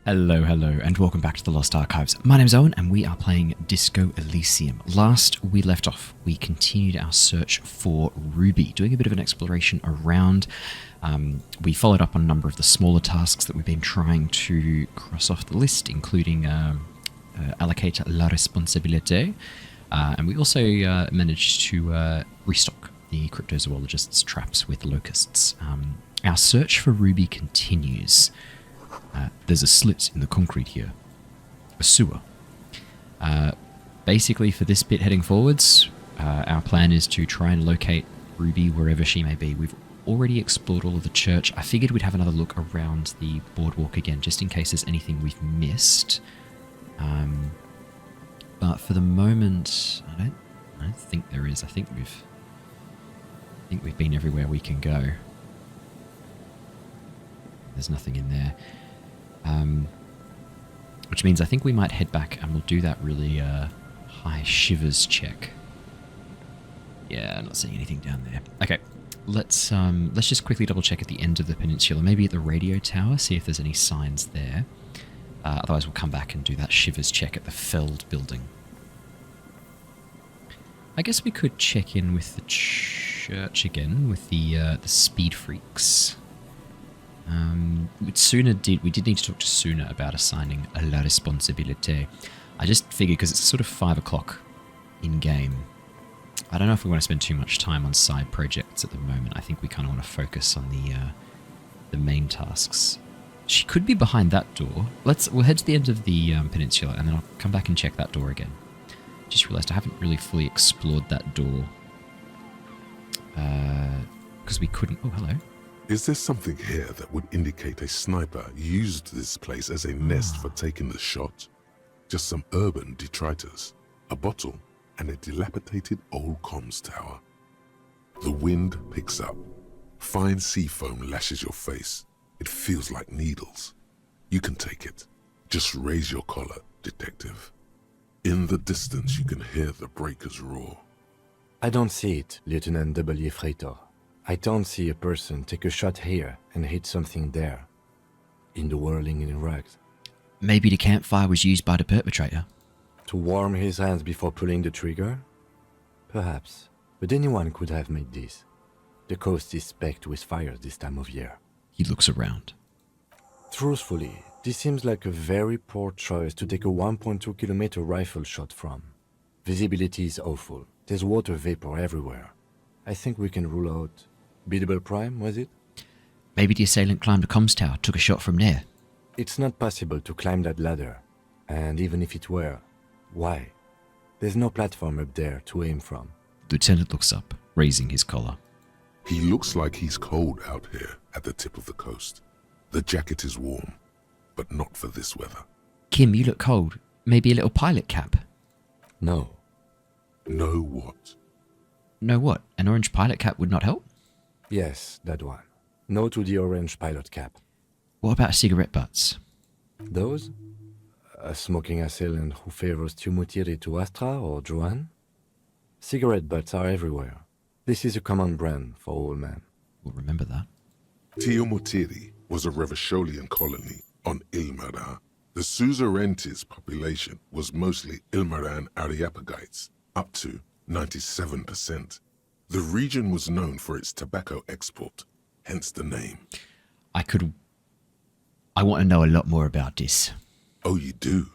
Hello, and welcome back to the Lost Archives. My name's Owen, and we are playing Disco Elysium. Last we left off, we continued our search for Ruby, doing a bit of an exploration around. We followed up on a number of the smaller tasks that we've been trying to cross off the list, including allocate la responsabilité, and we also managed to restock the cryptozoologist's traps with locusts. Our search for Ruby continues. There's a slit in the concrete here. A sewer. Basically, for this bit heading forwards, our plan is to try and locate Ruby wherever she may be. We've already explored all of the church. I figured we'd have another look around the boardwalk again, just in case there's anything we've missed. But for the moment, I don't think there is. I think we've been everywhere we can go. There's nothing in there. Which means I think we might head back and we'll do that really high shivers check. Yeah, I'm not seeing anything down there. Okay, let's just quickly double check at the end of the peninsula, maybe at the radio tower, see if there's any signs there. Otherwise we'll come back and do that shivers check at the Feld building. I guess we could check in with the church again, with the speed freaks. We did need to talk to Suna about assigning a la responsabilité. I just figured because it's sort of 5 o'clock in game. I don't know if we want to spend too much time on side projects at the moment. I think we kind of want to focus on the main tasks. She could be behind that door. We'll head to the end of the peninsula and then I'll come back and check that door again. Just realised I haven't really fully explored that door. Because we couldn't... Oh, hello. Is there something here that would indicate a sniper used this place as a nest for taking the shot? Just some urban detritus, a bottle, and a dilapidated old comms tower. The wind picks up. Fine sea foam lashes your face. It feels like needles. You can take it. Just raise your collar, detective. In the distance you can hear the breakers roar. I don't see it, Lieutenant W. Freighter. I don't see a person take a shot here and hit something there. In the whirling in rags. Maybe the campfire was used by the perpetrator. To warm his hands before pulling the trigger? Perhaps. But anyone could have made this. The coast is specked with fires this time of year. He looks around. Truthfully, this seems like a very poor choice to take a 1.2 kilometer rifle shot from. Visibility is awful. There's water vapor everywhere. I think we can rule out... Biddable Prime, was it? Maybe the assailant climbed a comms tower, took a shot from there. It's not possible to climb that ladder. And even if it were, why? There's no platform up there to aim from. The lieutenant looks up, raising his collar. He looks like he's cold out here at the tip of the coast. The jacket is warm, but not for this weather. Kim, you look cold. Maybe a little pilot cap? No. No what? No what? An orange pilot cap would not help? Yes, that one. No to the orange pilot cap. What about cigarette butts? Those? A smoking assailant who favors Tumutiri to Astra or Joan? Cigarette butts are everywhere. This is a common brand for all men. We'll remember that. Tumutiri was a Revacholian colony on Ilmaran. The Suzerainty's population was mostly Ilmaran Areopagites, up to 97%. The region was known for its tobacco export, hence the name. I want to know a lot more about this. Oh, you do?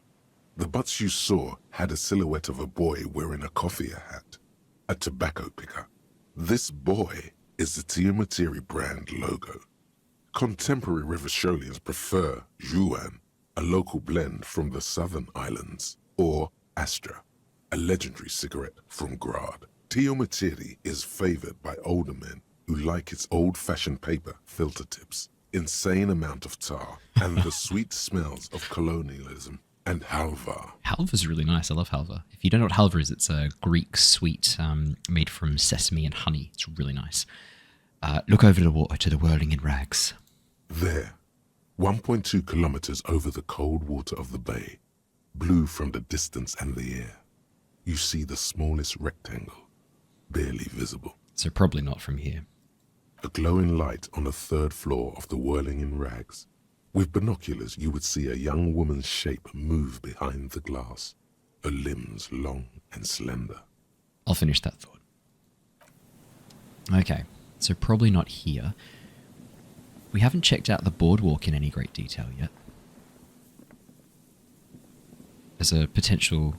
The butts you saw had a silhouette of a boy wearing a coffee hat, a tobacco picker. This boy is the Tumutiri brand logo. Contemporary Revacholians prefer Juan, a local blend from the southern islands, or Astra, a legendary cigarette from Grad. Tumutiri is favored by older men who like its old-fashioned paper filter tips, insane amount of tar, and the sweet smells of colonialism and halva. Halva's really nice. I love halva. If you don't know what halva is, it's a Greek sweet made from sesame and honey. It's really nice. Look over the water to the whirling in rags. There, 1.2 kilometers over the cold water of the bay, blue from the distance and the air, you see the smallest rectangle, barely visible. So probably not from here. A glowing light on the third floor of the whirling in rags. With binoculars, you would see a young woman's shape move behind the glass, her limbs long and slender. I'll finish that thought. Okay, so probably not here. We haven't checked out the boardwalk in any great detail yet. As a potential...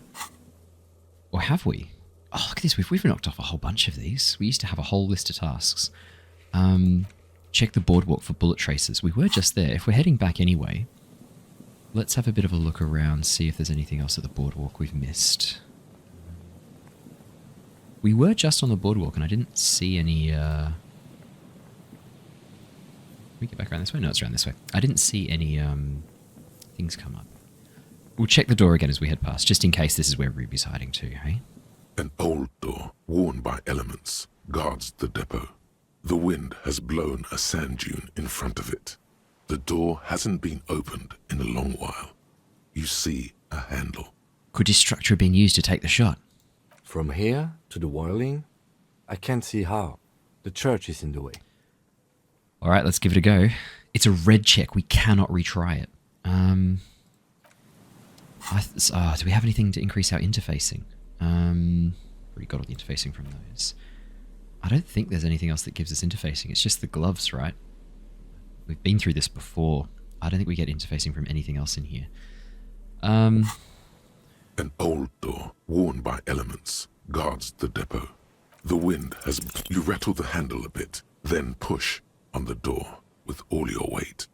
Or have we? Oh, look at this. We've knocked off a whole bunch of these. We used to have a whole list of tasks. Check the boardwalk for bullet traces. We were just there. If we're heading back anyway, let's have a bit of a look around, see if there's anything else at the boardwalk we've missed. We were just on the boardwalk and I didn't see any... Can we get back around this way? No, it's around this way. I didn't see any things come up. We'll check the door again as we head past, just in case this is where Ruby's hiding too, hey? An old door, worn by elements, guards the depot. The wind has blown a sand dune in front of it. The door hasn't been opened in a long while. You see a handle. Could this structure have been used to take the shot? From here to the whirling? I can't see how. The church is in the way. Alright, let's give it a go. It's a red check. We cannot retry it. Do we have anything to increase our interfacing? Already got all the interfacing from those. I don't think there's anything else that gives us interfacing. It's just the gloves, right? We've been through this before. I don't think we get interfacing from anything else in here. An old door, worn by elements, guards the depot. The wind has... You rattle the handle a bit, then push on the door with all your weight.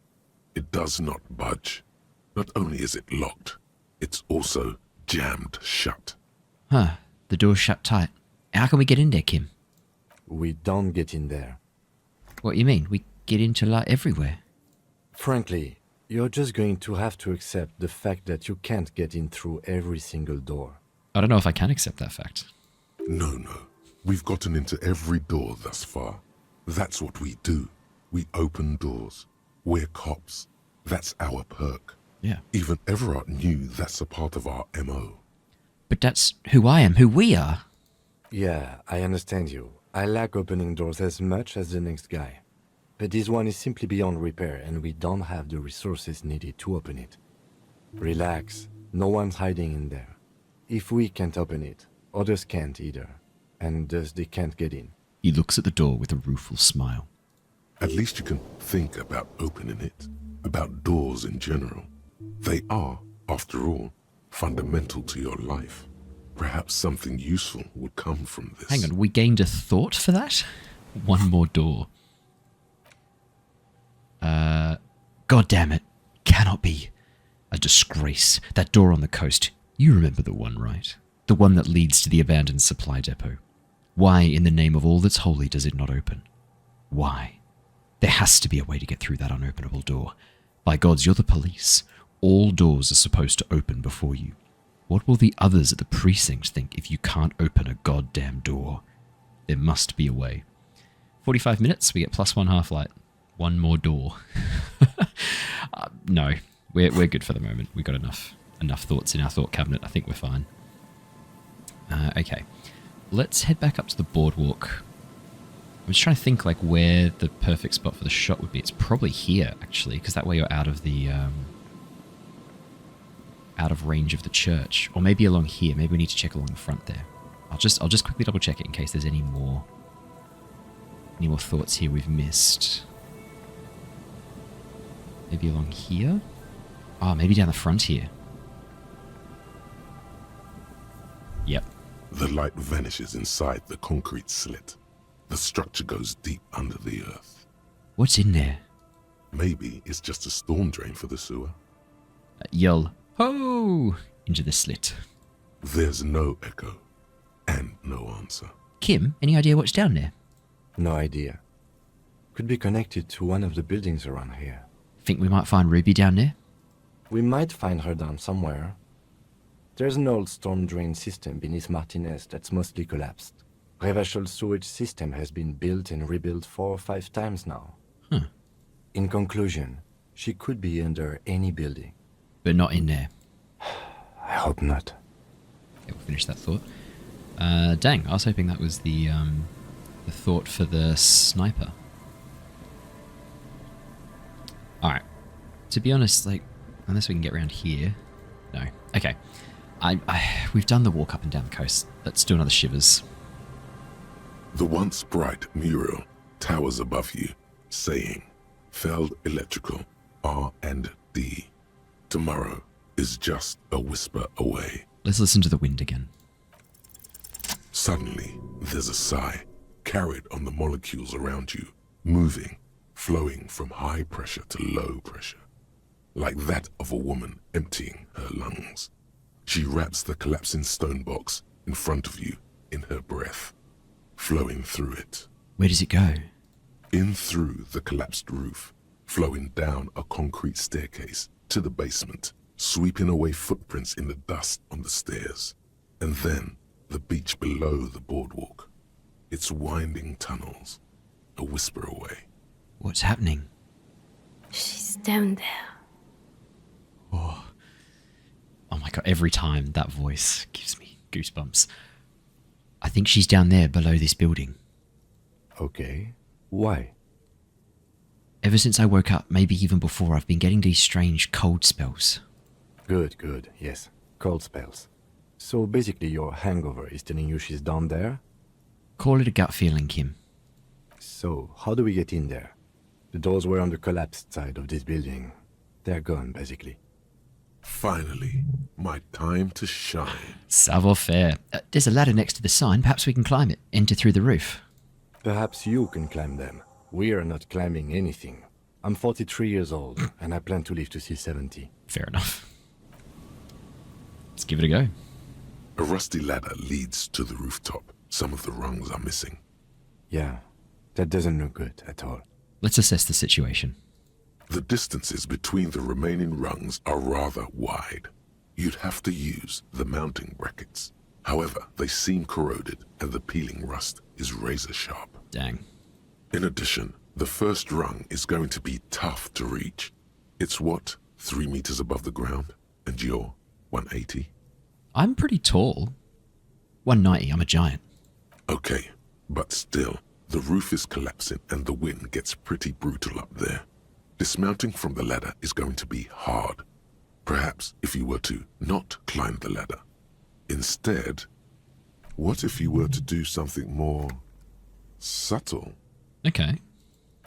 It does not budge. Not only is it locked, it's also jammed shut. Huh. The door's shut tight. How can we get in there, Kim? We don't get in there. What you mean? We get into light everywhere. Frankly, you're just going to have to accept the fact that you can't get in through every single door. I don't know if I can accept that fact. No. We've gotten into every door thus far. That's what we do. We open doors. We're cops. That's our perk. Yeah. Even Everard knew that's a part of our MO. But that's who I am, who we are. Yeah, I understand you. I like opening doors as much as the next guy. But this one is simply beyond repair and we don't have the resources needed to open it. Relax. No one's hiding in there. If we can't open it, others can't either. And thus they can't get in. He looks at the door with a rueful smile. At least you can think about opening it. About doors in general. They are, after all, fundamental to your life. Perhaps something useful would come from this. Hang on, we gained a thought for that? One more door. God damn it. Cannot be. A disgrace. That door on the coast. You remember the one, right? The one that leads to the abandoned supply depot. Why, in the name of all that's holy, does it not open? Why? There has to be a way to get through that unopenable door. By gods, you're the police. All doors are supposed to open before you. What will the others at the precinct think if you can't open a goddamn door? There must be a way. 45 minutes, we get +1 half-light. One more door. No, we're good for the moment. We've got enough thoughts in our thought cabinet. I think we're fine. Okay, let's head back up to the boardwalk. I'm just trying to think like where the perfect spot for the shot would be. It's probably here, actually, because that way you're out of the... out of range of the church, or maybe along here. Maybe we need to check along the front there. I'll just quickly double check it in case there's any more thoughts here we've missed. Maybe along here. Oh, maybe down the front here. Yep. The light vanishes inside the concrete slit. The structure goes deep under the earth. What's in there? Maybe it's just a storm drain for the sewer. Yell, ho! Into the slit. There's no echo, and no answer. Kim, any idea what's down there? No idea. Could be connected to one of the buildings around here. Think we might find Ruby down there? We might find her down somewhere. There's an old storm drain system beneath Martinez that's mostly collapsed. Revachol sewage system has been built and rebuilt 4 or 5 times now. Huh. In conclusion, she could be under any building. But not in there. I hope not. Okay, we'll finish that thought. Dang, I was hoping that was the thought for the sniper. Alright. To be honest, like, unless we can get around here. No. Okay. We've done the walk up and down the coast. Let's do another Shivers. The once bright mural towers above you, saying, Feld Electrical, R&D. Tomorrow is just a whisper away. Let's listen to the wind again. Suddenly, there's a sigh, carried on the molecules around you, moving, flowing from high pressure to low pressure, like that of a woman emptying her lungs. She wraps the collapsing stone box in front of you in her breath, flowing through it. Where does it go? In through the collapsed roof, flowing down a concrete staircase to the basement, sweeping away footprints in the dust on the stairs, and then the beach below the boardwalk, its winding tunnels, a whisper away. What's happening? She's down there. Oh my god, every time that voice gives me goosebumps. I think she's down there below this building. Okay. Why? Ever since I woke up, maybe even before, I've been getting these strange cold spells. Good, yes. Cold spells. So basically your hangover is telling you she's down there? Call it a gut feeling, Kim. So, how do we get in there? The doors were on the collapsed side of this building. They're gone, basically. Finally, my time to shine. Savoir-faire. There's a ladder next to the sign. Perhaps we can climb it. Enter through the roof. Perhaps you can climb them. We are not climbing anything. I'm 43 years old, and I plan to live to see 70. Fair enough. Let's give it a go. A rusty ladder leads to the rooftop. Some of the rungs are missing. Yeah, that doesn't look good at all. Let's assess the situation. The distances between the remaining rungs are rather wide. You'd have to use the mounting brackets. However, they seem corroded and the peeling rust is razor sharp. Dang. In addition, the first rung is going to be tough to reach. It's what, 3 meters above the ground? And you're 180? I'm pretty tall. 190, I'm a giant. Okay, but still, the roof is collapsing and the wind gets pretty brutal up there. Dismounting from the ladder is going to be hard. Perhaps if you were to not climb the ladder. Instead, what if you were to do something more subtle? Okay.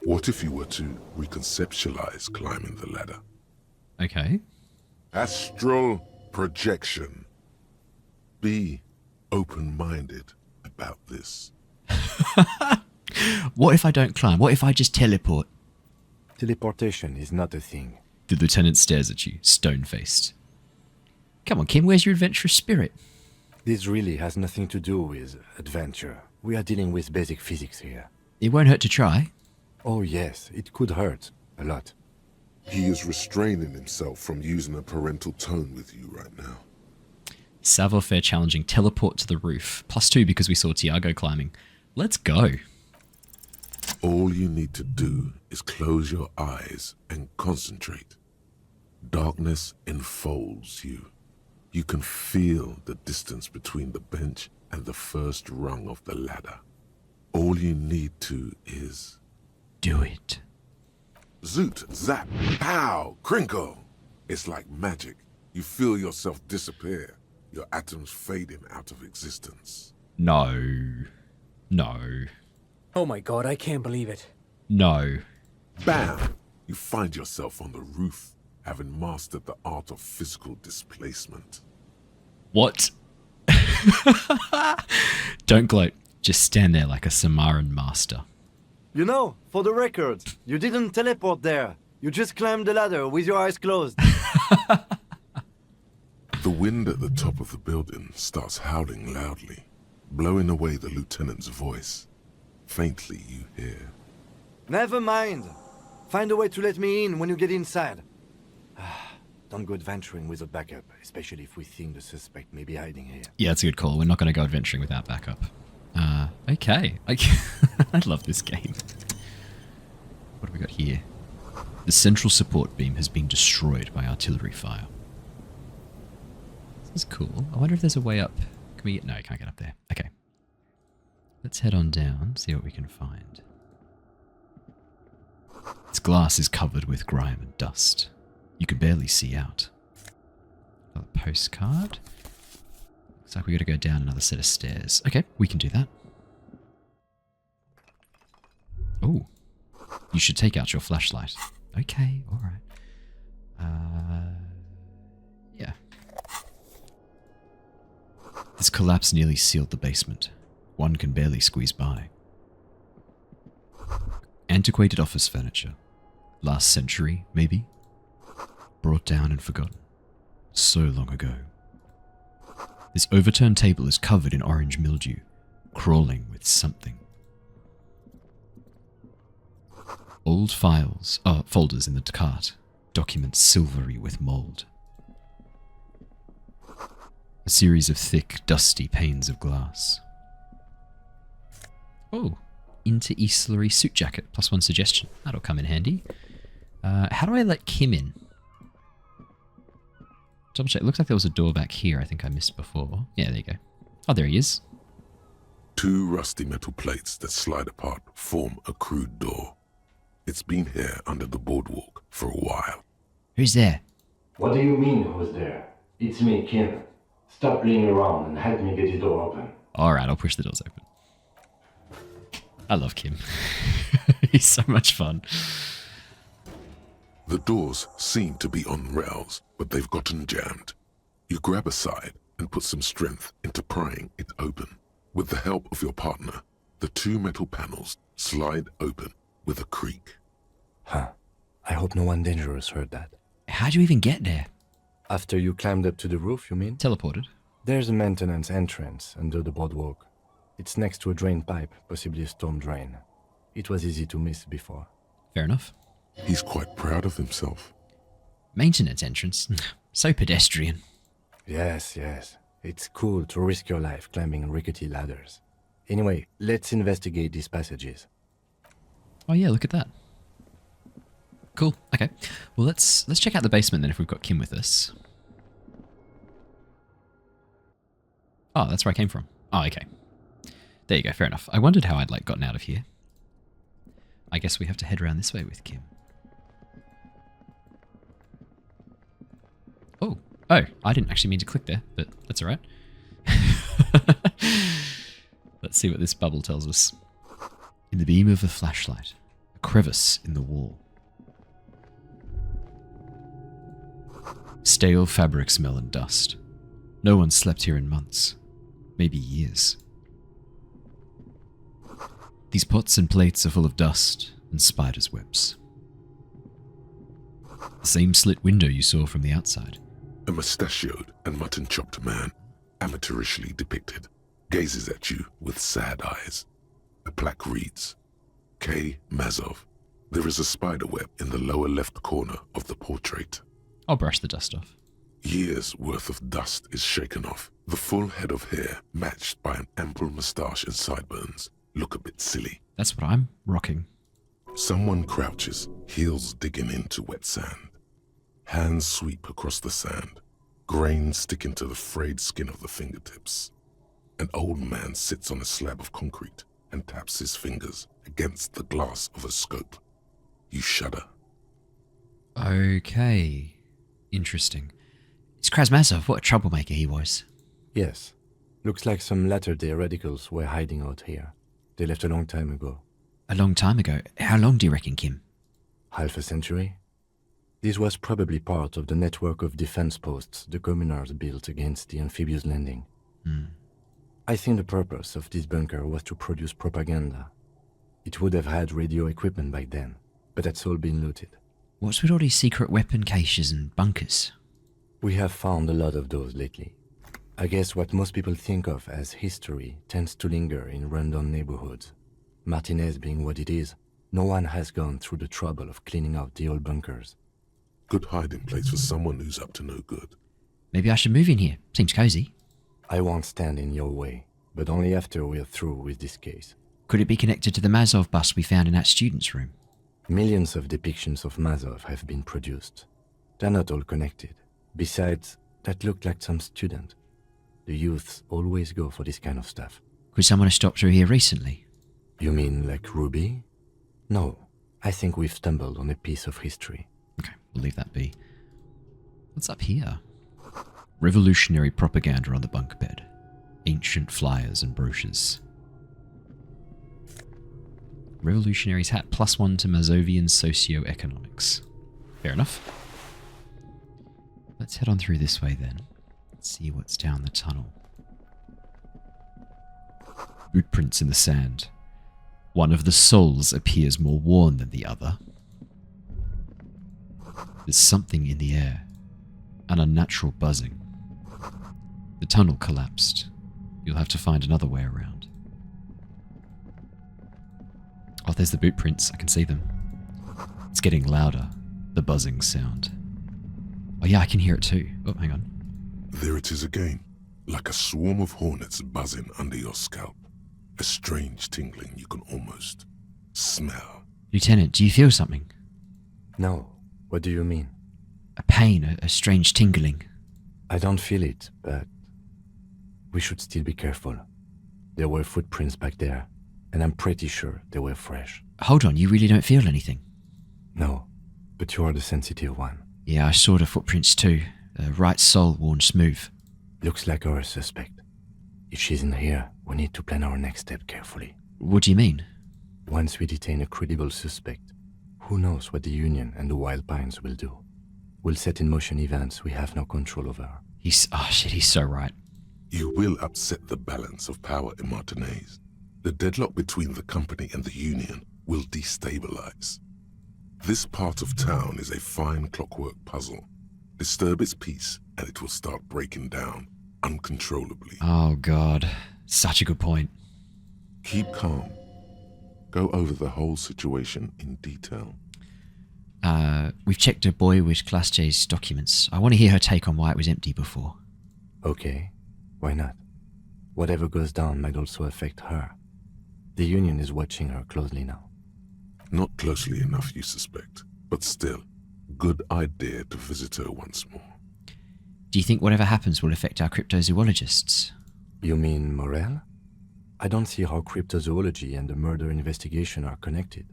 What if you were to reconceptualize climbing the ladder? Okay. Astral projection. Be open-minded about this. What if I don't climb? What if I just teleport? Teleportation is not a thing. The lieutenant stares at you, stone-faced. Come on, Kim, where's your adventurous spirit? This really has nothing to do with adventure. We are dealing with basic physics here. It won't hurt to try. Oh yes, it could hurt. A lot. He is restraining himself from using a parental tone with you right now. Savoir-faire challenging teleport to the roof. +2 because we saw Tiago climbing. Let's go. All you need to do is close your eyes and concentrate. Darkness enfolds you. You can feel the distance between the bench and the first rung of the ladder. All you need to is... Do it. Zoot, zap, pow, crinkle. It's like magic. You feel yourself disappear, your atoms fading out of existence. No. No. Oh my god, I can't believe it. No. Bam! You find yourself on the roof, having mastered the art of physical displacement. What? Don't gloat. Just stand there like a Samaran master. You know, for the record, you didn't teleport there. You just climbed the ladder with your eyes closed. The wind at the top of the building starts howling loudly, blowing away the lieutenant's voice. Faintly you hear, Never mind. Find a way to let me in when you get inside. Don't go adventuring with a backup, especially if we think the suspect may be hiding here. Yeah, it's a good call. We're not going to go adventuring without backup. Okay. I love this game. What have we got here? The central support beam has been destroyed by artillery fire. This is cool. I wonder if there's a way up. Can we get... No, you can't get up there. Okay. Let's head on down, see what we can find. Its glass is covered with grime and dust. You can barely see out. Another postcard. Looks like we gotta go down another set of stairs. Okay, we can do that. Oh, you should take out your flashlight. Okay, alright. Yeah. This collapse nearly sealed the basement. One can barely squeeze by. Antiquated office furniture. Last century, maybe? Brought down and forgotten. So long ago. This overturned table is covered in orange mildew, crawling with something. Old folders in the cart, documents silvery with mould. A series of thick, dusty panes of glass. Oh, inter-easlary suit jacket, +1 suggestion. That'll come in handy. How do I let Kim in? Double check. It looks like there was a door back here I think I missed before. Yeah, there you go. Oh, there he is. 2 rusty metal plates that slide apart form a crude door. It's been here under the boardwalk for a while. Who's there? What do you mean, who's there? It's me, Kim. Stop playing around and help me get the door open. Alright, I'll push the doors open. I love Kim. He's so much fun. The doors seem to be on rails, but they've gotten jammed. You grab a side and put some strength into prying it open. With the help of your partner, the 2 metal panels slide open with a creak. Huh. I hope no one dangerous heard that. How'd you even get there? After you climbed up to the roof, you mean? Teleported. There's a maintenance entrance under the boardwalk. It's next to a drain pipe, possibly a storm drain. It was easy to miss before. Fair enough. He's quite proud of himself. Maintenance entrance. So pedestrian. Yes. It's cool to risk your life climbing rickety ladders. Anyway, let's investigate these passages. Oh yeah, look at that. Cool. Okay. Well, let's check out the basement then if we've got Kim with us. Oh, that's where I came from. Oh, okay. There you go. Fair enough. I wondered how I'd gotten out of here. I guess we have to head around this way with Kim. Oh, I didn't actually mean to click there, but that's all right. Let's see what this bubble tells us. In the beam of a flashlight, a crevice in the wall. Stale fabric smell and dust. No one slept here in months, maybe years. These pots and plates are full of dust and spiders' webs. The same slit window you saw from the outside. A mustachioed and mutton-chopped man, amateurishly depicted, gazes at you with sad eyes. The plaque reads, K. Mazov. There is a spider web in the lower left corner of the portrait. I'll brush the dust off. Years' worth of dust is shaken off. The full head of hair, matched by an ample moustache and sideburns, look a bit silly. That's what I'm rocking. Someone crouches, heels digging into wet sand. Hands sweep across the sand. Grains stick into the frayed skin of the fingertips. An old man sits on a slab of concrete and taps his fingers against the glass of a scope. You shudder. Okay. Interesting. It's Krasmazov. What a troublemaker he was. Yes. Looks like some latter-day radicals were hiding out here. They left a long time ago. A long time ago? How long do you reckon, Kim? Half a century? This was probably part of the network of defense posts the communards built against the amphibious landing. I think the purpose of this bunker was to produce propaganda. It would have had radio equipment back then, but that's all been looted. What's with all these secret weapon caches and bunkers? We have found a lot of those lately. I guess what most people think of as history tends to linger in rundown neighborhoods. Martinez being what it is, no one has gone through the trouble of cleaning out the old bunkers. Good hiding place for someone who's up to no good. Maybe I should move in here. Seems cozy. I won't stand in your way, but only after we're through with this case. Could it be connected to the Mazov bust we found in that student's room? Millions of depictions of Mazov have been produced. They're not all connected. Besides, that looked like some student. The youths always go for this kind of stuff. Could someone have stopped through here recently? You mean like Ruby? No, I think we've stumbled on a piece of history. Okay, we'll leave that be. What's up here? Revolutionary propaganda on the bunk bed. Ancient flyers and brochures. Revolutionary's hat +1 to Mazovian socioeconomics. Fair enough. Let's head on through this way then. Let's see what's down the tunnel. Boot prints in the sand. One of the soles appears more worn than the other. There's something in the air. An unnatural buzzing. The tunnel collapsed. You'll have to find another way around. Oh, there's the boot prints. I can see them. It's getting louder, the buzzing sound. Oh yeah, I can hear it too. Oh, hang on. There it is again, like a swarm of hornets buzzing under your scalp. A strange tingling you can almost smell. Lieutenant, do you feel something? No. What do you mean? A pain, a strange tingling. I don't feel it, but we should still be careful. There were footprints back there, and I'm pretty sure they were fresh. Hold on, you really don't feel anything? No, but you are the sensitive one. Yeah, I saw the footprints too. The right sole worn smooth. Looks like our suspect. If she's in here, we need to plan our next step carefully. What do you mean? Once we detain a credible suspect, who knows what the Union and the Wild Pines will do? We'll set in motion events we have no control over. He's so right. You will upset the balance of power in Martinez. The deadlock between the company and the Union will destabilize. This part of town is a fine clockwork puzzle. Disturb its peace and it will start breaking down uncontrollably. Oh god, such a good point. Keep calm. Go over the whole situation in detail. We've checked a boy with Class J's documents. I want to hear her take on why it was empty before. Okay, why not? Whatever goes down might also affect her. The Union is watching her closely now. Not closely enough, you suspect, but still, good idea to visit her once more. Do you think whatever happens will affect our cryptozoologists? You mean Morel? I don't see how cryptozoology and the murder investigation are connected,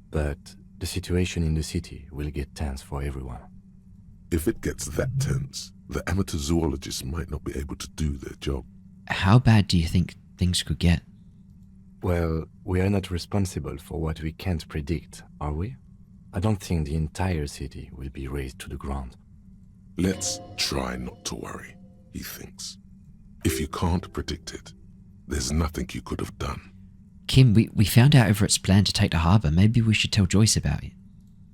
but the situation in the city will get tense for everyone. If it gets that tense, the amateur zoologists might not be able to do their job. How bad do you think things could get? Well, we are not responsible for what we can't predict, are we? I don't think the entire city will be razed to the ground. Let's try not to worry, he thinks. If you can't predict it, there's nothing you could have done. Kim, we found out Everett's plan to take the harbour. Maybe we should tell Joyce about it.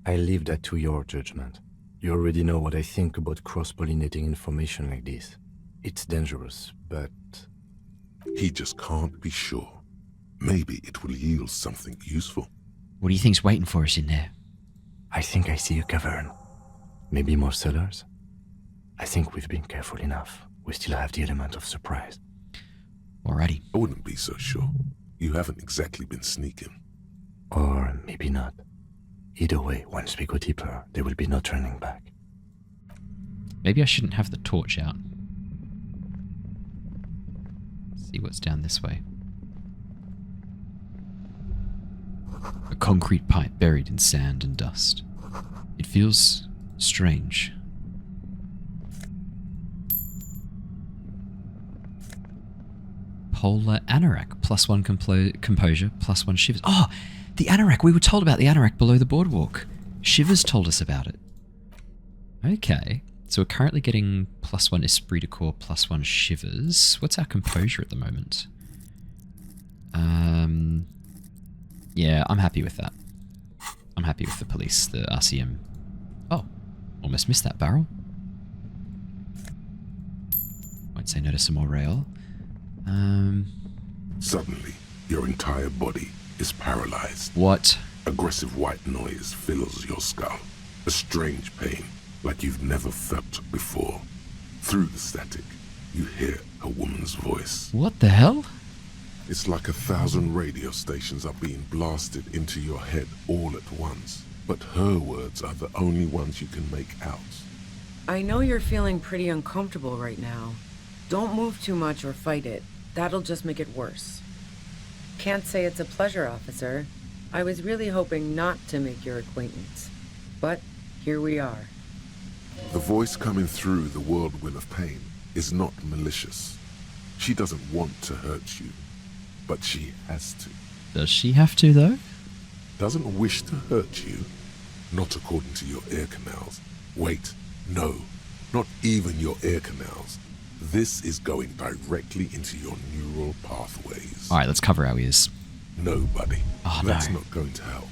I leave that to your judgment. You already know what I think about cross-pollinating information like this. It's dangerous, but... He just can't be sure. Maybe it will yield something useful. What do you think's waiting for us in there? I think I see a cavern. Maybe more cellars? I think we've been careful enough. We still have the element of surprise. Alrighty. I wouldn't be so sure. You haven't exactly been sneaking. Or maybe not. Either way, once we go deeper, there will be no turning back. Maybe I shouldn't have the torch out. See what's down this way. A concrete pipe buried in sand and dust. It feels strange. Polar anorak, +1 composure, +1 shivers. Oh, the anorak! We were told about the anorak below the boardwalk. Shivers told us about it. Okay, so we're currently getting +1 esprit de corps, +1 shivers. What's our composure at the moment? Yeah, I'm happy with that. I'm happy with the police, the RCM. Oh, almost missed that barrel. Won't say no to some more rail. Suddenly, your entire body is paralyzed. What? Aggressive white noise fills your skull. A strange pain, like you've never felt before. Through the static, you hear a woman's voice. What the hell? It's like 1,000 radio stations are being blasted into your head all at once. But her words are the only ones you can make out. I know you're feeling pretty uncomfortable right now. Don't move too much or fight it. That'll just make it worse. Can't say it's a pleasure, officer. I was really hoping not to make your acquaintance. But here we are. The voice coming through the whirlwind of pain is not malicious. She doesn't want to hurt you, but she has to. Does she have to, though? Doesn't wish to hurt you, not according to your ear canals. Wait, no, not even your ear canals. This is going directly into your neural pathways. Alright, let's cover our ears. No, buddy. Oh, That's no. not going to help.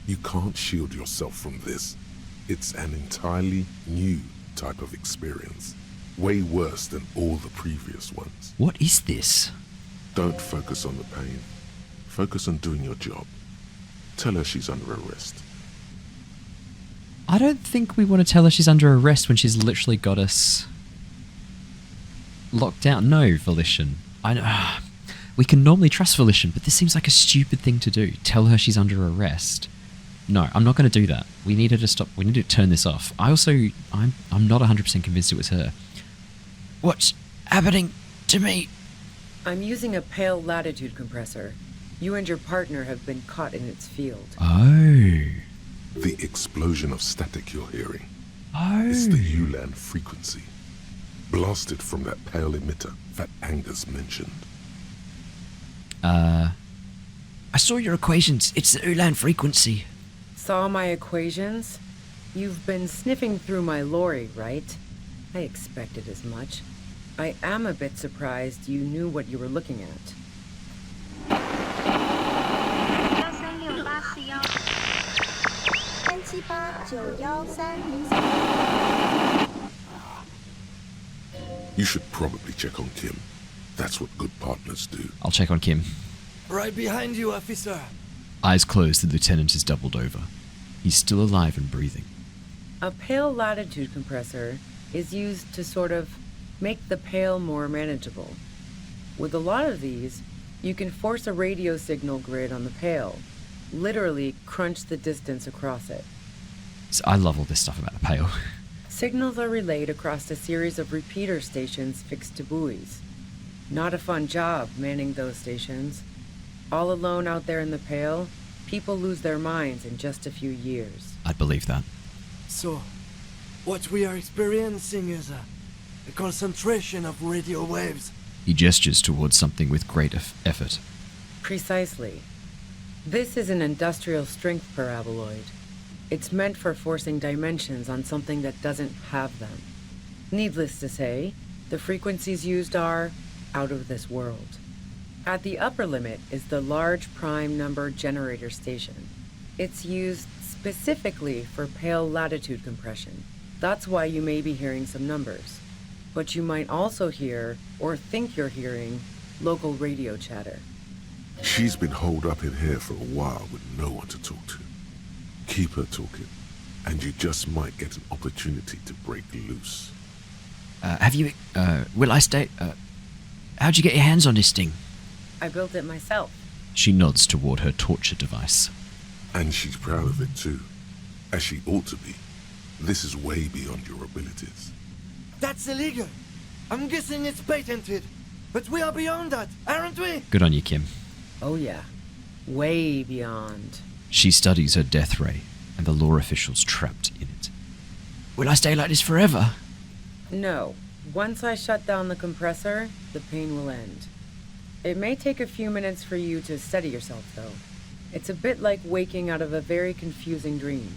You can't shield yourself from this. It's an entirely new type of experience. Way worse than all the previous ones. What is this? Don't focus on the pain. Focus on doing your job. Tell her she's under arrest. I don't think we want to tell her she's under arrest when she's literally got us locked down. No, Volition. We can normally trust Volition, but this seems like a stupid thing to do. Tell her she's under arrest. No, I'm not going to do that. We need her to stop. We need to turn this off. I'm not 100% convinced it was her. What's happening to me? I'm using a pale Latitude compressor. You and your partner have been caught in its field. Oh. The explosion of static you're hearing Oh. is the ULAN frequency, blasted from that pale emitter that Angus mentioned. I saw your equations. It's the Ulan frequency. Saw my equations? You've been sniffing through my lorry, right? I expected as much. I am a bit surprised you knew what you were looking at. You should probably check on Kim. That's what good partners do. I'll check on Kim. Right behind you, officer. Eyes closed, the lieutenant is doubled over. He's still alive and breathing. A pale Latitude compressor is used to sort of make the pale more manageable. With a lot of these, you can force a radio signal grid on the pale, literally crunch the distance across it. So I love all this stuff about the pale. Signals are relayed across a series of repeater stations fixed to buoys. Not a fun job manning those stations. All alone out there in the pale, people lose their minds in just a few years. I'd believe that. So, what we are experiencing is a concentration of radio waves. He gestures towards something with great effort. Precisely. This is an industrial strength paraboloid. It's meant for forcing dimensions on something that doesn't have them. Needless to say, the frequencies used are out of this world. At the upper limit is the large prime number generator station. It's used specifically for pale latitude compression. That's why you may be hearing some numbers. But you might also hear, or think you're hearing, local radio chatter. She's been holed up in here for a while with no one to talk to. Keep her talking, and you just might get an opportunity to break loose. Will I stay? How'd you get your hands on this thing? I built it myself. She nods toward her torture device. And she's proud of it too, as she ought to be. This is way beyond your abilities. That's illegal. I'm guessing it's patented. But we are beyond that, aren't we? Good on you, Kim. Oh yeah, way beyond. She studies her death ray and the law officials trapped in it. Will I stay like this forever? No. Once I shut down the compressor, the pain will end. It may take a few minutes for you to steady yourself, though. It's a bit like waking out of a very confusing dream.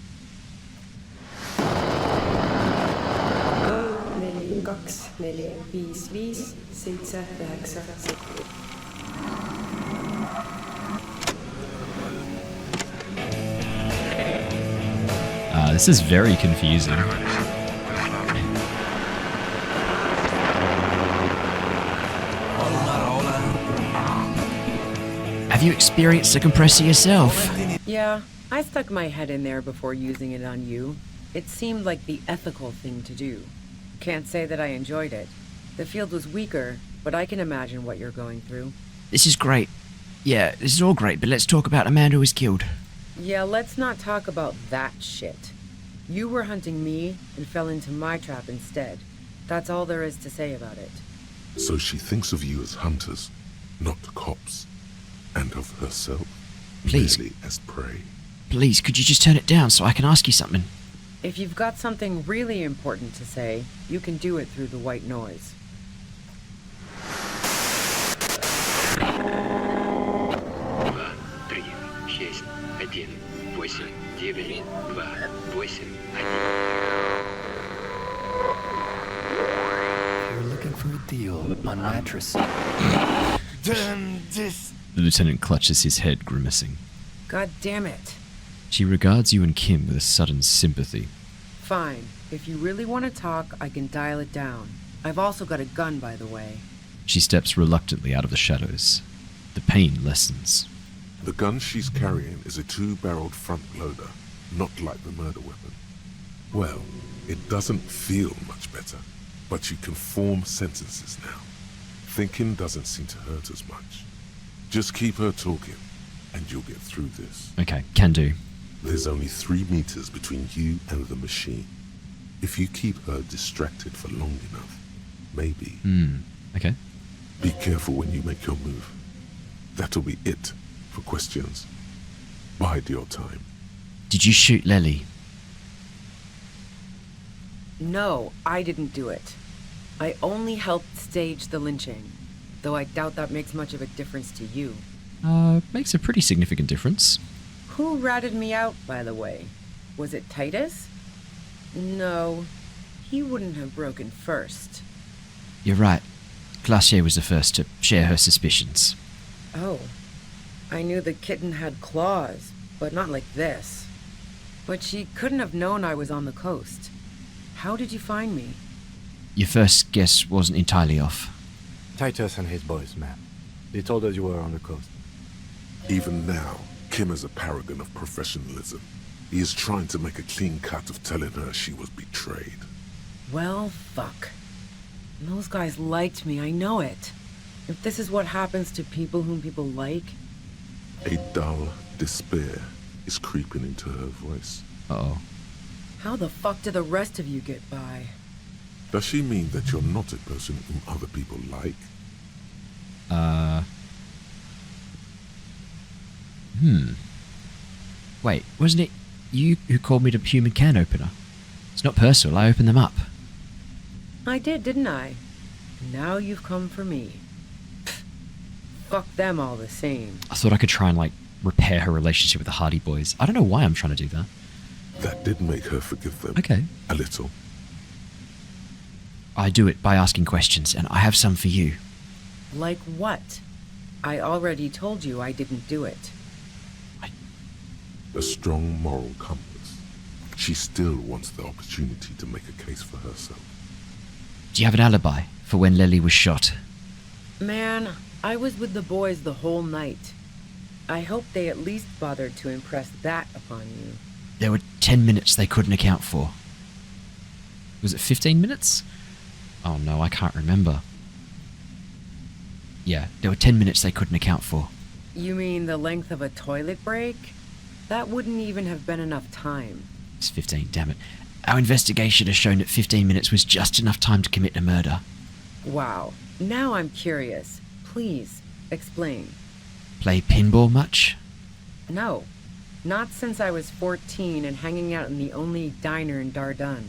This is very confusing. Have you experienced a compressor yourself? Yeah, I stuck my head in there before using it on you. It seemed like the ethical thing to do. Can't say that I enjoyed it. The field was weaker, but I can imagine what you're going through. This is great. Yeah, this is all great, but let's talk about the man who was killed. Yeah, let's not talk about that shit. You were hunting me and fell into my trap instead. That's all there is to say about it. So she thinks of you as hunters, not cops, and of herself Please. merely as prey. Please, could you just turn it down so I can ask you something? If you've got something really important to say, you can do it through the white noise. You're looking for a deal on mattress. Damn this! The lieutenant clutches his head, grimacing. God damn it. She regards you and Kim with a sudden sympathy. Fine. If you really want to talk, I can dial it down. I've also got a gun, by the way. She steps reluctantly out of the shadows. The pain lessens. The gun she's carrying is a 2-barreled front loader, not like the murder weapon. Well, it doesn't feel much better, but you can form sentences now. Thinking doesn't seem to hurt as much. Just keep her talking, and you'll get through this. Okay, can do. There's only 3 meters between you and the machine. If you keep her distracted for long enough, maybe. Okay. Be careful when you make your move. That'll be it for questions. Bide your time. Did you shoot Lely? No, I didn't do it. I only helped stage the lynching, though I doubt that makes much of a difference to you. Makes a pretty significant difference. Who ratted me out, by the way? Was it Titus? No, he wouldn't have broken first. You're right. Glacier was the first to share her suspicions. Oh, I knew the kitten had claws, but not like this. But she couldn't have known I was on the coast. How did you find me? Your first guess wasn't entirely off. Titus and his boys, ma'am. They told us you were on the coast. Even now, Kim is a paragon of professionalism. He is trying to make a clean cut of telling her she was betrayed. Well, fuck. Those guys liked me, I know it. If this is what happens to people whom people like... A dull despair is creeping into her voice. Uh-oh. How the fuck do the rest of you get by? Does she mean that you're not a person whom other people like? Wait, wasn't it you who called me the human can opener? It's not personal, I opened them up. I did, didn't I? Now you've come for me. Pfft, fuck them all the same. I thought I could try and, repair her relationship with the Hardy boys. I don't know why I'm trying to do that. That did make her forgive them. Okay. A little. I do it by asking questions, and I have some for you. Like what? I already told you I didn't do it. A strong moral compass. She still wants the opportunity to make a case for herself. Do you have an alibi for when Lely was shot? Man, I was with the boys the whole night. I hope they at least bothered to impress that upon you. There were 10 minutes they couldn't account for. Was it 15 minutes? Oh no, I can't remember. Yeah, there were 10 minutes they couldn't account for. You mean the length of a toilet break? That wouldn't even have been enough time. It's 15, damn it. Our investigation has shown that 15 minutes was just enough time to commit a murder. Wow. Now I'm curious. Please, explain. Play pinball much? No. Not since I was 14 and hanging out in the only diner in Dardun.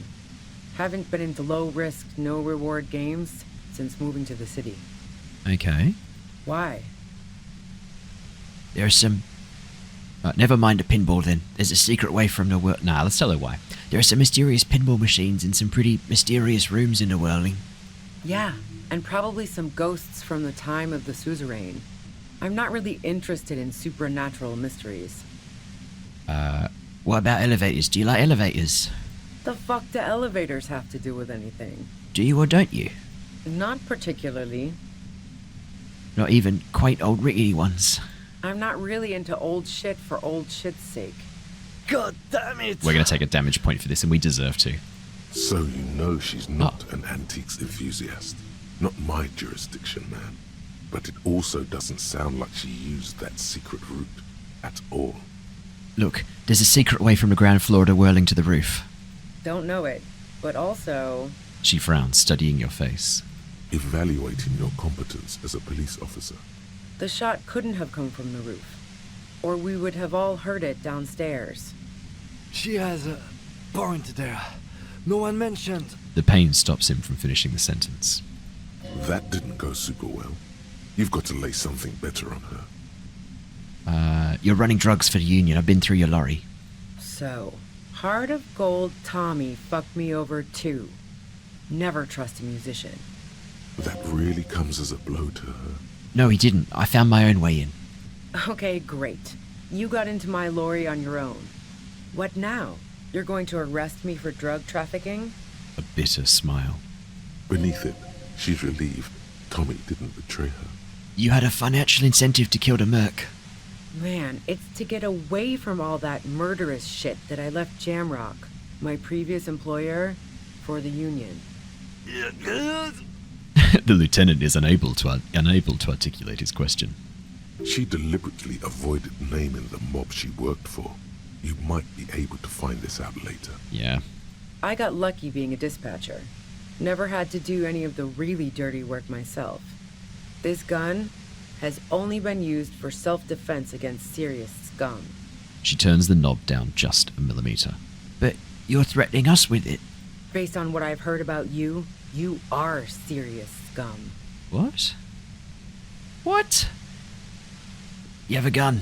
Haven't been into low-risk, no-reward games since moving to the city. Okay. Why? There are some... never mind the pinball then. There's a secret way from the world... Nah, let's tell her why. There are some mysterious pinball machines in some pretty mysterious rooms in the whirling. Yeah, and probably some ghosts from the time of the suzerain. I'm not really interested in supernatural mysteries. What about elevators? Do you like elevators? The fuck do elevators have to do with anything? Do you or don't you? Not particularly. Not even quaint old rickety ones. I'm not really into old shit for old shit's sake. God damn it! We're going to take a damage point for this, and we deserve to. So you know she's not an antiques enthusiast. Not my jurisdiction, man. But it also doesn't sound like she used that secret route at all. Look, there's a secret way from the ground floor of the whirling to the roof. Don't know it, but also... She frowns, studying your face. Evaluating your competence as a police officer. The shot couldn't have come from the roof. Or we would have all heard it downstairs. She has point there? No one mentioned. The pain stops him from finishing the sentence. That didn't go super well. You've got to lay something better on her. You're running drugs for the Union. I've been through your lorry. So, Heart of Gold Tommy fucked me over too. Never trust a musician. That really comes as a blow to her. No, he didn't. I found my own way in. Okay, great. You got into my lorry on your own. What now? You're going to arrest me for drug trafficking? A bitter smile. Beneath it, she's relieved Tommy didn't betray her. You had a financial incentive to kill the merc. Man, it's to get away from all that murderous shit that I left Jamrock, my previous employer, for the Union. The lieutenant is unable to articulate his question. She deliberately avoided naming the mob she worked for. You might be able to find this out later. Yeah. I got lucky being a dispatcher. Never had to do any of the really dirty work myself. This gun has only been used for self-defense against serious scum. She turns the knob down just a millimeter. But you're threatening us with it. Based on what I've heard about you, you are serious scum. What? What? You have a gun.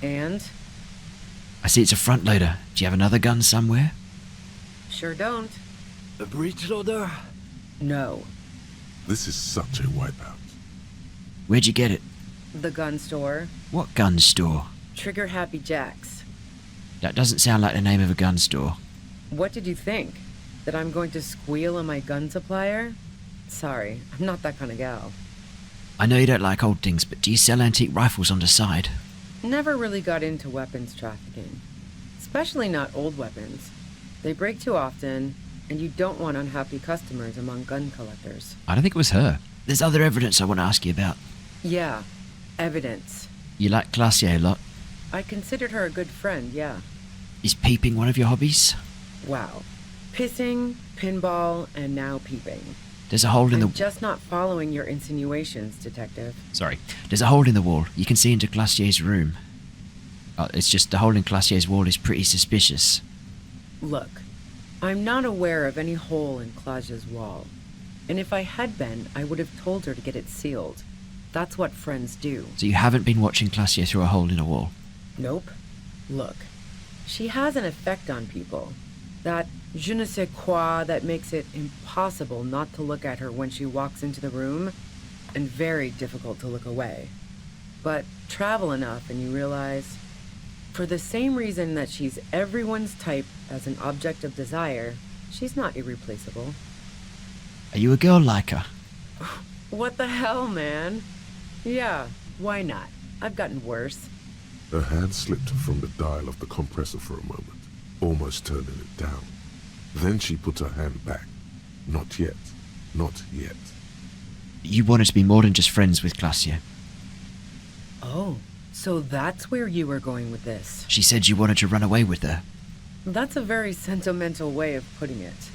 And? I see it's a front loader. Do you have another gun somewhere? Sure don't. A breech loader? No. This is such a wipeout. Where'd you get it? The gun store. What gun store? Trigger Happy Jacks. That doesn't sound like the name of a gun store. What did you think? That I'm going to squeal on my gun supplier? Sorry, I'm not that kind of gal. I know you don't like old things, but do you sell antique rifles on the side? Never really got into weapons trafficking. Especially not old weapons. They break too often, and you don't want unhappy customers among gun collectors. I don't think it was her. There's other evidence I want to ask you about. Yeah, evidence. You like Glacier a lot. I considered her a good friend, yeah. Is peeping one of your hobbies? Wow. Pissing, pinball, and now peeping. There's a hole in I'm the... just not following your insinuations, Detective. Sorry. There's a hole in the wall. You can see into Glacier's room. It's just the hole in Glacier's wall is pretty suspicious. Look, I'm not aware of any hole in Claudia's wall. And if I had been, I would have told her to get it sealed. That's what friends do. So you haven't been watching Glacier through a hole in a wall? Nope. Look, she has an effect on people. That je ne sais quoi that makes it impossible not to look at her when she walks into the room, and very difficult to look away. But travel enough and you realize, for the same reason that she's everyone's type as an object of desire, she's not irreplaceable. Are you a girl like her? What the hell, man? Yeah, why not? I've gotten worse. Her hand slipped from the dial of the compressor for a moment, almost turning it down. Then she put her hand back. Not yet. Not yet. You wanted to be more than just friends with Glacier. Oh, so that's where you were going with this. She said you wanted to run away with her. That's a very sentimental way of putting it.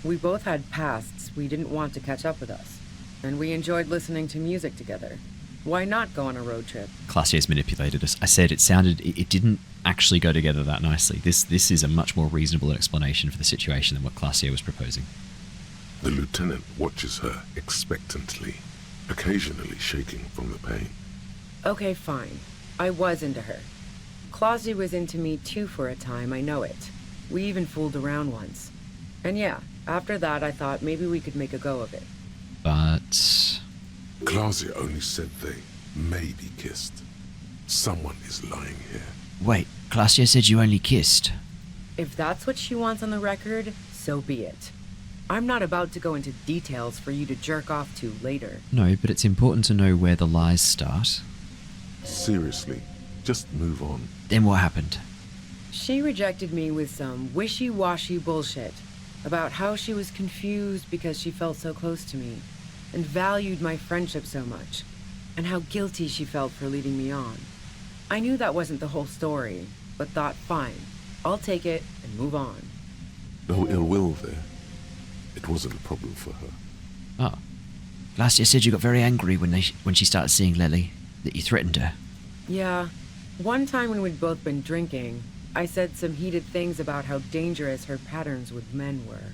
We both had pasts we didn't want to catch up with us, and we enjoyed listening to music together. Why not go on a road trip? Glacier's manipulated us. I said it didn't actually go together that nicely. This is a much more reasonable explanation for the situation than what Glacier was proposing. The lieutenant watches her expectantly, occasionally shaking from the pain. Okay, fine. I was into her. Clausy was into me too for a time, I know it. We even fooled around once. And yeah, after that I thought maybe we could make a go of it. But... Glacier only said they maybe kissed. Someone is lying here. Wait, Glacier said you only kissed. If that's what she wants on the record, so be it. I'm not about to go into details for you to jerk off to later. No, but it's important to know where the lies start. Seriously, just move on. Then what happened? She rejected me with some wishy-washy bullshit about how she was confused because she felt so close to me and valued my friendship so much, and how guilty she felt for leading me on. I knew that wasn't the whole story, but thought, fine, I'll take it and move on. No ill will there. It wasn't a problem for her. Oh. Glacier said you got very angry when she started seeing Lily, that you threatened her. Yeah, one time when we'd both been drinking, I said some heated things about how dangerous her patterns with men were.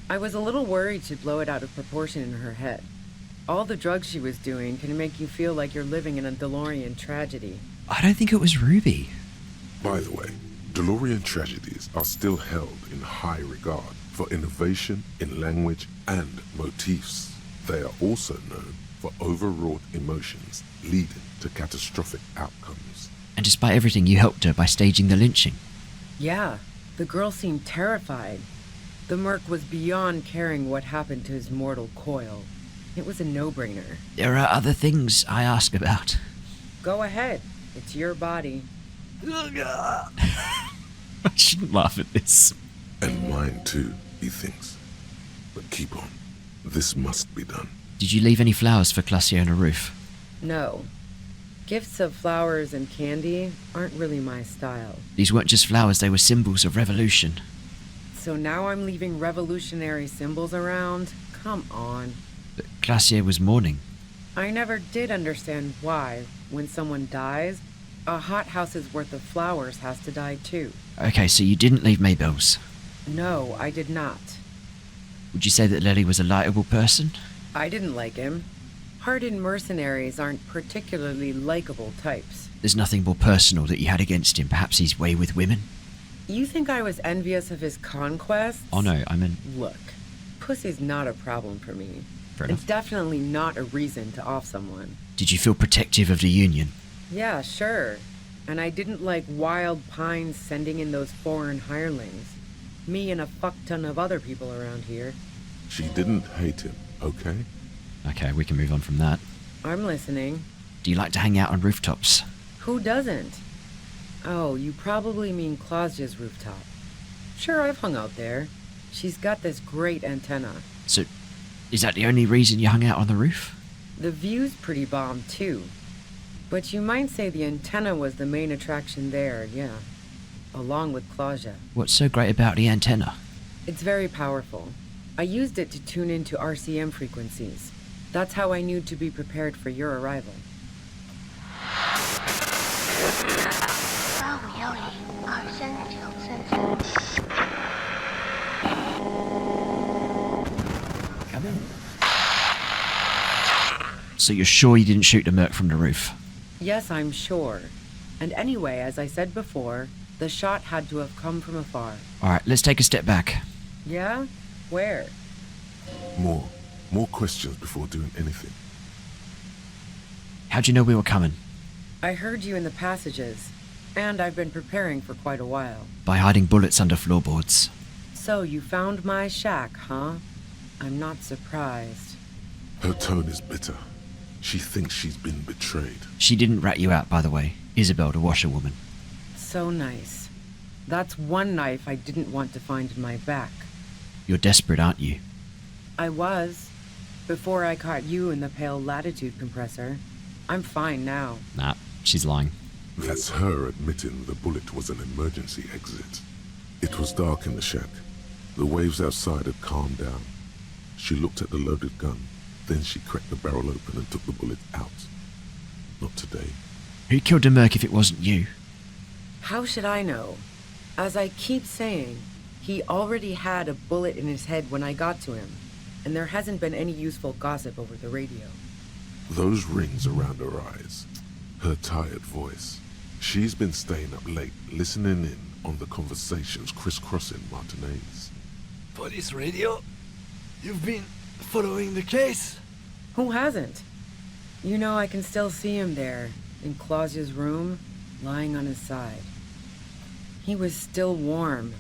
I was a little worried she'd blow it out of proportion in her head. All the drugs she was doing can make you feel like you're living in a DeLorean tragedy. I don't think it was Ruby. By the way, DeLorean tragedies are still held in high regard for innovation in language and motifs. They are also known for overwrought emotions leading to catastrophic outcomes. And despite everything, you helped her by staging the lynching. Yeah, the girl seemed terrified. The merc was beyond caring what happened to his mortal coil. It was a no-brainer. There are other things I ask about. Go ahead. It's your body. I shouldn't laugh at this. And mine too, he thinks. But keep on. This must be done. Did you leave any flowers for Classio on a roof? No. Gifts of flowers and candy aren't really my style. These weren't just flowers, they were symbols of revolution. So now I'm leaving revolutionary symbols around? Come on. But Classio was mourning. I never did understand why, when someone dies, a hothouse's worth of flowers has to die too. Okay, so you didn't leave Maybelle's. No, I did not. Would you say that Lily was a likable person? I didn't like him. Hardened mercenaries aren't particularly likable types. There's nothing more personal that you had against him, perhaps his way with women? You think I was envious of his conquests? Oh no, I meant... Look, pussy's not a problem for me. Fair enough. It's definitely not a reason to off someone. Did you feel protective of the Union? Yeah, sure. And I didn't like Wild Pines sending in those foreign hirelings. Me and a fuck ton of other people around here. She didn't hate him, okay? Okay, we can move on from that. I'm listening. Do you like to hang out on rooftops? Who doesn't? Oh, you probably mean Claudia's rooftop. Sure, I've hung out there. She's got this great antenna. So, is that the only reason you hung out on the roof? The view's pretty bomb, too. But you might say the antenna was the main attraction there, yeah. Along with Claudia. What's so great about the antenna? It's very powerful. I used it to tune into RCM frequencies. That's how I knew to be prepared for your arrival. Come in. So you're sure you didn't shoot the merc from the roof? Yes, I'm sure. And anyway, as I said before, the shot had to have come from afar. Alright, let's take a step back. Yeah? Where? More questions before doing anything. How'd you know we were coming? I heard you in the passages, and I've been preparing for quite a while. By hiding bullets under floorboards. So you found my shack, huh? I'm not surprised. Her tone is bitter. She thinks she's been betrayed. She didn't rat you out, by the way. Isabel, the washerwoman. So nice. That's one knife I didn't want to find in my back. You're desperate, aren't you? I was. Before I caught you in the pale Latitude compressor. I'm fine now. Nah, she's lying. That's her admitting the bullet was an emergency exit. It was dark in the shack. The waves outside had calmed down. She looked at the loaded gun. Then she cracked the barrel open and took the bullet out. Not today. Who killed the merc if it wasn't you? How should I know? As I keep saying, he already had a bullet in his head when I got to him, and there hasn't been any useful gossip over the radio. Those rings around her eyes. Her tired voice. She's been staying up late, listening in on the conversations crisscrossing Martinez. Police radio? You've been following the case? Who hasn't? You know, I can still see him there, in Claudia's room, lying on his side. He was still warm,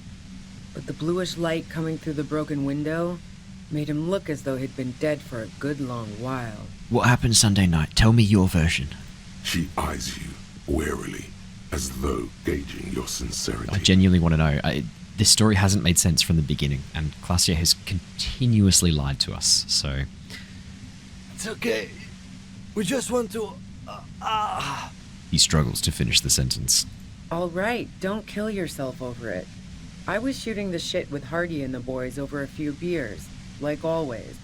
but the bluish light coming through the broken window made him look as though he'd been dead for a good long while. What happened Sunday night? Tell me your version. She eyes you warily, as though gauging your sincerity. I genuinely want to know. This story hasn't made sense from the beginning, and Claudia has continuously lied to us, so... It's okay. We just want to... He struggles to finish the sentence. All right, don't kill yourself over it. I was shooting the shit with Hardy and the boys over a few beers, like always.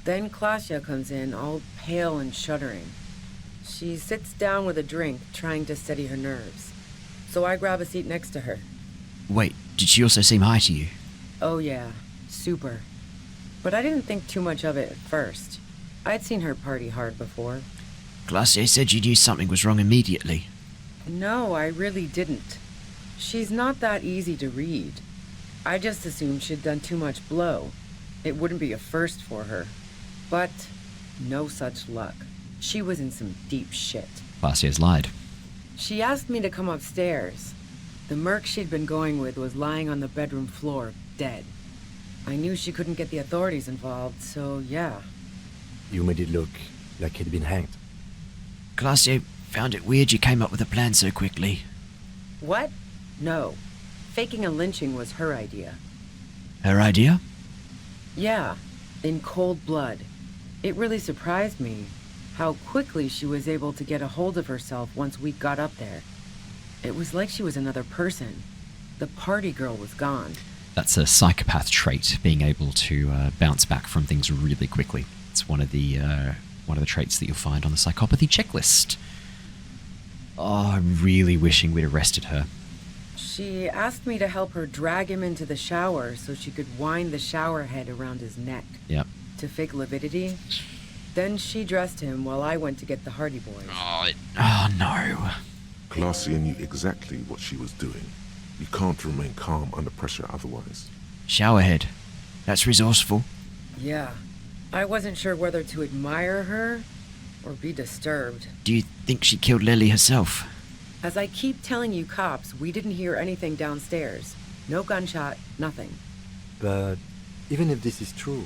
Then Claudia comes in, all pale and shuddering. She sits down with a drink, trying to steady her nerves. so I grab a seat next to her. Wait, did she also seem high to you? Oh yeah, super. But I didn't think too much of it at first. I'd seen her party hard before. Glacier said you knew something was wrong immediately. No, I really didn't. She's not that easy to read. I just assumed she'd done too much blow. It wouldn't be a first for her. But no such luck. She was in some deep shit. Glacier's lied. She asked me to come upstairs. The merc she'd been going with was lying on the bedroom floor, dead. I knew she couldn't get the authorities involved, so yeah. You made it look like he'd been hanged. Glacier found it weird you came up with a plan so quickly. What? No. Faking a lynching was her idea. Her idea? Yeah, in cold blood. It really surprised me how quickly she was able to get a hold of herself once we got up there. It was like she was another person. The party girl was gone. That's a psychopath trait, being able to bounce back from things really quickly. It's one of the traits that you'll find on the psychopathy checklist. Oh, I'm really wishing we'd arrested her. She asked me to help her drag him into the shower so she could wind the shower head around his neck. Yep. To fake lividity. Then she dressed him while I went to get the Hardy boys. Oh no. Glacier knew exactly what she was doing. You can't remain calm under pressure otherwise. Showerhead. That's resourceful. Yeah. I wasn't sure whether to admire her or be disturbed. Do you think she killed Lily herself? As I keep telling you cops, we didn't hear anything downstairs. No gunshot, nothing. But even if this is true,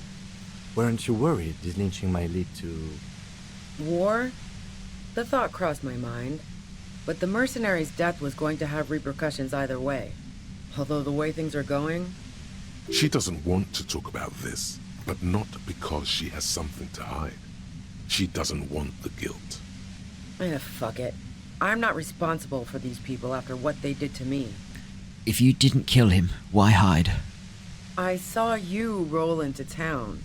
weren't you worried this lynching might lead to... War? The thought crossed my mind. But the mercenary's death was going to have repercussions either way. Although the way things are going... She doesn't want to talk about this, but not because she has something to hide. She doesn't want the guilt. Fuck it. I'm not responsible for these people after what they did to me. If you didn't kill him, why hide? I saw you roll into town.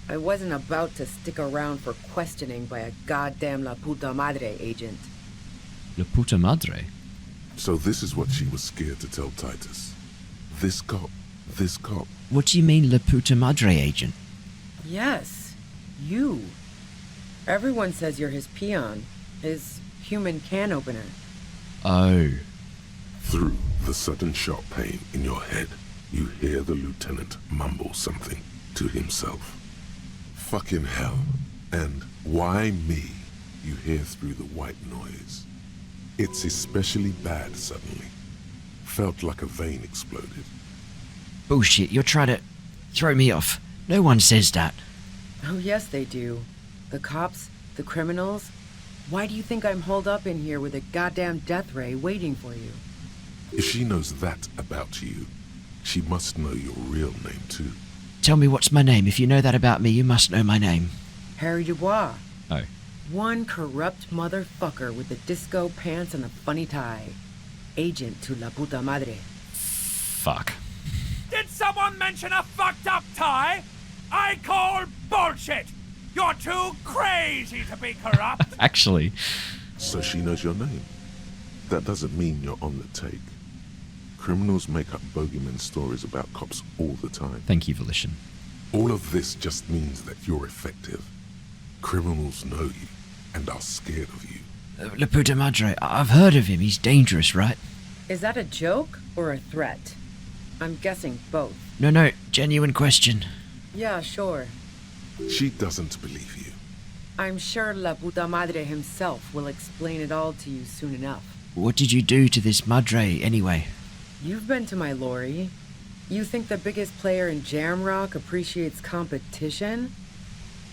I wasn't about to stick around for questioning by a goddamn La Puta Madre agent. La puta madre? So this is what she was scared to tell Titus. This cop. What do you mean, La puta madre agent? Yes, you. Everyone says you're his peon, his human can opener. Oh. Through the sudden sharp pain in your head, you hear the lieutenant mumble something to himself. Fucking hell. And why me? You hear through the white noise. It's especially bad suddenly. Felt like a vein exploded. Bullshit, you're trying to throw me off. No one says that. Oh yes they do. The cops, the criminals. Why do you think I'm holed up in here with a goddamn death ray waiting for you? If she knows that about you, she must know your real name too. Tell me what's my name. If you know that about me, you must know my name. Harry Dubois. Oh. One corrupt motherfucker with the disco pants and a funny tie. Agent to La Puta Madre. Fuck. Did someone mention a fucked up tie? I call bullshit! You're too crazy to be corrupt! Actually. So she knows your name. That doesn't mean you're on the take. Criminals make up bogeyman stories about cops all the time. Thank you, Volition. All of this just means that you're effective. Criminals know you and are scared of you. La puta madre, I've heard of him. He's dangerous, right? Is that a joke or a threat? I'm guessing both. No, genuine question. Yeah, sure. She doesn't believe you. I'm sure La Puta Madre himself will explain it all to you soon enough. What did you do to this madre, anyway? You've been to my lorry. You think the biggest player in Jamrock appreciates competition?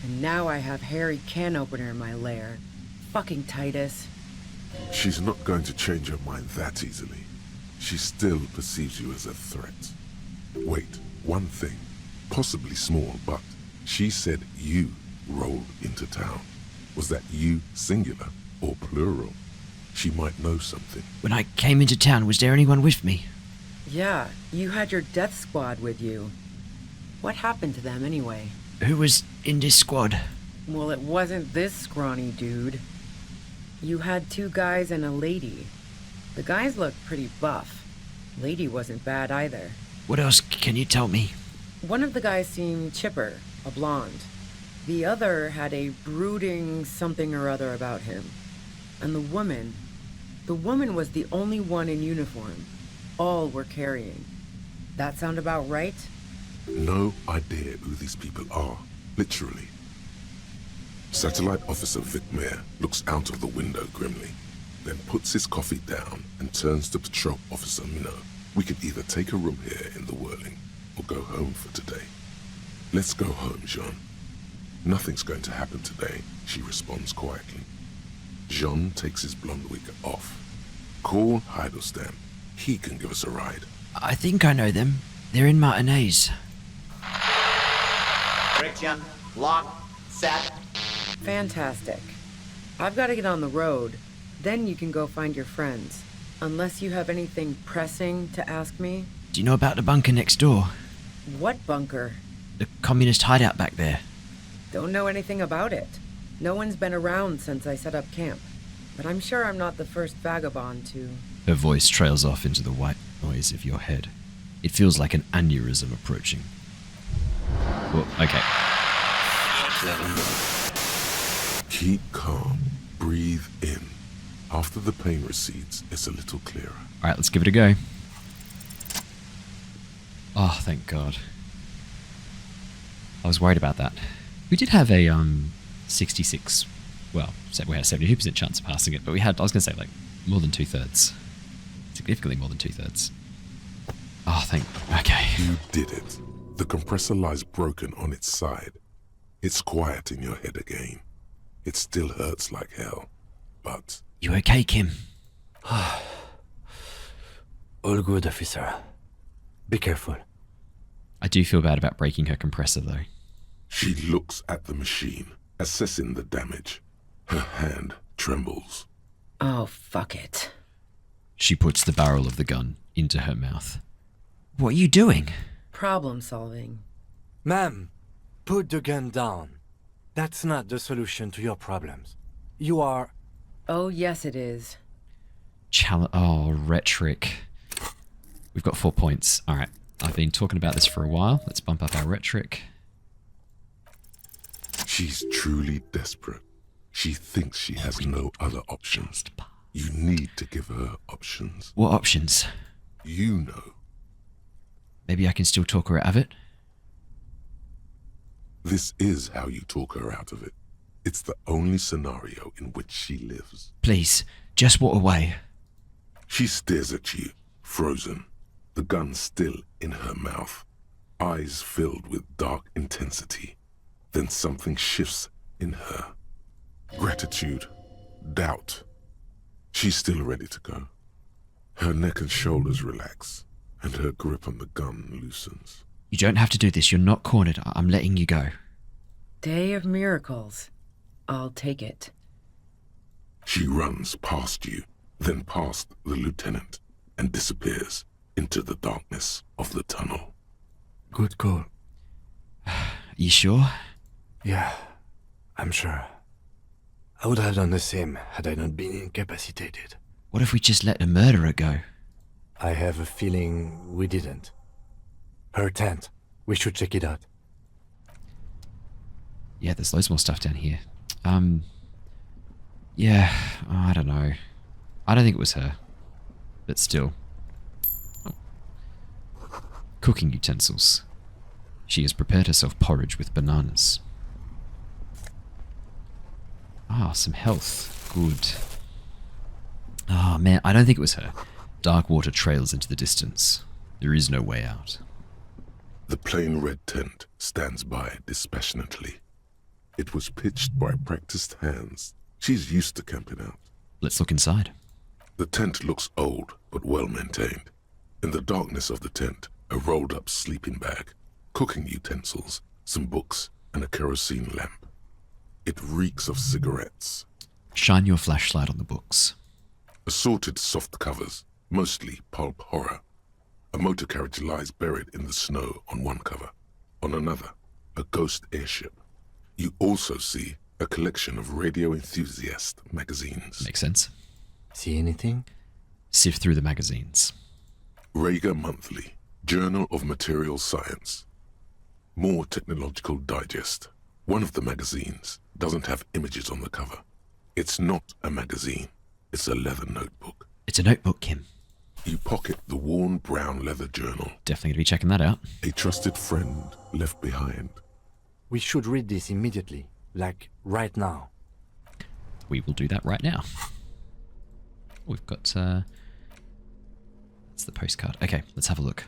And now I have Harry Can Opener in my lair. Fucking Titus. She's not going to change her mind that easily. She still perceives you as a threat. Wait, one thing. Possibly small, but she said you rolled into town. Was that you singular or plural? She might know something. When I came into town, was there anyone with me? Yeah, you had your death squad with you. What happened to them anyway? Who was in this squad? Well, it wasn't this scrawny dude. You had 2 guys and a lady. The guys looked pretty buff. Lady wasn't bad either. What else can you tell me? One of the guys seemed chipper, a blonde. The other had a brooding something or other about him. And the woman was the only one in uniform. All were carrying. That sound about right? No idea who these people are, literally. Satellite Officer Vic Mayer looks out of the window grimly, then puts his coffee down and turns to Patrol Officer Minnow. We could either take a room here in the Whirling or go home for today. Let's go home, Jean. Nothing's going to happen today, she responds quietly. Jean takes his blonde wig off. Call Heidelstein. He can give us a ride. I think I know them. They're in Martinez. Friction, lock, set. Fantastic. I've got to get on the road. Then you can go find your friends. Unless you have anything pressing to ask me. Do you know about the bunker next door? What bunker? The communist hideout back there. Don't know anything about it. No one's been around since I set up camp. But I'm sure I'm not the first vagabond to... Her voice trails off into the white noise of your head. It feels like an aneurysm approaching. Well, okay. Keep calm. Breathe in. After the pain recedes, it's a little clearer. Alright, let's give it a go. Oh, thank God. I was worried about that. We did have a 66, well, we had a 72% chance of passing it, but we had, I was going to say, like, more than 2/3. Significantly more than 2/3. Oh, okay. You did it. The compressor lies broken on its side. It's quiet in your head again. It still hurts like hell, but... You okay, Kim? All good, officer. Be careful. I do feel bad about breaking her compressor, though. She looks at the machine, assessing the damage. Her hand trembles. Oh, fuck it. She puts the barrel of the gun into her mouth. What are you doing? Problem solving. Ma'am, put the gun down. That's not the solution to your problems. You are... Oh, yes it is. Rhetoric. We've got 4 points. Alright, I've been talking about this for a while. Let's bump up our rhetoric. She's truly desperate. She thinks she has no other options. You need to give her options. What options? You know. Maybe I can still talk her out of it? This is how you talk her out of it. It's the only scenario in which she lives. Please, just walk away. She stares at you, frozen, the gun still in her mouth, eyes filled with dark intensity. Then something shifts in her. Gratitude, doubt. She's still ready to go. Her neck and shoulders relax, and her grip on the gun loosens. You don't have to do this. You're not cornered. I'm letting you go. Day of miracles. I'll take it. She runs past you, then past the lieutenant, and disappears into the darkness of the tunnel. Good call. You sure? Yeah, I'm sure. I would have done the same had I not been incapacitated. What if we just let the murderer go? I have a feeling we didn't. Her tent. We should check it out. Yeah, there's loads more stuff down here. Yeah, I don't know. I don't think it was her. But still. Oh. Cooking utensils. She has prepared herself porridge with bananas. Ah, some health. Good. Ah, man, I don't think it was her. Dark water trails into the distance. There is no way out. The plain red tent stands by dispassionately. It was pitched by practiced hands. She's used to camping out. Let's look inside. The tent looks old, but well maintained. In the darkness of the tent, a rolled up sleeping bag, cooking utensils, some books, and a kerosene lamp. It reeks of cigarettes. Shine your flashlight on the books. Assorted soft covers, mostly pulp horror. A motor carriage lies buried in the snow on one cover. On another, a ghost airship. You also see a collection of radio enthusiast magazines. Makes sense. See anything? Sift through the magazines. Rager Monthly, Journal of Material Science. More Technological Digest. One of the magazines doesn't have images on the cover. It's not a magazine. It's a leather notebook. It's a notebook, Kim. You pocket the worn brown leather journal. Definitely going to be checking that out. A trusted friend left behind. We should read this immediately, like right now. We will do that right now. We've got... It's the postcard. Okay, let's have a look.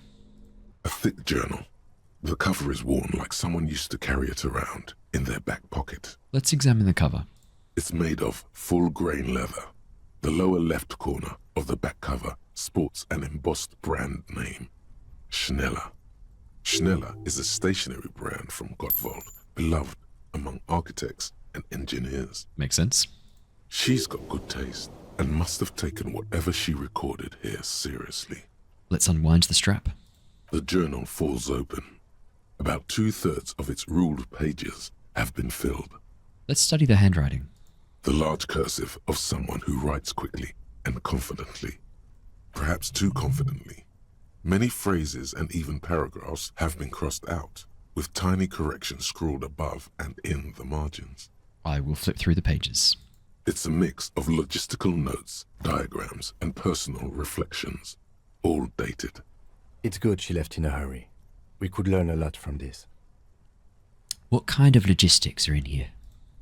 A thick journal. The cover is worn like someone used to carry it around in their back pocket. Let's examine the cover. It's made of full-grain leather. The lower left corner of the back cover sports an embossed brand name, Schneller. Schneller is a stationery brand from Gottwald, beloved among architects and engineers. Makes sense. She's got good taste and must have taken whatever she recorded here seriously. Let's unwind the strap. The journal falls open. About 2/3 of its ruled pages have been filled. Let's study the handwriting. The large cursive of someone who writes quickly and confidently. Perhaps too confidently. Many phrases and even paragraphs have been crossed out, with tiny corrections scrawled above and in the margins. I will flip through the pages. It's a mix of logistical notes, diagrams, and personal reflections, all dated. It's good she left in a hurry. We could learn a lot from this. What kind of logistics are in here?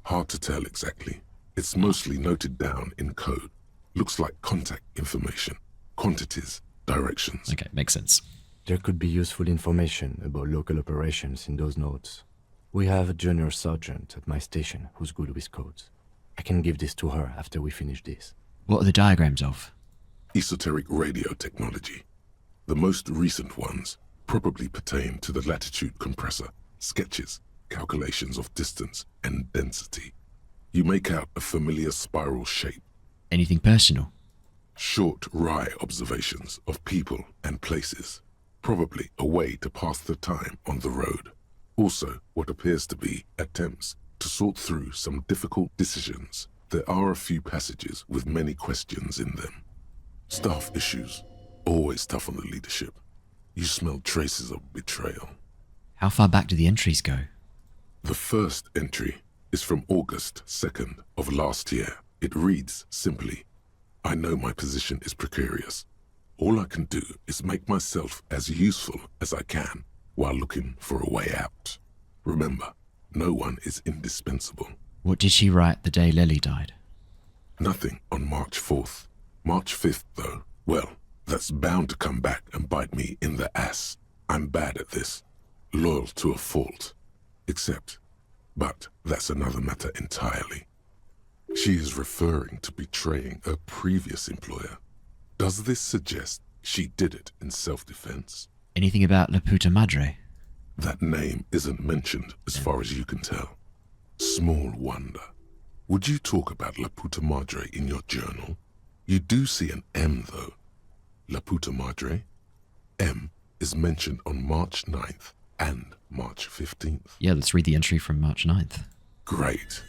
Hard to tell exactly. It's mostly noted down in code. Looks like contact information, quantities, directions. Okay, makes sense. There could be useful information about local operations in those notes. We have a junior sergeant at my station who's good with codes. I can give this to her after we finish this. What are the diagrams of? Esoteric radio technology. The most recent ones probably pertain to the Latitude compressor, sketches, calculations of distance and density. You make out a familiar spiral shape. Anything personal? Short, wry observations of people and places. Probably a way to pass the time on the road. Also, what appears to be attempts to sort through some difficult decisions. There are a few passages with many questions in them. Staff issues. Always tough on the leadership. You smell traces of betrayal. How far back do the entries go? The first entry is from August 2nd of last year. It reads simply, I know my position is precarious. All I can do is make myself as useful as I can while looking for a way out. Remember, no one is indispensable. What did she write the day Lily died? Nothing on March 4th. March 5th, though, well, that's bound to come back and bite me in the ass. I'm bad at this. Loyal to a fault. But that's another matter entirely. She is referring to betraying her previous employer. Does this suggest she did it in self-defense? Anything about La Puta Madre? That name isn't mentioned as far as you can tell. Small wonder. Would you talk about La Puta Madre in your journal? You do see an M, though. La Puta Madre. M is mentioned on March 9th and March 15th. Yeah, let's read the entry from March 9th. Great.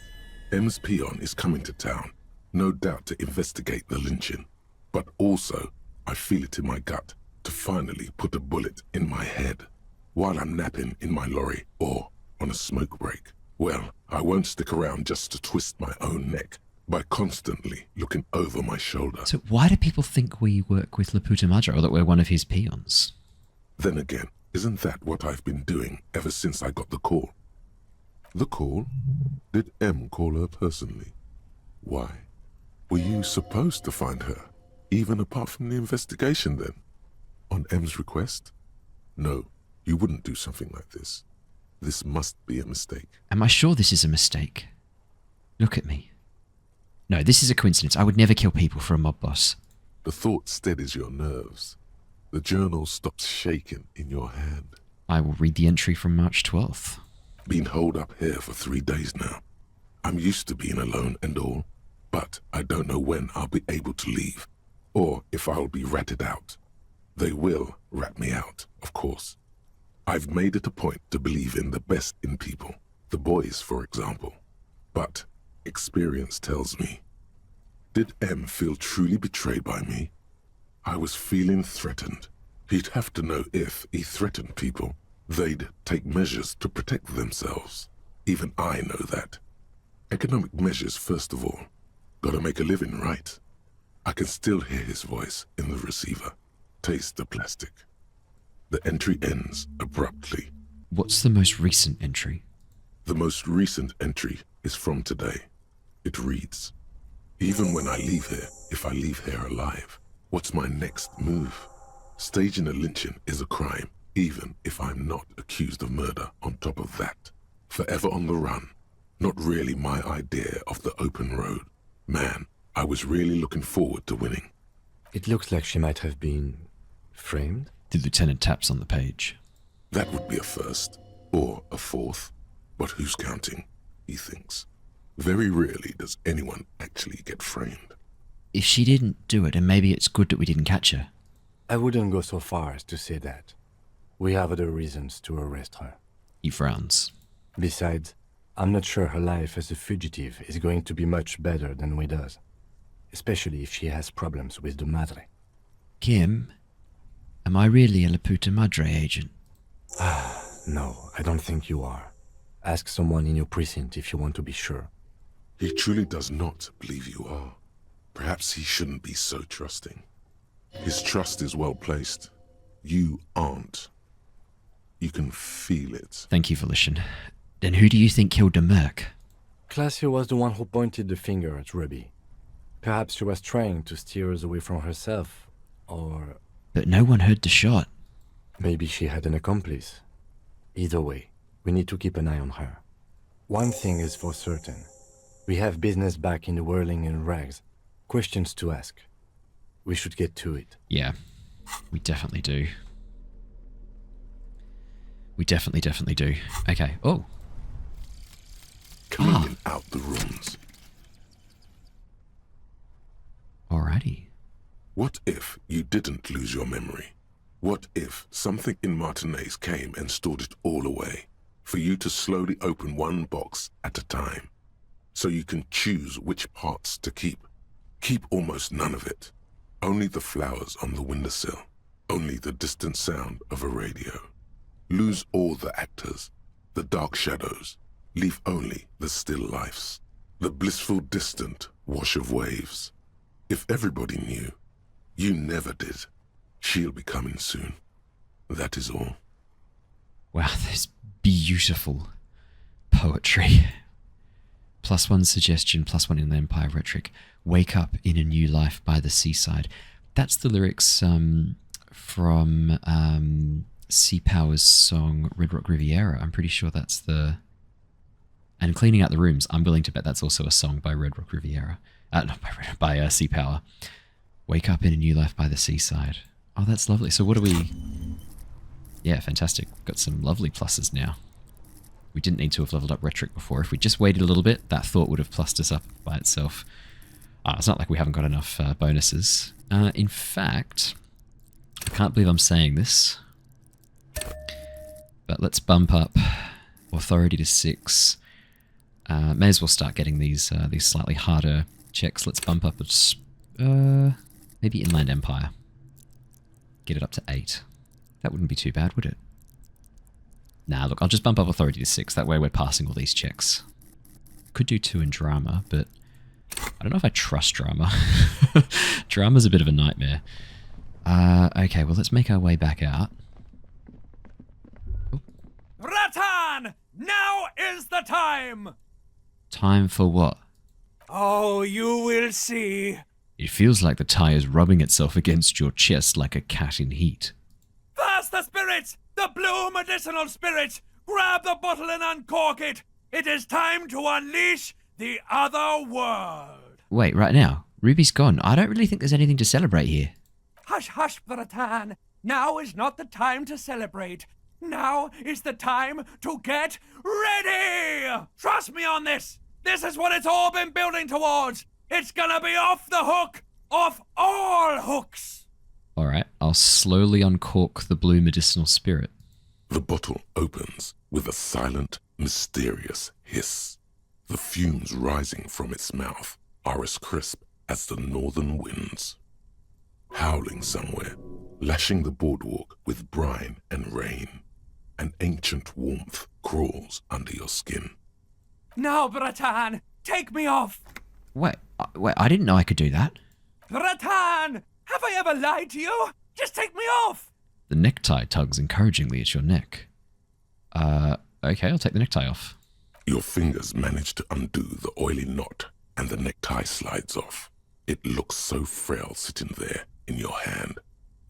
M's peon is coming to town, no doubt to investigate the lynching. But also, I feel it in my gut to finally put a bullet in my head while I'm napping in my lorry or on a smoke break. Well, I won't stick around just to twist my own neck by constantly looking over my shoulder. So why do people think we work with La Puta Madre or that we're one of his peons? Then again, isn't that what I've been doing ever since I got the call? The call? Did M call her personally? Why? Were you supposed to find her, even apart from the investigation then? On M's request? No, you wouldn't do something like this. This must be a mistake. Am I sure this is a mistake? Look at me. No, this is a coincidence. I would never kill people for a mob boss. The thought steadies your nerves. The journal stops shaking in your hand. I will read the entry from March 12th. Been holed up here for 3 days now. I'm used to being alone and all, but I don't know when I'll be able to leave, or if I'll be ratted out. They will rat me out, of course. I've made it a point to believe in the best in people, the boys, for example. But experience tells me, did M feel truly betrayed by me? I was feeling threatened. He'd have to know if he threatened people, they'd take measures to protect themselves. Even I know that. Economic measures, first of all. Gotta make a living, right? I can still hear his voice in the receiver. Taste the plastic. The entry ends abruptly. What's the most recent entry? The most recent entry is from today. It reads, "Even when I leave here, if I leave here alive, what's my next move? Staging a lynching is a crime, even if I'm not accused of murder on top of that. Forever on the run. Not really my idea of the open road. Man, I was really looking forward to winning." It looks like she might have been framed. The lieutenant taps on the page. That would be a first, or a fourth. But who's counting, he thinks. Very rarely does anyone actually get framed. If she didn't do it, and maybe it's good that we didn't catch her. I wouldn't go so far as to say that. We have other reasons to arrest her. He frowns. Besides, I'm not sure her life as a fugitive is going to be much better than we does. Especially if she has problems with the Madre. Kim, am I really a La Puta Madre agent? No, I don't think you are. Ask someone in your precinct if you want to be sure. He truly does not believe you are. Perhaps he shouldn't be so trusting. His trust is well placed. You aren't. You can feel it. Thank you, Volition. Then who do you think killed the Merc? Classy was the one who pointed the finger at Ruby. Perhaps she was trying to steer us away from herself, or... But no one heard the shot. Maybe she had an accomplice. Either way, we need to keep an eye on her. One thing is for certain. We have business back in the whirling in rags. Questions to ask. We should get to it. Yeah, we definitely do. We definitely do. Okay, oh. Coming out the rooms. Alrighty. What if you didn't lose your memory? What if something in Martinez came and stored it all away, for you to slowly open one box at a time, so you can choose which parts to keep? Keep almost none of it. Only the flowers on the windowsill. Only the distant sound of a radio. Lose all the actors, the dark shadows. Leave only the still lifes. The blissful distant wash of waves. If everybody knew, you never did. She'll be coming soon. That is all. Wow, there's beautiful poetry. +1 suggestion, +1 in the Empire rhetoric. Wake up in a new life by the seaside. That's the lyrics from Sea Power's song Red Rock Riviera. I'm pretty sure that's the... And Cleaning Out the Rooms, I'm willing to bet that's also a song by Red Rock Riviera. Not by Sea Power. Wake up in a new life by the seaside. Oh, that's lovely. So what do we... Yeah, fantastic. Got some lovely pluses now. We didn't need to have leveled up rhetoric before. If we just waited a little bit, that thought would have plussed us up by itself. It's not like we haven't got enough bonuses. In fact, I can't believe I'm saying this, but let's bump up authority to 6. May as well start getting these slightly harder checks. Let's bump up maybe Inland Empire. Get it up to 8. That wouldn't be too bad, would it? Nah, look, I'll just bump up authority to 6. That way we're passing all these checks. Could do 2 in drama, but I don't know if I trust drama. Drama's a bit of a nightmare. Okay, well, let's make our way back out. Bratan! Now is the time! Time for what? Oh, you will see. It feels like the tie is rubbing itself against your chest like a cat in heat. First the spirits! The blue medicinal spirit! Grab the bottle and uncork it! It is time to unleash the other world! Wait, right now? Ruby's gone. I don't really think there's anything to celebrate here. Hush, hush, Bratan. Now is not the time to celebrate. Now is the time to get ready! Trust me on this! This is what it's all been building towards! It's gonna be off the hook! Off all hooks! Alright, I'll slowly uncork the blue medicinal spirit. The bottle opens with a silent, mysterious hiss. The fumes rising from its mouth are as crisp as the northern winds. howling somewhere, lashing the boardwalk with brine and rain. An ancient warmth crawls under your skin. Now, Bratan, take me off! Wait, I didn't know I could do that. Bratan! Have I ever lied to you? Just take me off! The necktie tugs encouragingly at your neck. Okay, I'll take the necktie off. Your fingers manage to undo the oily knot, and the necktie slides off. It looks so frail sitting there in your hand,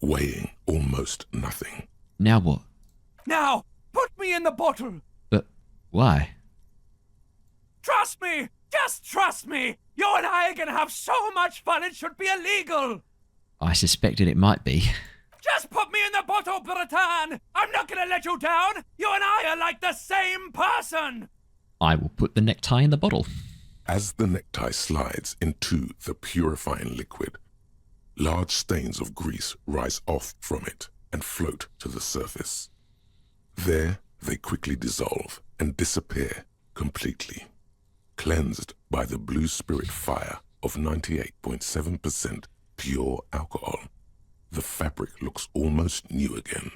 weighing almost nothing. Now what? Now, put me in the bottle! But why? Trust me! Just trust me! You and I are gonna have so much fun it should be illegal! I suspected it might be. Just put me in the bottle, Bratan! I'm not gonna let you down! You and I are like the same person! I will put the necktie in the bottle. As the necktie slides into the purifying liquid, large stains of grease rise off from it and float to the surface. There, they quickly dissolve and disappear completely, cleansed by the blue spirit fire of 98.7% pure alcohol. The fabric looks almost new again,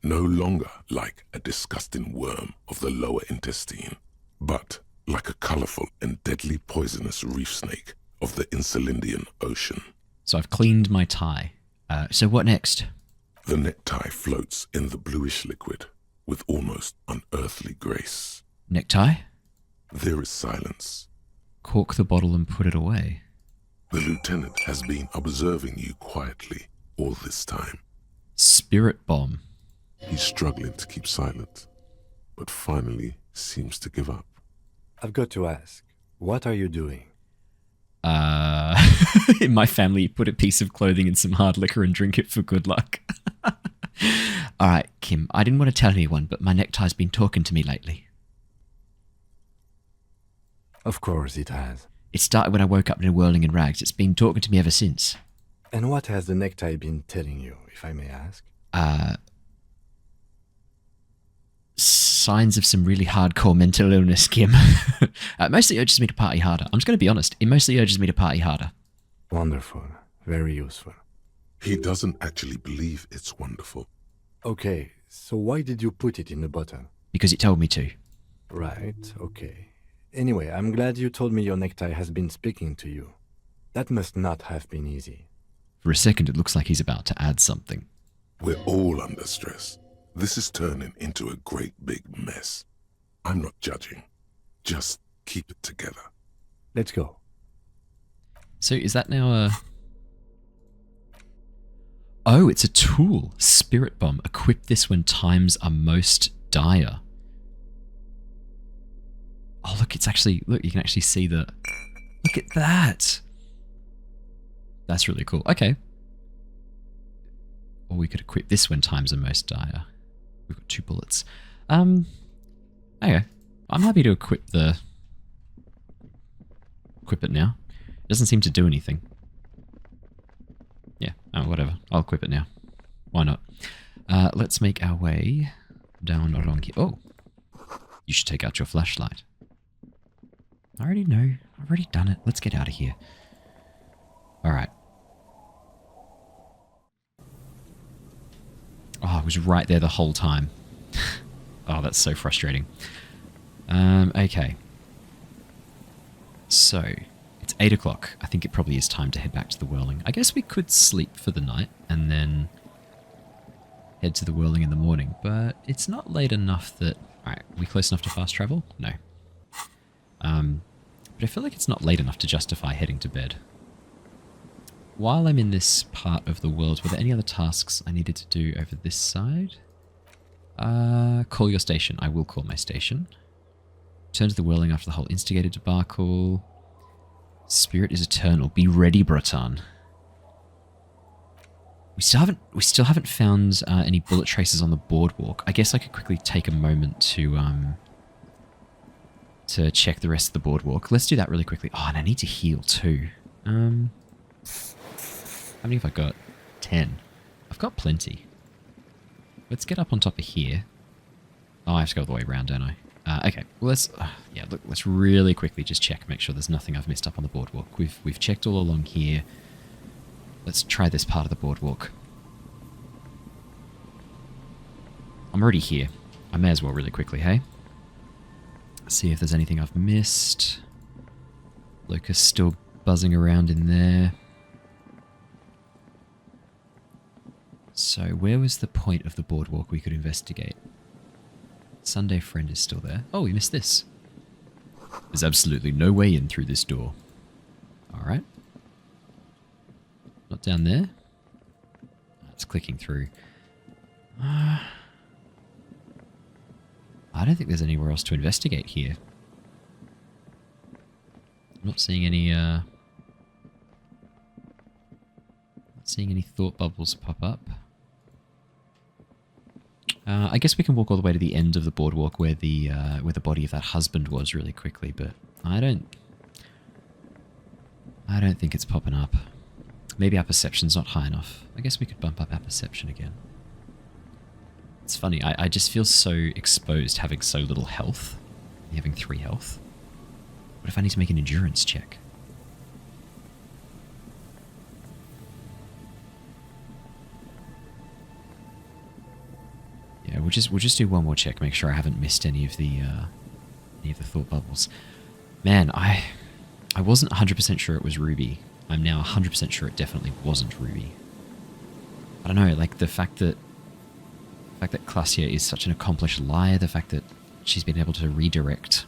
no longer like a disgusting worm of the lower intestine, but like a colorful and deadly poisonous reef snake of the Insulindian Ocean. So I've cleaned my tie. So what next? The necktie floats in the bluish liquid with almost unearthly grace. Necktie? There is silence. Cork the bottle and put it away. The lieutenant has been observing you quietly all this time. Spirit bomb. He's struggling to keep silent, but finally seems to give up. I've got to ask, what are you doing? In my family, you put a piece of clothing in some hard liquor and drink it for good luck. Alright, Kim, I didn't want to tell anyone, but my necktie's been talking to me lately. Of course it has. It started when I woke up in a whirling in rags. It's been talking to me ever since. And what has the necktie been telling you, if I may ask? Signs of some really hardcore mental illness, Kim. Mostly urges me to party harder. I'm just going to be honest. It mostly urges me to party harder. Wonderful. Very useful. He doesn't actually believe it's wonderful. Okay, so why did you put it in the bottle? Because it told me to. Right, okay. Anyway, I'm glad you told me your necktie has been speaking to you. That must not have been easy. For a second, it looks like he's about to add something. We're all under stress. This is turning into a great big mess. I'm not judging. Just keep it together. Let's go. So is that now a... Oh, it's a tool. Spirit bomb. Equip this when times are most dire. Oh, look, it's actually... Look, you can actually see the... Look at that! That's really cool. Okay. Or we could equip this when times are most dire. We've got 2 bullets. Okay. I'm happy to equip it now. It doesn't seem to do anything. Yeah, oh, whatever. I'll equip it now. Why not? Let's make our way down along here. Oh! You should take out your flashlight. I already know. I've already done it. Let's get out of here. Alright. Oh, I was right there the whole time. Oh, that's so frustrating. Okay. So, it's 8 o'clock. I think it probably is time to head back to the Whirling. I guess we could sleep for the night and then head to the Whirling in the morning, but it's not late enough that... Alright, are we close enough to fast travel? No. But I feel like it's not late enough to justify heading to bed. While I'm in this part of the world, were there any other tasks I needed to do over this side? Call your station. I will call my station. Return to the Whirling after the whole instigated debacle. Spirit is eternal. Be ready, Bratan. We still haven't found any bullet traces on the boardwalk. I guess I could quickly take a moment to check the rest of the boardwalk. Let's do that really quickly. Oh, and I need to heal too. How many have I got? 10. I've got plenty. Let's get up on top of here. Oh, I have to go all the way around, don't I? Okay, well let's really quickly just check, make sure there's nothing I've missed up on the boardwalk. We've checked all along here. Let's try this part of the boardwalk. I'm already here. I may as well really quickly, hey? See if there's anything I've missed. Locust still buzzing around in there. So where was the point of the boardwalk we could investigate? Sunday friend is still there. Oh, we missed this. There's absolutely no way in through this door. Alright. Not down there. It's clicking through. I don't think there's anywhere else to investigate here. I'm not seeing any, not seeing any thought bubbles pop up. I guess we can walk all the way to the end of the boardwalk where the body of that husband was really quickly, but I don't think it's popping up. Maybe our perception's not high enough. I guess we could bump up our perception again. It's funny, I just feel so exposed having so little health. Having 3 health. What if I need to make an endurance check? Yeah, we'll just do one more check, make sure I haven't missed any of the thought bubbles. Man, I wasn't 100% sure it was Ruby. I'm now 100% sure it definitely wasn't Ruby. I don't know, like the fact that Klassia is such an accomplished liar, the fact that she's been able to redirect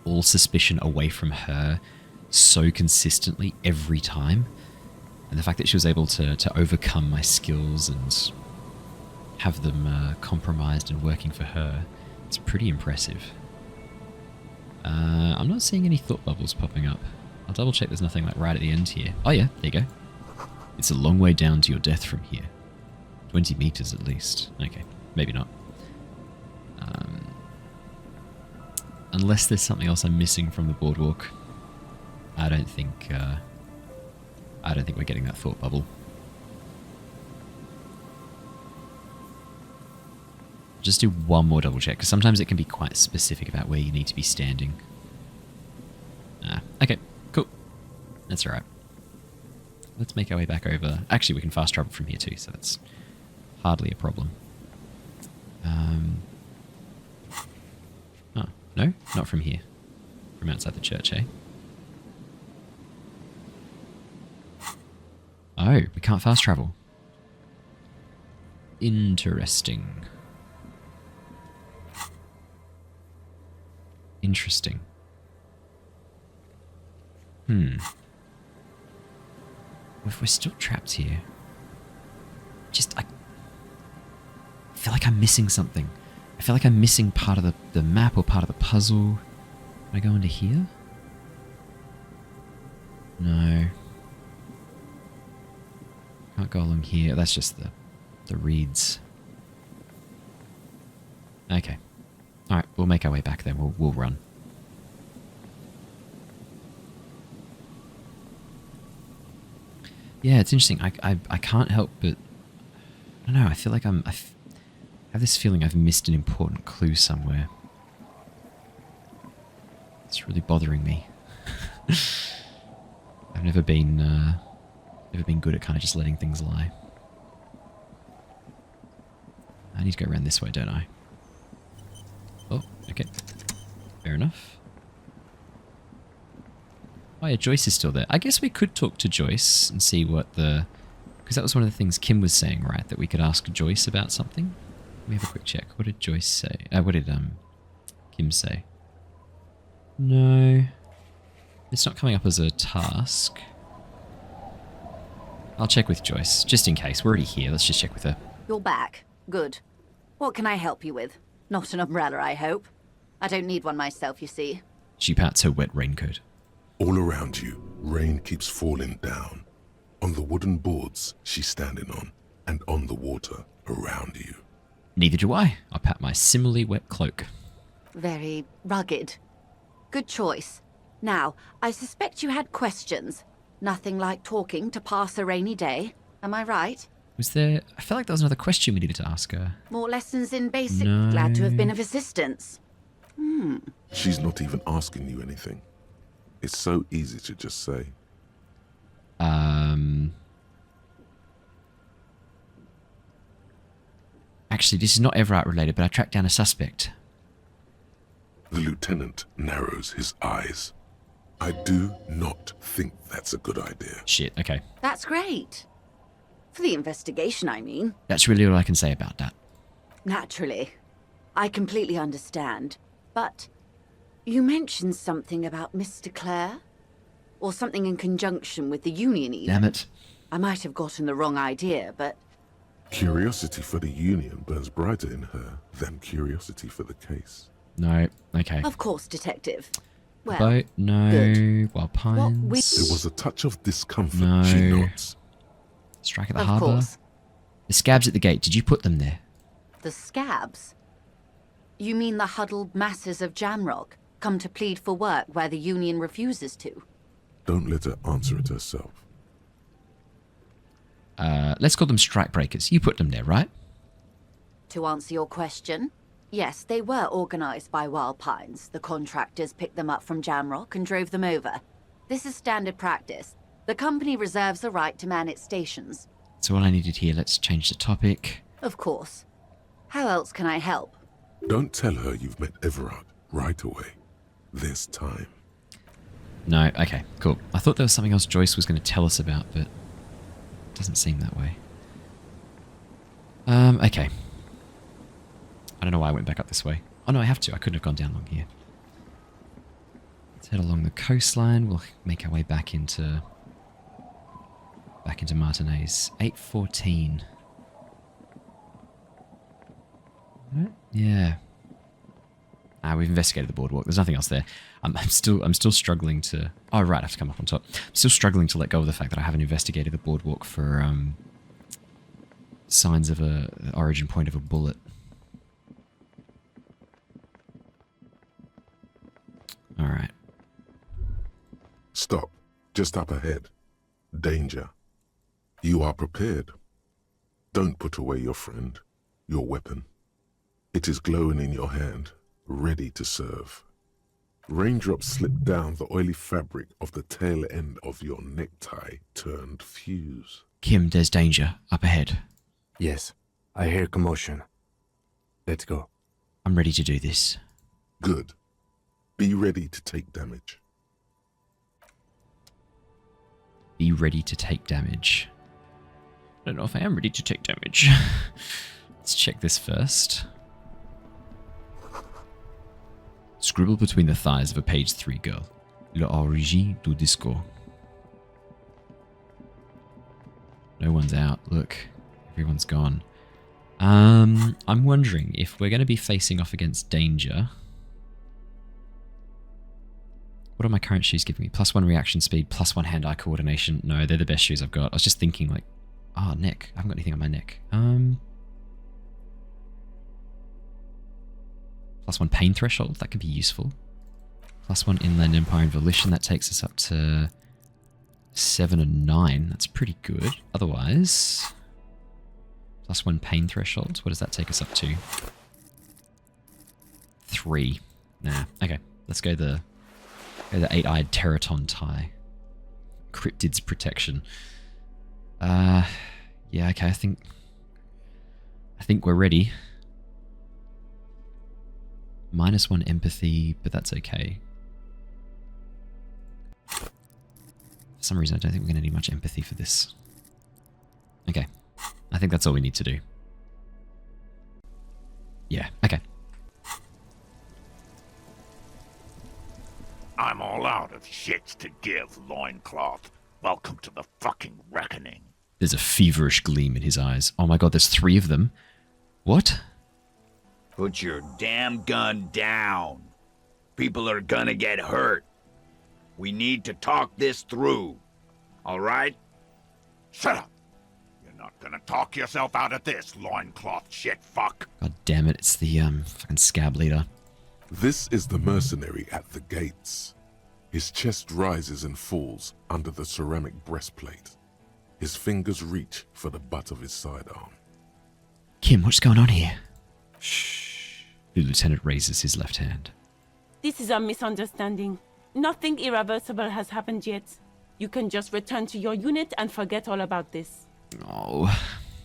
all suspicion away from her so consistently every time, and the fact that she was able to overcome my skills and have them compromised and working for her, it's pretty impressive. I'm not seeing any thought bubbles popping up. I'll double check there's nothing like right at the end here. Oh yeah, there you go. It's a long way down to your death from here. 20 meters at least. Okay, maybe not. Unless there's something else I'm missing from the boardwalk, I don't think we're getting that thought bubble. Just do one more double check, because sometimes it can be quite specific about where you need to be standing. Okay, cool. That's alright. Let's make our way back over. Actually, we can fast travel from here too, so that's hardly a problem. Oh, no? Not from here. From outside the church, eh? Oh, we can't fast travel. Interesting. Interesting. If we're still trapped here, I feel like I'm missing something. I feel like I'm missing part of the map or part of the puzzle. Can I go into here? No. Can't go along here. That's just the reeds. Okay. Alright, we'll make our way back then. We'll run. Yeah, it's interesting. I can't help but... I don't know, I feel like I have this feeling I've missed an important clue somewhere. It's really bothering me. I've never been good at kind of just letting things lie. I need to go around this way, don't I? Oh, okay. Fair enough. Oh yeah, Joyce is still there. I guess we could talk to Joyce and see what the... Because that was one of the things Kim was saying, right? That we could ask Joyce about something. Let me have a quick check. What did Joyce say? What did Kim say? No. It's not coming up as a task. I'll check with Joyce, just in case. We're already here. Let's just check with her. You're back. Good. What can I help you with? Not an umbrella, I hope. I don't need one myself, you see. She pats her wet raincoat. All around you, rain keeps falling down. On the wooden boards she's standing on, and on the water around you. Neither do I. I'll pat my similarly wet cloak. Very rugged. Good choice. Now, I suspect you had questions. Nothing like talking to pass a rainy day. Am I right? Was there... I felt like there was another question we needed to ask her. More lessons in basic? No. Glad to have been of assistance. She's not even asking you anything. It's so easy to just say. Actually, this is not Everard related, but I tracked down a suspect. The lieutenant narrows his eyes. I do not think that's a good idea. Shit, okay. That's great. For the investigation, I mean. That's really all I can say about that. Naturally. I completely understand. But you mentioned something about Mr. Clare? Or something in conjunction with the Union even. Damn it. I might have gotten the wrong idea, but... Curiosity for the Union burns brighter in her than curiosity for the case. No, okay. Of course, Detective. Well, Boat, no. good. Wild Pines. There was a touch of discomfort, No. she nods. Strike at the Of harbour. course. The scabs at the gate, did you put them there? The scabs? You mean the huddled masses of Jamrock, come to plead for work where the Union refuses to? Don't let her answer it herself. Let's call them strike breakers. You put them there, right? To answer your question, yes, they were organized by Wild Pines. The contractors picked them up from Jamrock and drove them over. This is standard practice. The company reserves the right to man its stations. That's all I needed here. Let's change the topic. Of course. How else can I help? Don't tell her you've met Everard right away. There's time. No, okay, cool. I thought there was something else Joyce was going to tell us about, but it doesn't seem that way. Okay. I don't know why I went back up this way. Oh no, I have to. I couldn't have gone down along here. Let's head along the coastline. We'll make our way back into Martinez. 8:14. Yeah. We've investigated the boardwalk. There's nothing else there. I'm still struggling to... Oh, right, I have to come up on top. I'm still struggling to let go of the fact that I haven't investigated the boardwalk for signs of the origin point of a bullet. All right. Stop. Just up ahead. Danger. You are prepared. Don't put away your friend, your weapon. It is glowing in your hand, ready to serve. Raindrops slip down the oily fabric of the tail end of your necktie turned fuse. Kim, there's danger. Up ahead. Yes, I hear commotion. Let's go. I'm ready to do this. Good. Be ready to take damage. Be ready to take damage. I don't know if I am ready to take damage. Let's check this first. Scribble between the thighs of a page 3 girl. L'origine du disco. No one's out. Look, everyone's gone. I'm wondering if we're going to be facing off against danger. What are my current shoes giving me? +1 reaction speed, +1 hand-eye coordination. No, they're the best shoes I've got. I was just thinking like, neck. I haven't got anything on my neck. +1 pain threshold, that could be useful. +1 inland empire and volition, that takes us up to 7 and 9. That's pretty good. Otherwise, +1 pain threshold. What does that take us up to? 3. Nah. Okay, let's go the 8-eyed Teraton tie. Cryptid's protection. Yeah. Okay. I think we're ready. -1 empathy, but that's okay. For some reason, I don't think we're going to need much empathy for this. Okay. I think that's all we need to do. Yeah, okay. I'm all out of shits to give, loincloth. Welcome to the fucking reckoning. There's a feverish gleam in his eyes. Oh my god, there's 3 of them. What? Put your damn gun down. People are gonna get hurt. We need to talk this through. All right? Shut up. You're not gonna talk yourself out of this, loincloth shit fuck. God damn it, it's the fucking scab leader. This is the mercenary at the gates. His chest rises and falls under the ceramic breastplate. His fingers reach for the butt of his sidearm. Kim, what's going on here? Shh. The lieutenant raises his left hand. This is a misunderstanding. Nothing irreversible has happened yet. You can just return to your unit and forget all about this. Oh,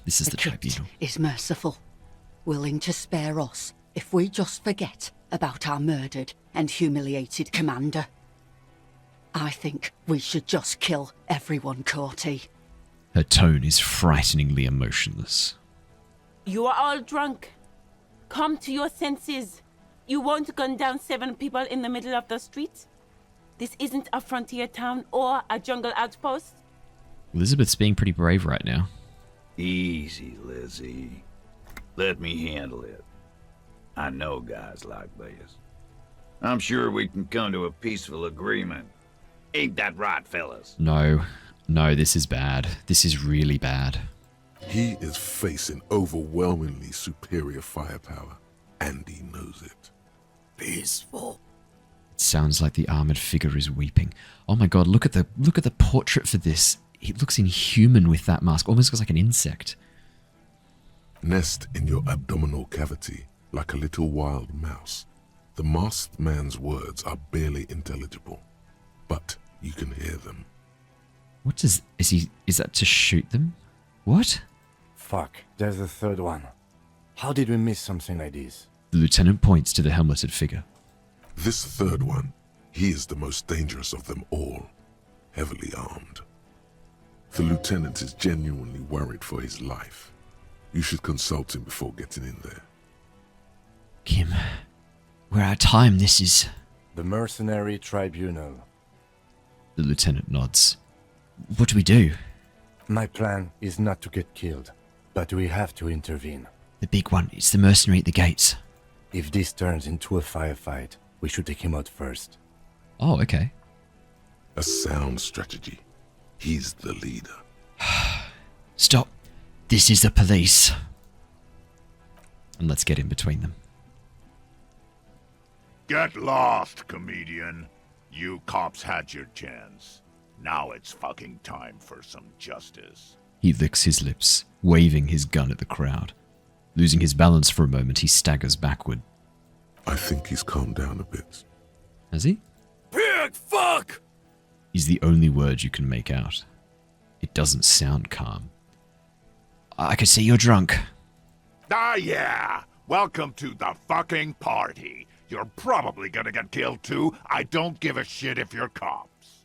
this is the tribunal. Is merciful. willing to spare us if we just forget about our murdered and humiliated commander. I think we should just kill everyone, Corty. Her tone is frighteningly emotionless. You are all drunk. Come to your senses. You won't gun down 7 people in the middle of the street. This isn't a frontier town or a jungle outpost. Elizabeth's being pretty brave right now. Easy, Lizzie. Let me handle it. I know guys like this. I'm sure we can come to a peaceful agreement. Ain't that right, fellas? No, this is bad. This is really bad. He is facing overwhelmingly superior firepower, and he knows it. Peaceful. It sounds like the armored figure is weeping. Oh my god, look at the portrait for this. He looks inhuman with that mask, almost looks like an insect. Nest in your abdominal cavity like a little wild mouse. The masked man's words are barely intelligible, but you can hear them. What is that to shoot them? What? Fuck, there's a third one. How did we miss something like this? The lieutenant points to the helmeted figure. This third one, he is the most dangerous of them all, heavily armed. The lieutenant is genuinely worried for his life. You should consult him before getting in there. Kim, we're out of time. This is... The Mercenary Tribunal. The lieutenant nods. What do we do? My plan is not to get killed, but we have to intervene. The big one. It's the mercenary at the gates. If this turns into a firefight, we should take him out first. Oh, okay. A sound strategy. He's the leader. Stop. This is the police. And let's get in between them. Get lost, comedian. You cops had your chance. Now it's fucking time for some justice. He licks his lips, waving his gun at the crowd. Losing his balance for a moment, he staggers backward. I think he's calmed down a bit. Has he? Pig fuck! Is the only word you can make out. It doesn't sound calm. I can see you're drunk. Ah, yeah. Welcome to the fucking party. You're probably gonna get killed too. I don't give a shit if you're cops.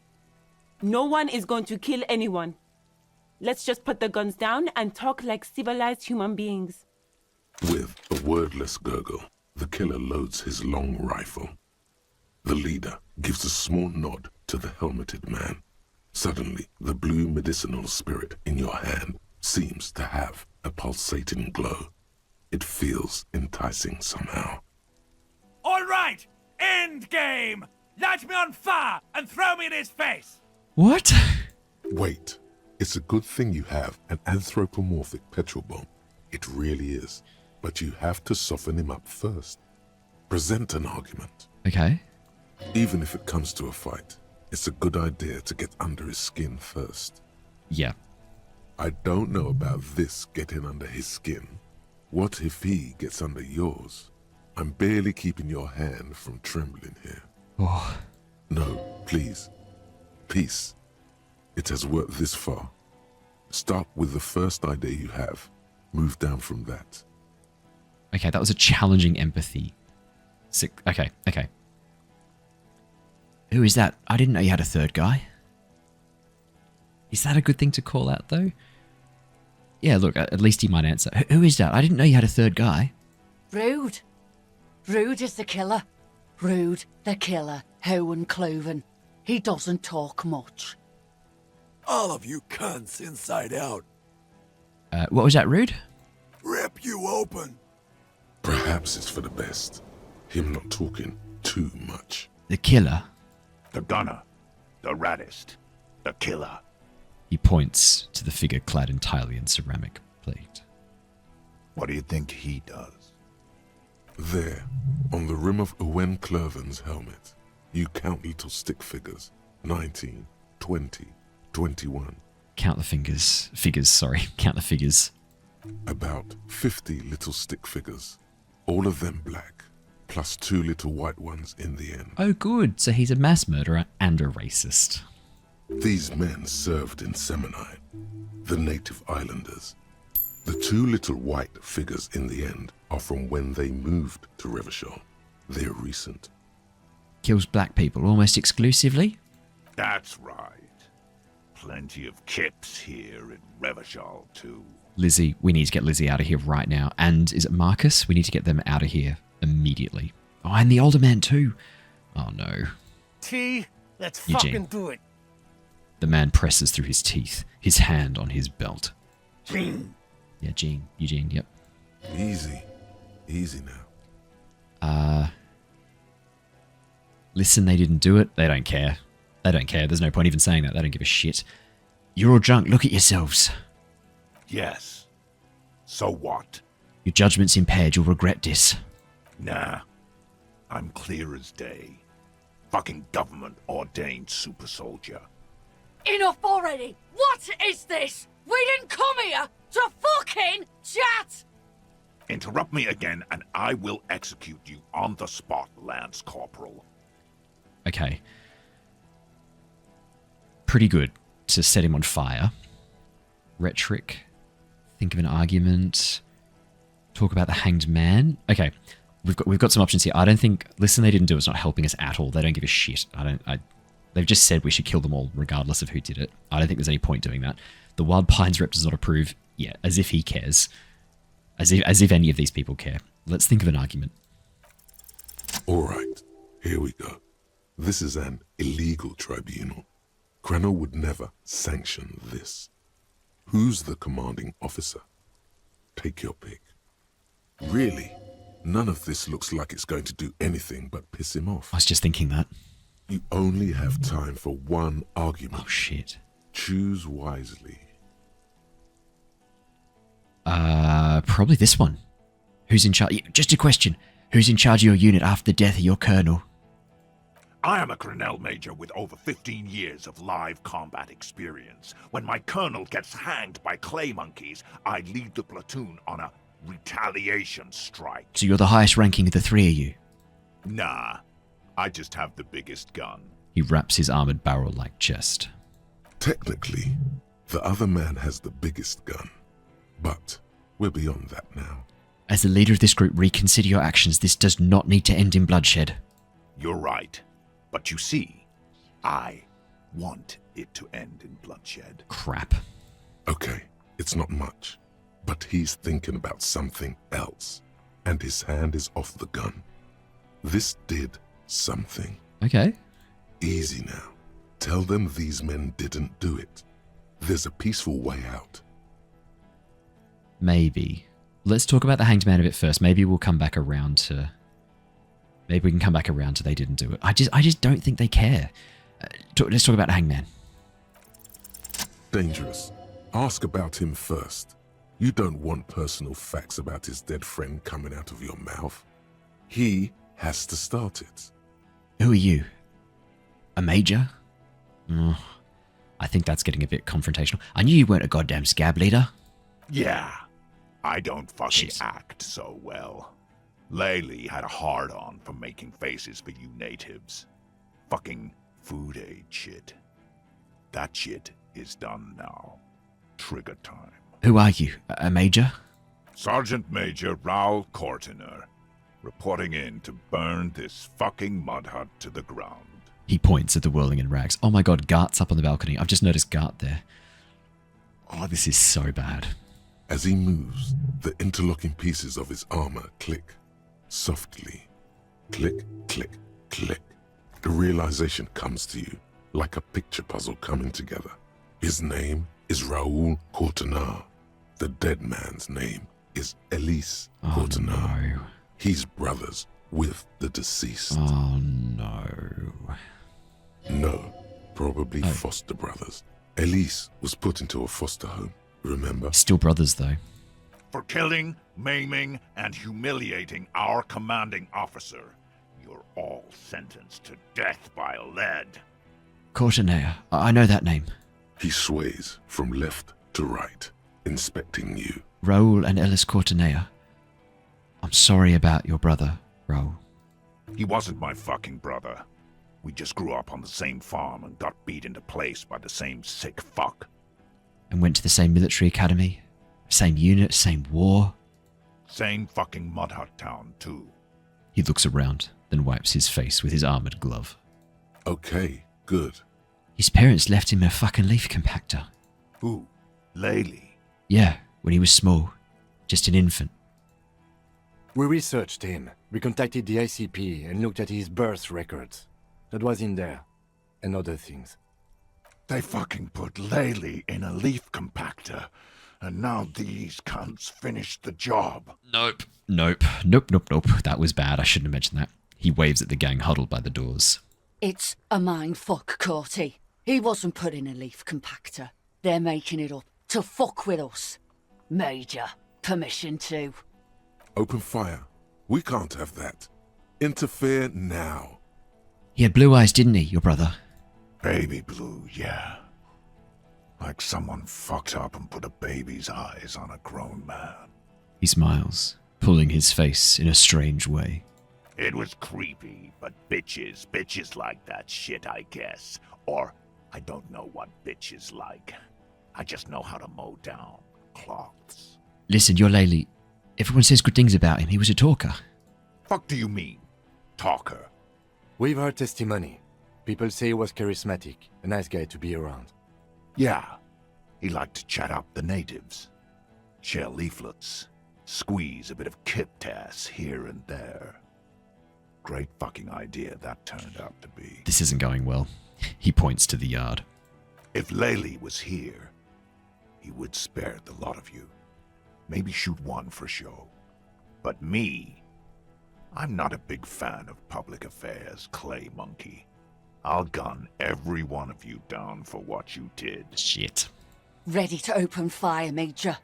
No one is going to kill anyone. Let's just put the guns down and talk like civilized human beings. With a wordless gurgle, the killer loads his long rifle. The leader gives a small nod to the helmeted man. Suddenly, the blue medicinal spirit in your hand seems to have a pulsating glow. It feels enticing somehow. All right! Endgame! Light me on fire and throw me in his face! What? Wait. It's a good thing you have an anthropomorphic petrol bomb. It really is. But you have to soften him up first. Present an argument. Okay. Even if it comes to a fight, it's a good idea to get under his skin first. Yeah. I don't know about this getting under his skin. What if he gets under yours? I'm barely keeping your hand from trembling here. Oh. No, please. Peace. It has worked this far. Start with the first idea you have. Move down from that. Okay, that was a challenging empathy. Okay. Who is that? I didn't know you had a third guy. Is that a good thing to call out, though? Yeah, look, at least he might answer. Who is that? I didn't know you had a third guy. Rude. Rude is the killer. Rude, the killer. Owen Cloven. He doesn't talk much. All of you cunts inside out. What was that, Rude? Rip you open. Perhaps it's for the best. Him not talking too much. The killer? The gunner. The raddest. The killer. He points to the figure clad entirely in ceramic plate. What do you think he does? There, on the rim of Owen Cloven's helmet, you count little stick figures. 19, 20, 21. Count the figures. Count the figures. About 50 little stick figures. All of them black, plus 2 little white ones in the end. Oh, good. So he's a mass murderer and a racist. These men served in Seminine, the native islanders. The two little white figures in the end are from when they moved to Revachol. They're recent. Kills black people almost exclusively? That's right. Plenty of kips here in Revachol, too. Lizzie, we need to get Lizzie out of here right now. And is it Marcus? We need to get them out of here immediately. Oh, and the older man too. Oh no. T, let's Eugene. fucking do it. The man presses through his teeth, his hand on his belt. Gene. Yeah, Eugene, yep. Easy. Easy now. Listen, they didn't do it. They don't care. They don't care. There's no point even saying that. They don't give a shit. You're all drunk. Look at yourselves. Yes. So what? Your judgment's impaired. You'll regret this. Nah. I'm clear as day. Fucking government-ordained super soldier. Enough already! What is this? We didn't come here to fucking chat! Interrupt me again and I will execute you on the spot, Lance Corporal. Okay. Pretty good to set him on fire. Rhetoric. Think of an argument. Talk about the hanged man. Okay. We've got some options here. I don't think... Listen, they didn't do it's not helping us at all. They don't give a shit. They've just said we should kill them all, regardless of who did it. I don't think there's any point doing that. The Wild Pines rep does not approve. Yeah, as if he cares. As if any of these people care. Let's think of an argument. All right, here we go. This is an illegal tribunal. Cranor would never sanction this. Who's the commanding officer? Take your pick. Really, none of this looks like it's going to do anything but piss him off. I was just thinking that. You only have time for one argument. Oh, shit. Choose wisely. Probably this one. Who's in charge? Just a question. Who's in charge of your unit after the death of your colonel? I am a Colonel Major with over 15 years of live combat experience. When my colonel gets hanged by clay monkeys, I lead the platoon on a retaliation strike. So you're the highest ranking of the three of you? Nah, I just have the biggest gun. He wraps his armored barrel-like chest. Technically, the other man has the biggest gun. But we're beyond that now. As the leader of this group, reconsider your actions. This does not need to end in bloodshed. You're right. But you see, I want it to end in bloodshed. Crap. Okay, it's not much. But he's thinking about something else. And his hand is off the gun. This did something. Okay. Easy now. Tell them these men didn't do it. There's a peaceful way out. Maybe. Let's talk about the hanged man a bit first. Maybe we'll come back around to... Maybe we can come back around to they didn't do it. I just don't think they care. Let's talk about the hanged man. Dangerous. Ask about him first. You don't want personal facts about his dead friend coming out of your mouth. He has to start it. Who are you? A major? I think that's getting a bit confrontational. I knew you weren't a goddamn scab leader. Yeah, I don't fucking act so well. Laylee had a hard-on for making faces for you natives. Fucking food aid shit. That shit is done now. Trigger time. Who are you? A major? Sergeant Major Raoul Cortiner, reporting in to burn this fucking mud hut to the ground. He points at the whirling in rags. Oh my god, Gart's up on the balcony. I've just noticed Gart there. Oh, this is so bad. As he moves, the interlocking pieces of his armor click. Softly. Click, click, click. The realization comes to you, like a picture puzzle coming together. His name is Raoul Cortiner. The dead man's name is Elise Cortiner. No. He's brothers with the deceased. Oh no. No, probably foster brothers. Elise was put into a foster home, remember? Still brothers though. For killing, maiming, and humiliating our commanding officer, you're all sentenced to death by lead. Cortiner, I know that name. He sways from left to right, inspecting you. Raoul and Ellis Cortiner. I'm sorry about your brother, Raoul. He wasn't my fucking brother. We just grew up on the same farm and got beat into place by the same sick fuck. And went to the same military academy? Same unit, same war. Same fucking mud hut town, too. He looks around, then wipes his face with his armored glove. Okay, good. His parents left him a fucking leaf compactor. Who? Laylee? Yeah, when he was small. Just an infant. We researched him. We contacted the ICP and looked at his birth records. That was in there. And other things. They fucking put Laylee in a leaf compactor, and now these cunts finished the job. Nope. That was bad. I shouldn't have mentioned that. He waves at the gang huddled by the doors. It's a mind fuck, Corty. He wasn't put in a leaf compactor. They're making it up to fuck with us. Major, permission to. Open fire. We can't have that. Interfere now. He had blue eyes, didn't he, your brother? Baby blue, yeah. Like someone fucked up and put a baby's eyes on a grown man. He smiles, pulling his face in a strange way. It was creepy, but bitches like that shit, I guess. Or, I don't know what bitches like. I just know how to mow down cloths. Listen, you're Laylee. Everyone says good things about him. He was a talker. Fuck do you mean, talker? We've heard testimony. People say he was charismatic, a nice guy to be around. Yeah, he liked to chat up the natives. Share leaflets, squeeze a bit of kipped ass here and there. Great fucking idea that turned out to be. This isn't going well. He points to the yard. If Laylee was here, he would spare the lot of you. Maybe shoot one for show. But me, I'm not a big fan of public affairs, clay monkey. I'll gun every one of you down for what you did. Shit. Ready to open fire, Major.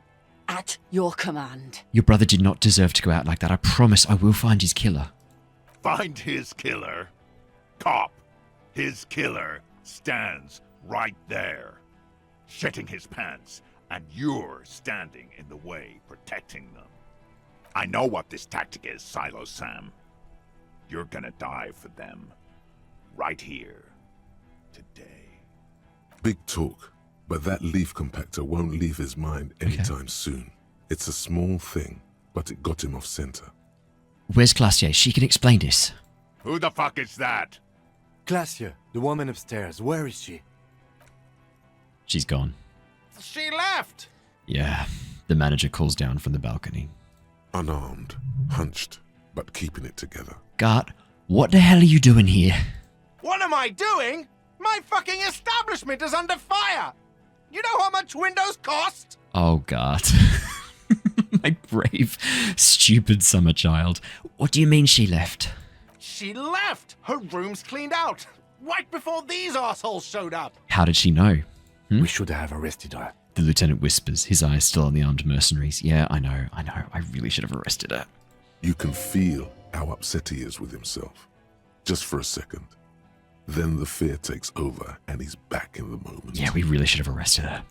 At your command. Your brother did not deserve to go out like that. I promise I will find his killer. Find his killer. Cop, his killer stands right there, shitting his pants, and you're standing in the way, protecting them. I know what this tactic is, Silo Sam. You're gonna die for them. Right here. Today. Big talk, but that leaf compactor won't leave his mind anytime soon. It's a small thing, but it got him off center. Where's Glacier? She can explain this. Who the fuck is that? Glacier, the woman upstairs. Where is she? She's gone. She left! Yeah, the manager calls down from the balcony. Unarmed, hunched, but keeping it together. Gart, what the hell are you doing here? What am I doing? My fucking establishment is under fire! You know how much windows cost? Oh, Gart. My brave, stupid summer child. What do you mean she left? She left! Her room's cleaned out! Right before these assholes showed up! How did she know? We should have arrested her. The lieutenant whispers, his eyes still on the armed mercenaries. Yeah, I know. I really should have arrested her. You can feel how upset he is with himself. Just for a second. Then the fear takes over and he's back in the moment. Yeah, we really should have arrested her.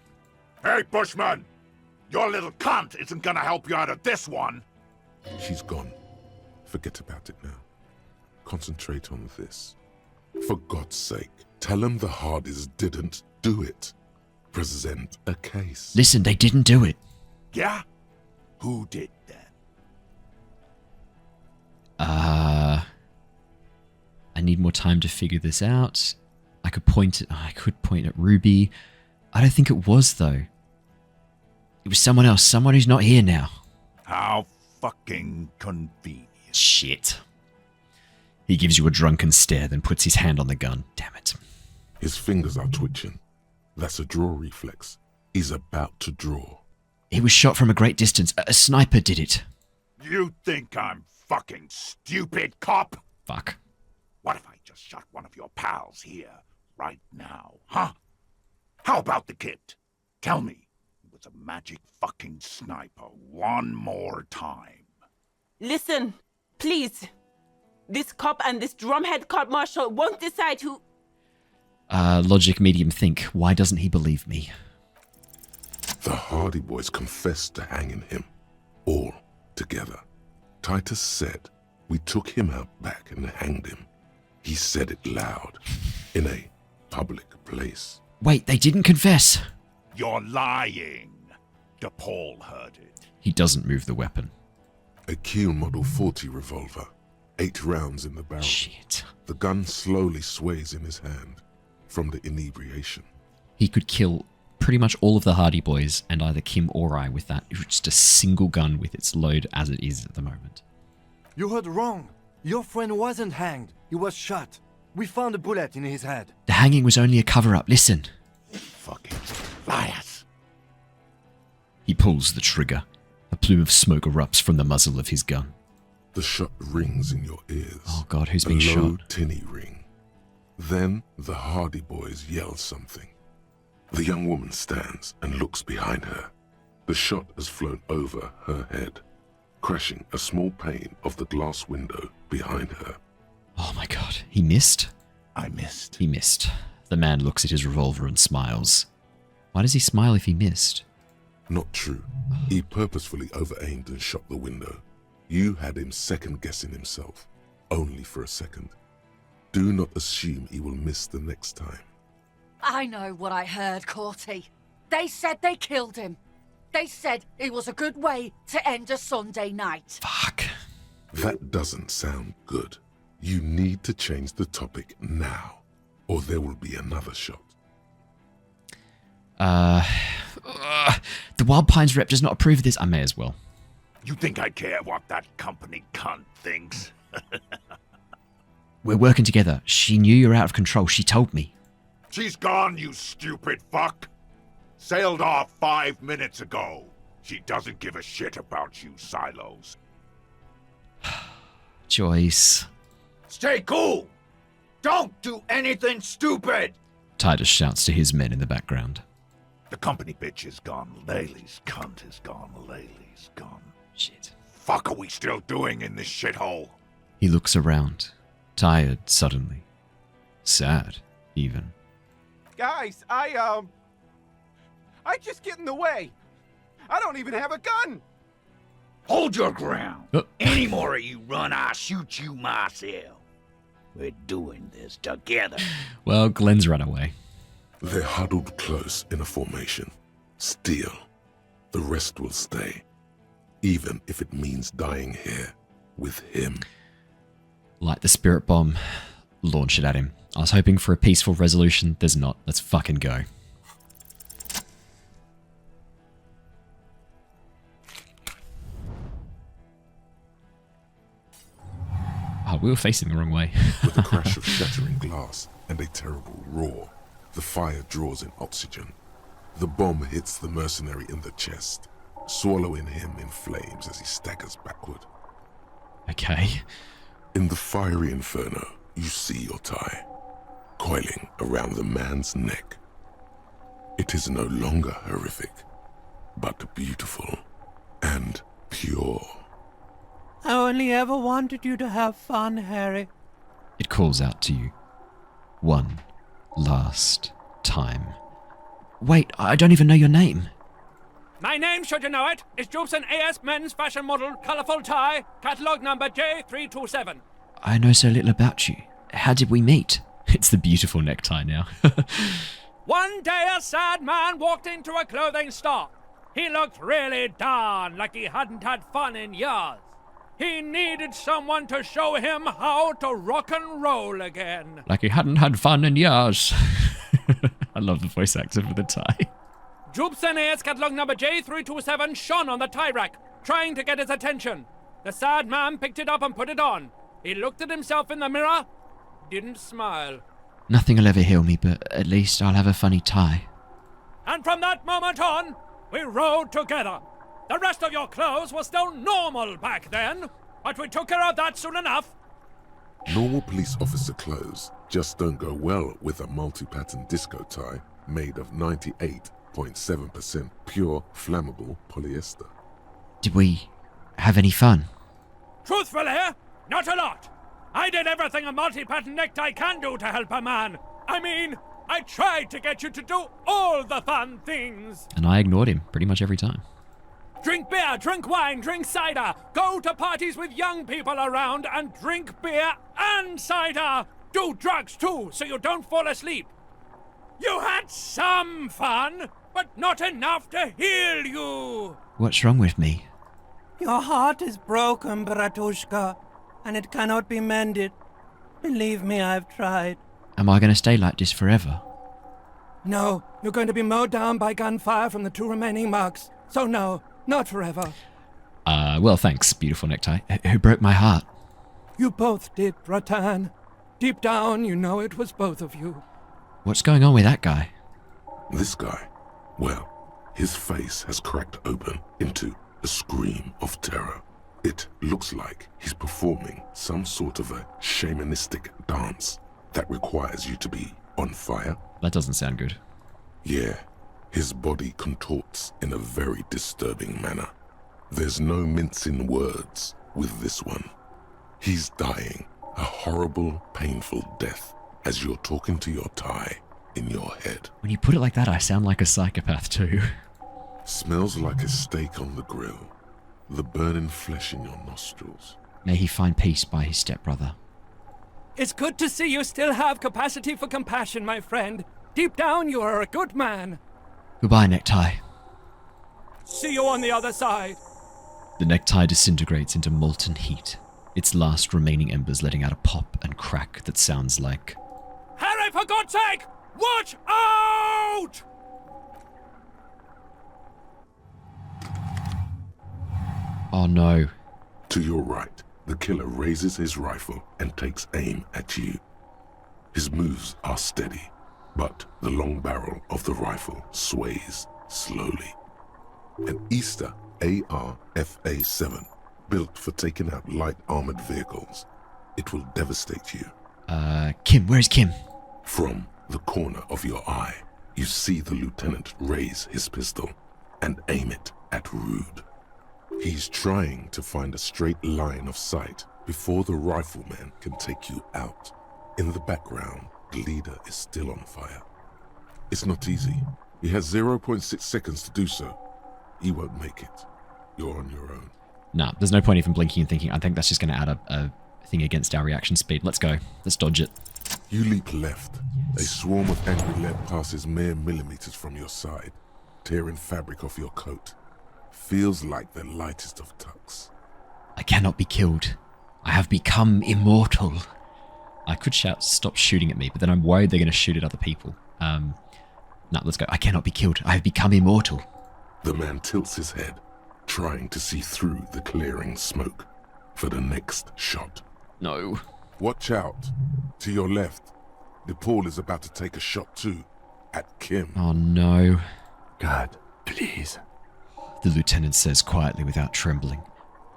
Hey, Bushman! Your little cunt isn't gonna help you out of this one! She's gone. Forget about it now. Concentrate on this. For God's sake, tell him the Hardies didn't do it. Present a case. Listen, they didn't do it. Yeah? Who did then? I need more time to figure this out. I could point at Ruby. I don't think it was, though. It was someone else, someone who's not here now. How fucking convenient. Shit. He gives you a drunken stare, then puts his hand on the gun. Damn it. His fingers are twitching. That's a draw reflex. He's about to draw. He was shot from a great distance. A sniper did it. You think I'm fucking stupid, cop? Fuck. What if I just shot one of your pals here, right now, huh? How about the kid? Tell me it was a magic fucking sniper one more time. Listen, please. This cop and this drumhead court-martial won't decide who... Logic medium think. Why doesn't he believe me? The Hardy boys confessed to hanging him. All together. Titus said we took him out back and hanged him. He said it loud. In a public place. Wait, they didn't confess. You're lying. DePaul heard it. He doesn't move the weapon. A Keel Model 40 revolver. 8 rounds in the barrel. Shit. The gun slowly sways in his hand from the inebriation. He could kill pretty much all of the Hardy Boys and either Kim or I with that. Just a single gun with its load as it is at the moment. You heard wrong. Your friend wasn't hanged. He was shot. We found a bullet in his head. The hanging was only a cover-up. Listen. Fucking liars. He pulls the trigger. A plume of smoke erupts from the muzzle of his gun. The shot rings in your ears. Oh God, who's being shot? A low, shot? tinny ring. Then the Hardy Boys yell something. The young woman stands and looks behind her. The shot has flown over her head, crashing a small pane of the glass window behind her. Oh my God, he missed? I missed. He missed. The man looks at his revolver and smiles. Why does he smile if he missed? Not true. He purposefully over-aimed and shot the window. You had him second-guessing himself, only for a second. Do not assume he will miss the next time. I know what I heard, Corty. They said they killed him. They said it was a good way to end a Sunday night. Fuck. That doesn't sound good. You need to change the topic now, or there will be another shot. The Wild Pines rep does not approve of this. I may as well. You think I care what that company cunt thinks? We're working together. She knew you were out of control. She told me. She's gone, you stupid fuck. Sailed off 5 minutes ago. She doesn't give a shit about you, Silos. Joyce. Stay cool! Don't do anything stupid! Titus shouts to his men in the background. The company bitch is gone. Laylee's cunt is gone. Laylee's gone. Shit. Fuck are we still doing in this shithole? He looks around. Tired, suddenly. Sad, even. Guys, I just get in the way. I don't even have a gun. Hold your ground. Any more of you run, I'll shoot you myself. We're doing this together. Well, Glenn's run away. They're huddled close in a formation. Still, the rest will stay. Even if it means dying here with him. Light the spirit bomb. Launch it at him. I was hoping for a peaceful resolution. There's not. Let's fucking go. Oh, we were facing the wrong way. With a crash of shattering glass and a terrible roar, the fire draws in oxygen. The bomb hits the mercenary in the chest, swallowing him in flames as he staggers backward. Okay. In the fiery inferno, you see your tie, coiling around the man's neck. It is no longer horrific, but beautiful and pure. I only ever wanted you to have fun, Harry. It calls out to you. One last time. Wait, I don't even know your name. My name, should you know it, is Jobson AS Men's Fashion Model, Colourful Tie, catalogue number J327. I know so little about you. How did we meet? It's the beautiful necktie now. One day a sad man walked into a clothing store. He looked really darn like he hadn't had fun in years. He needed someone to show him how to rock and roll again. Like he hadn't had fun in years. I love the voice actor for the tie. Jobson AS catalogue number J327 shone on the tie rack, trying to get his attention. The sad man picked it up and put it on. He looked at himself in the mirror, didn't smile. Nothing will ever heal me, but at least I'll have a funny tie. And from that moment on, we rode together. The rest of your clothes were still normal back then, but we took care of that soon enough. Normal police officer clothes just don't go well with a multi-pattern disco tie made of 98.7% pure flammable polyester. Did we have any fun? Truthfully, not a lot. I did everything a multi-pattern necktie can do to help a man. I mean, I tried to get you to do all the fun things. And I ignored him pretty much every time. Drink beer, drink wine, drink cider. Go to parties with young people around and drink beer and cider. Do drugs too, so you don't fall asleep. You had some fun. but not enough to heal you! What's wrong with me? Your heart is broken, Bratushka, and it cannot be mended. Believe me, I've tried. Am I going to stay like this forever? No, you're going to be mowed down by gunfire from the 2 remaining mugs. So no, not forever. Well, thanks, beautiful necktie. Who broke my heart? You both did, Bratan. Deep down, you know it was both of you. What's going on with that guy? This guy, well, his face has cracked open into a scream of terror. It looks like he's performing some sort of a shamanistic dance that requires you to be on fire. That doesn't sound good. Yeah, his body contorts in a very disturbing manner. There's no mincing words with this one. He's dying a horrible, painful death as you're talking to your tie in your head. When you put it like that, I sound like a psychopath too. Smells like a steak on the grill. The burning flesh in your nostrils. May he find peace by his stepbrother. It's good to see you still have capacity for compassion, my friend. Deep down, you are a good man. Goodbye, necktie. See you on the other side. The necktie disintegrates into molten heat, its last remaining embers letting out a pop and crack that sounds like... Harry, for God's sake! Watch out! Oh no. To your right, the killer raises his rifle and takes aim at you. His moves are steady, but the long barrel of the rifle sways slowly. An Easter AR-FA-7, built for taking out light armored vehicles. It will devastate you. Kim, where's Kim? From the corner of your eye, you see the lieutenant raise his pistol and aim it at Rude. He's trying to find a straight line of sight before the rifleman can take you out. In the background, the leader is still on fire. It's not easy. He has 0.6 seconds to do so. He won't make it. You're on your own. Nah, there's no point even blinking and thinking. I think that's just going to add a thing against our reaction speed. Let's go. Let's dodge it. You leap left. A swarm of angry lead passes mere millimeters from your side, tearing fabric off your coat. Feels like the lightest of tucks. I cannot be killed. I have become immortal. I could shout, stop shooting at me, but then I'm worried they're going to shoot at other people. Nah, let's go. I cannot be killed. I have become immortal. The man tilts his head, trying to see through the clearing smoke for the next shot. No. Watch out. To your left, DePaul is about to take a shot too, at Kim. Oh no. God, please. The lieutenant says quietly without trembling.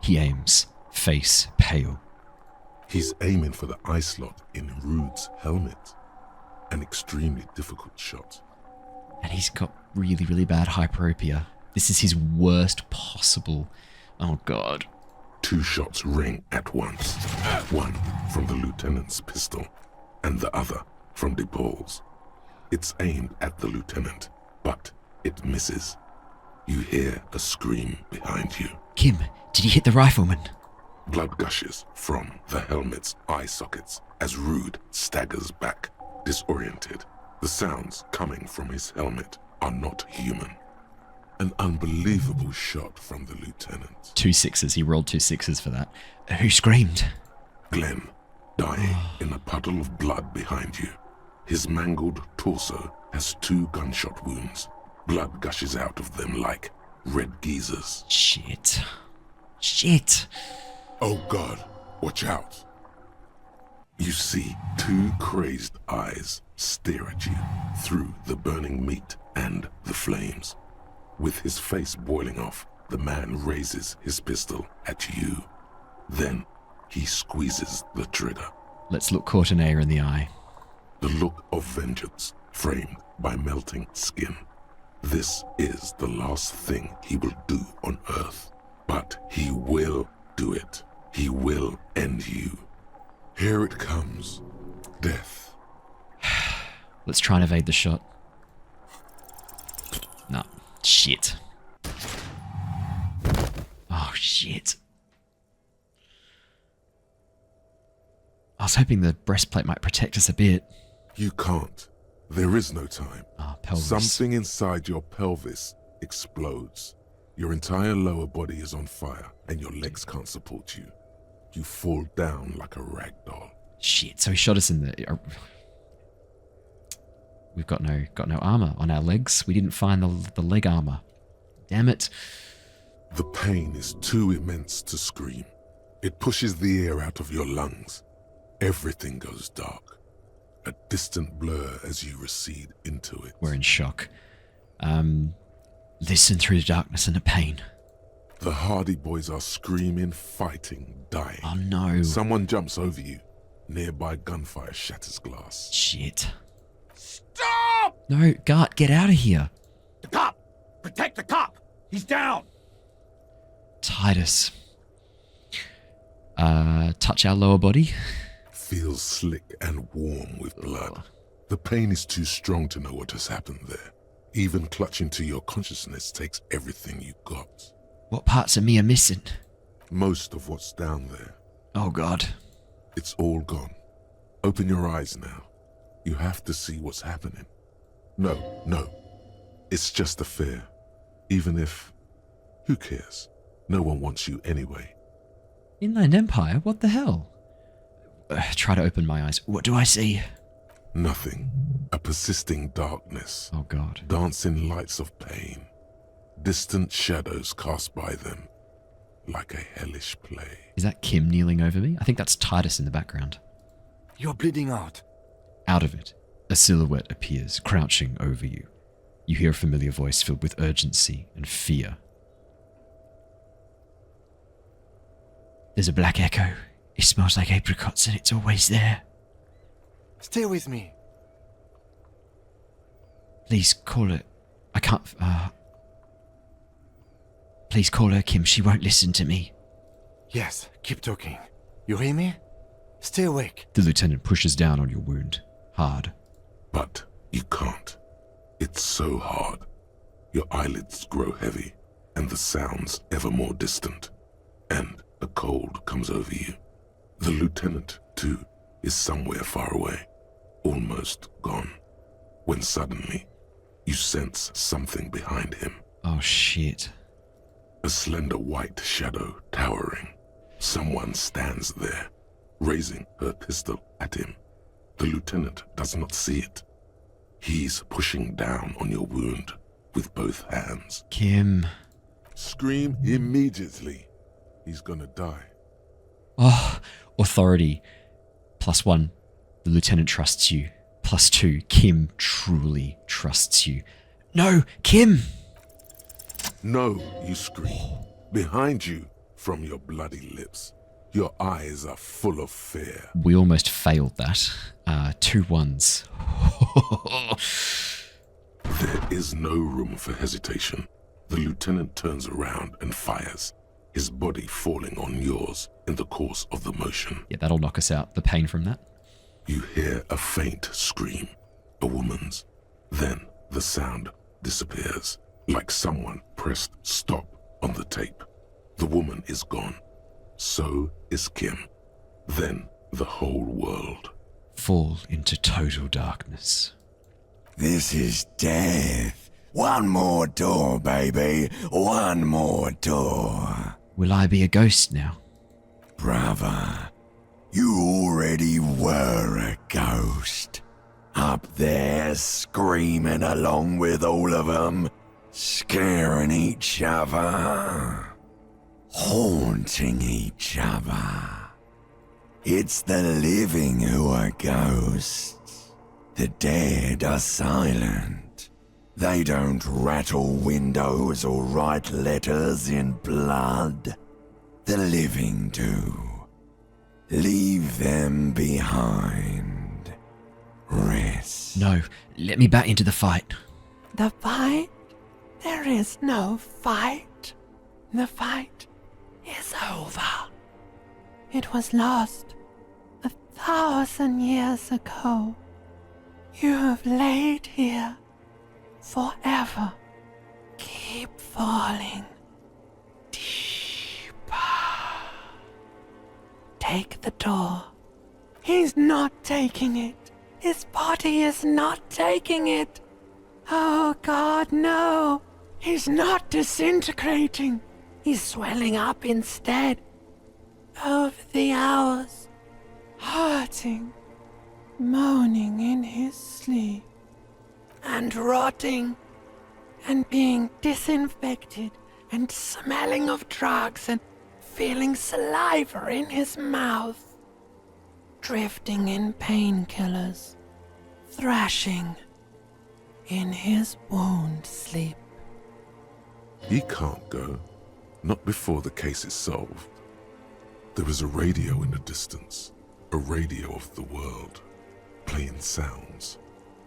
He aims, face pale. He's aiming for the eye slot in Rude's helmet. An extremely difficult shot. And he's got really, really bad hyperopia. This is his worst possible. Oh god. 2 shots ring at once. One from the lieutenant's pistol, and the other from DePaul's. It's aimed at the lieutenant, but it misses. You hear a scream behind you. Kim, did he hit the rifleman? Blood gushes from the helmet's eye sockets as Rude staggers back, disoriented. The sounds coming from his helmet are not human. An unbelievable shot from the lieutenant. 2 6s. He rolled 2 6s for that. Who screamed? Glenn, dying in a puddle of blood behind you. His mangled torso has 2 gunshot wounds. Blood gushes out of them like red geysers. Shit. Shit. Oh God, watch out. You see 2 crazed eyes stare at you through the burning meat and the flames. With his face boiling off, the man raises his pistol at you. Then he squeezes the trigger. Let's look Courtenay in the eye. The look of vengeance framed by melting skin. This is the last thing he will do on Earth. But he will do it. He will end you. Here it comes. Death. Let's try and evade the shot. No. Shit. Oh, shit. I was hoping the breastplate might protect us a bit. You can't. There is no time. Pelvis. Something inside your pelvis explodes. Your entire lower body is on fire, and your legs can't support you. You fall down like a rag doll. Shit, so he shot us in the... We've got no armor on our legs. We didn't find the leg armor. Damn it. The pain is too immense to scream. It pushes the air out of your lungs. Everything goes dark. A distant blur as you recede into it. We're in shock. Listen through the darkness and the pain. The Hardy boys are screaming, fighting, dying. Oh no. Someone jumps over you. Nearby gunfire shatters glass. Shit. Stop! No, Gart, get out of here. The cop! Protect the cop! He's down! Titus. Touch our lower body. Feels slick and warm with blood. The pain is too strong to know what has happened there. Even clutching to your consciousness takes everything you got. What parts of me are missing? Most of what's down there. Oh God. It's all gone. Open your eyes now. You have to see what's happening. No. It's just a fear. Even if... Who cares? No one wants you anyway. Inland Empire? What the hell? Try to open my eyes. What do I see? Nothing. A persisting darkness. Oh God. Dancing lights of pain. Distant shadows cast by them. Like a hellish play. Is that Kim kneeling over me? I think that's Titus in the background. You're bleeding out. Out of it, a silhouette appears, crouching over you. You hear a familiar voice filled with urgency and fear. There's a black echo. It smells like apricots and it's always there. Stay with me. Please call her. I can't... Please call her, Kim. She won't listen to me. Yes, keep talking. You hear me? Stay awake. The lieutenant pushes down on your wound. Hard. But you can't. It's so hard. Your eyelids grow heavy, and the sounds ever more distant. And a cold comes over you. The lieutenant, too, is somewhere far away. Almost gone. When suddenly, you sense something behind him. Oh shit. A slender white shadow towering. Someone stands there, raising her pistol at him. The lieutenant does not see it. He's pushing down on your wound with both hands. Kim. Scream immediately. He's gonna die. Oh, authority. +1. The lieutenant trusts you. +2. Kim truly trusts you. No, Kim! No, you scream. Behind you, from your bloody lips. Your eyes are full of fear. We almost failed that. 2 1s. There is no room for hesitation. The lieutenant turns around and fires, his body falling on yours in the course of the motion. Yeah, that'll knock us out. The pain from that. You hear a faint scream, a woman's. Then the sound disappears, like someone pressed stop on the tape. The woman is gone. So is Kim. Then the whole world. Fall into total darkness. This is death. One more door, baby. One more door. Will I be a ghost now? Brother, you already were a ghost. Up there screaming along with all of them, scaring each other, haunting each other. It's the living who are ghosts. The dead are silent. They don't rattle windows or write letters in blood. The living do. Leave them behind. Rest. No, let me back into the fight. The fight? There is no fight. The fight is over. It was lost 1,000 years ago. You have laid here forever. Keep falling deeper. Take the door. He's not taking it. His body is not taking it. Oh God, no. He's not disintegrating. He's swelling up instead. Over the hours, hurting, moaning in his sleep, and rotting, and being disinfected, and smelling of drugs, and feeling saliva in his mouth, drifting in painkillers, thrashing in his wound sleep. He can't go. Not before the case is solved. There is a radio in the distance. A radio of the world. Playing sounds.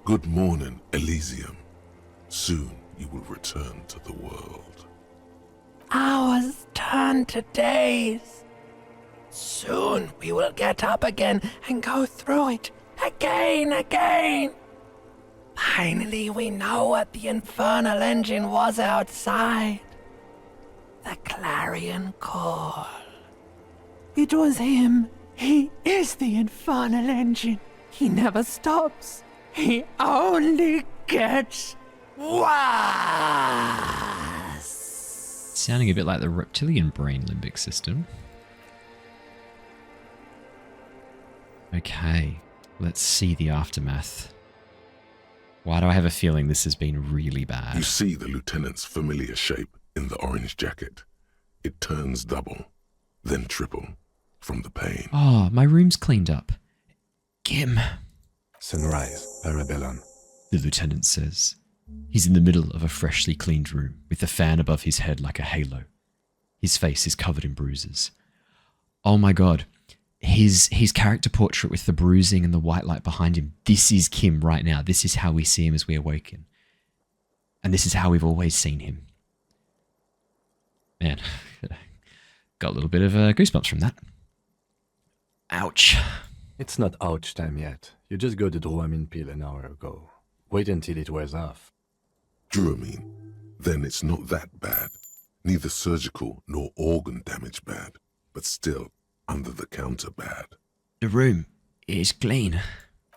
Good morning, Elysium. Soon you will return to the world. Hours turn to days. Soon we will get up again and go through it again. Finally we know what the infernal engine was outside. The clarion call. It was him. He is the infernal engine. He never stops. He only gets worse. Sounding a bit like the reptilian brain limbic system. Okay, let's see the aftermath. Why do I have a feeling this has been really bad? You see the lieutenant's familiar shape in the orange jacket. It turns double, then triple, from the pain. Oh, my room's cleaned up. Kim. Sunrise, Parabellum. The lieutenant says. He's in the middle of a freshly cleaned room, with the fan above his head like a halo. His face is covered in bruises. Oh my god. His character portrait with the bruising and the white light behind him. This is Kim right now. This is how we see him as we awaken. And this is how we've always seen him. Man, got a little bit of goosebumps from that. Ouch. It's not ouch time yet. You just got the Dramamine pill an hour ago. Wait until it wears off. Dramamine? Then it's not that bad. Neither surgical nor organ damage bad, but still under the counter bad. The room is clean.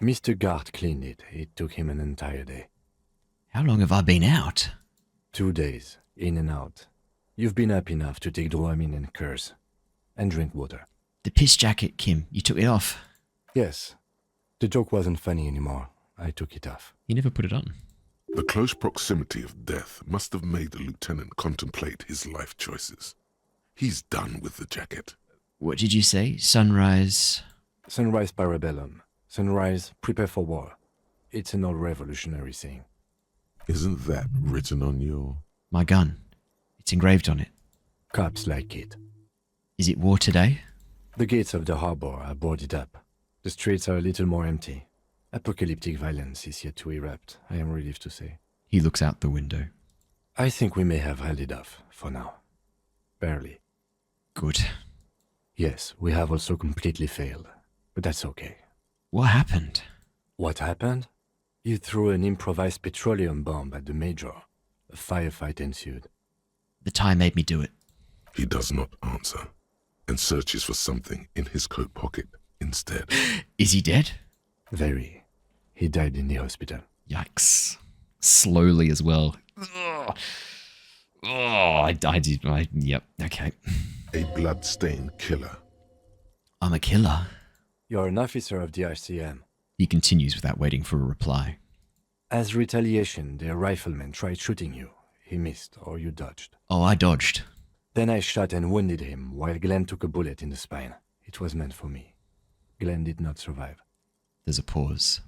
Mr. Gart cleaned it. It took him an entire day. How long have I been out? 2 days, in and out. You've been up enough to take Dramamine and curse. And drink water. The piss jacket, Kim. You took it off. Yes. The joke wasn't funny anymore. I took it off. You never put it on. The close proximity of death must have made the lieutenant contemplate his life choices. He's done with the jacket. What did you say? Sunrise? Sunrise Parabellum. Sunrise, prepare for war. It's an old revolutionary saying. Isn't that written on your... My gun. It's engraved on it. Cops like it. Is it war today? The gates of the harbor are boarded up. The streets are a little more empty. Apocalyptic violence is yet to erupt, I am relieved to say. He looks out the window. I think we may have held it off, for now. Barely. Good. Yes, we have also completely failed, but that's okay. What happened? What happened? You threw an improvised petroleum bomb at the Major. A firefight ensued. The time made me do it. He does not answer, and searches for something in his coat pocket instead. Is he dead? Very. He died in the hospital. Yikes. Slowly as well. Ugh. Oh, yep, okay. A blood-stained killer. I'm a killer. You're an officer of the RCM. He continues without waiting for a reply. As retaliation, the rifleman tried shooting you. He missed, or you dodged. Oh, I dodged. Then I shot and wounded him, while Glenn took a bullet in the spine. It was meant for me. Glenn did not survive. There's a pause.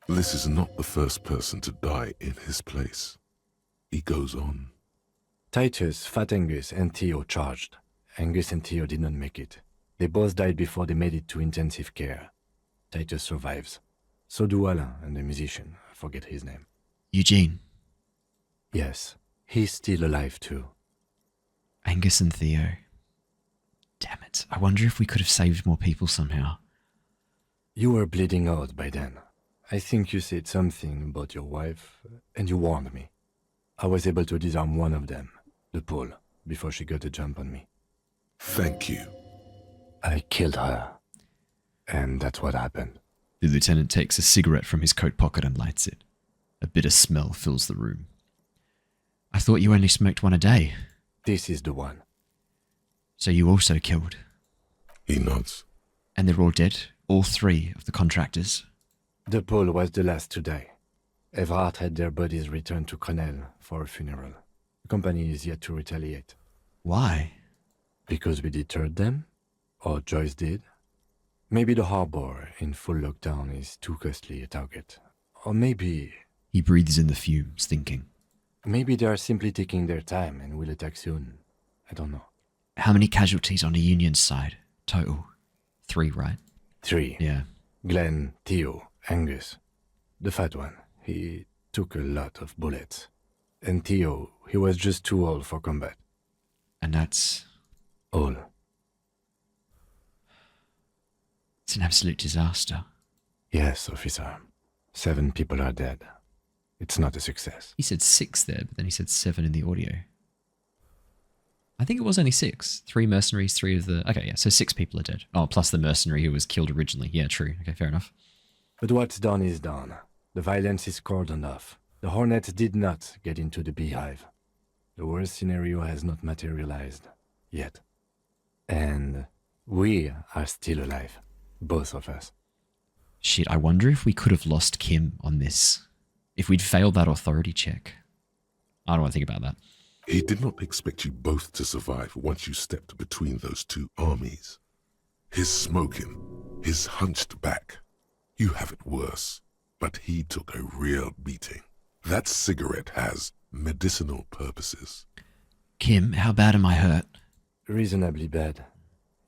This is not the first person to die in his place. He goes on. Titus, Fat Angus, and Theo charged. Angus and Theo did not make it. They both died before they made it to intensive care. Titus survives. So do Alain and the musician. I forget his name. Eugene. Yes, he's still alive too. Angus and Theo. Damn it. I wonder if we could have saved more people somehow. You were bleeding out by then. I think you said something about your wife, and you warned me. I was able to disarm one of them, the Pole, before she got a jump on me. Thank you. I killed her. And that's what happened. The lieutenant takes a cigarette from his coat pocket and lights it. A bitter smell fills the room. I thought you only smoked one a day. This is the one. So you also killed? He nods. And they're all dead? All 3 of the contractors? The Pole was the last to die. Everard had their bodies returned to Crenel for a funeral. The company is yet to retaliate. Why? Because we deterred them? Or Joyce did? Maybe the harbor in full lockdown is too costly a target. Or maybe... He breathes in the fumes, thinking. Maybe they are simply taking their time and will attack soon. I don't know. How many casualties on the Union side? Total? 3, right? 3. Yeah. Glenn, Theo, Angus. The fat one. He took a lot of bullets. And Theo, he was just too old for combat. And that's... all. It's an absolute disaster. Yes, officer. 7 people are dead. It's not a success. He said 6 there, but then he said 7 in the audio. I think it was only 6. 3 mercenaries, 3 of the... Okay, yeah, so 6 people are dead. Oh, plus the mercenary who was killed originally. Yeah, true. Okay, fair enough. But what's done is done. The violence is cordoned off. The Hornets did not get into the beehive. The worst scenario has not materialized. Yet. And we are still alive. Both of us. Shit, I wonder if we could have lost Kim on this. If we'd failed that authority check. I don't want to think about that. He did not expect you both to survive once you stepped between those 2 armies. His smoking, his hunched back. You have it worse, but he took a real beating. That cigarette has medicinal purposes. Kim, how bad am I hurt? Reasonably bad.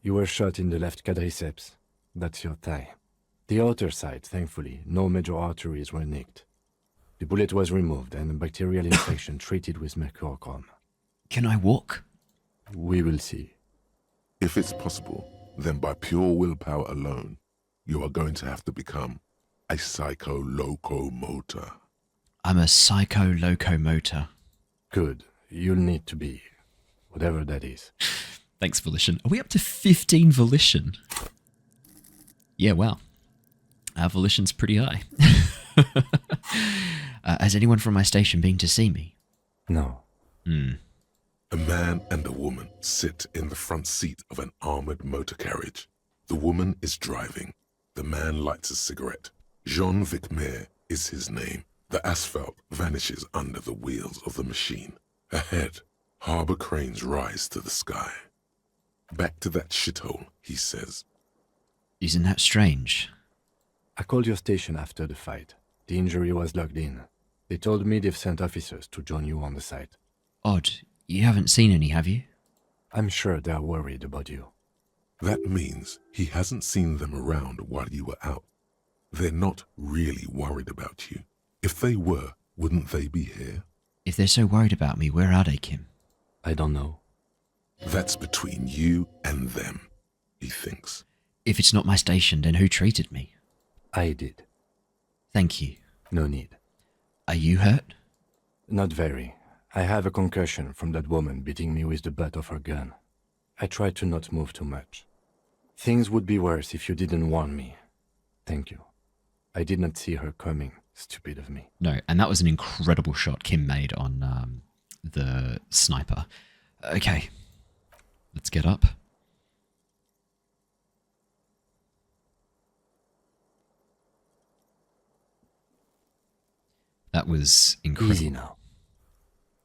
You were shot in the left quadriceps. That's your thigh. The outer side, thankfully, no major arteries were nicked. The bullet was removed and a bacterial infection treated with mercurochrome. Can I walk? We will see. If it's possible, then by pure willpower alone, you are going to have to become a psycho-locomotor. I'm a psycho-locomotor. Good. You'll need to be. Whatever that is. Thanks, Volition. Are we up to 15 Volition? Yeah, wow. Our Volition's pretty high. Has anyone from my station been to see me? No. A man and a woman sit in the front seat of an armored motor carriage. The woman is driving. The man lights a cigarette. Jean Vicmer is his name. The asphalt vanishes under the wheels of the machine. Ahead, harbor cranes rise to the sky. Back to that shithole, he says. Isn't that strange? I called your station after the fight. The injury was logged in. They told me they've sent officers to join you on the site. Odd. You haven't seen any, have you? I'm sure they're worried about you. That means he hasn't seen them around while you were out. They're not really worried about you. If they were, wouldn't they be here? If they're so worried about me, where are they, Kim? I don't know. That's between you and them, he thinks. If it's not my station, then who treated me? I did. Thank you. No need. Are you hurt? Not very. I have a concussion from that woman beating me with the butt of her gun. I tried to not move too much. Things would be worse if you didn't warn me. Thank you. I did not see her coming. Stupid of me. No, and that was an incredible shot Kim made on the sniper. Okay, let's get up. That was incredible. Easy now.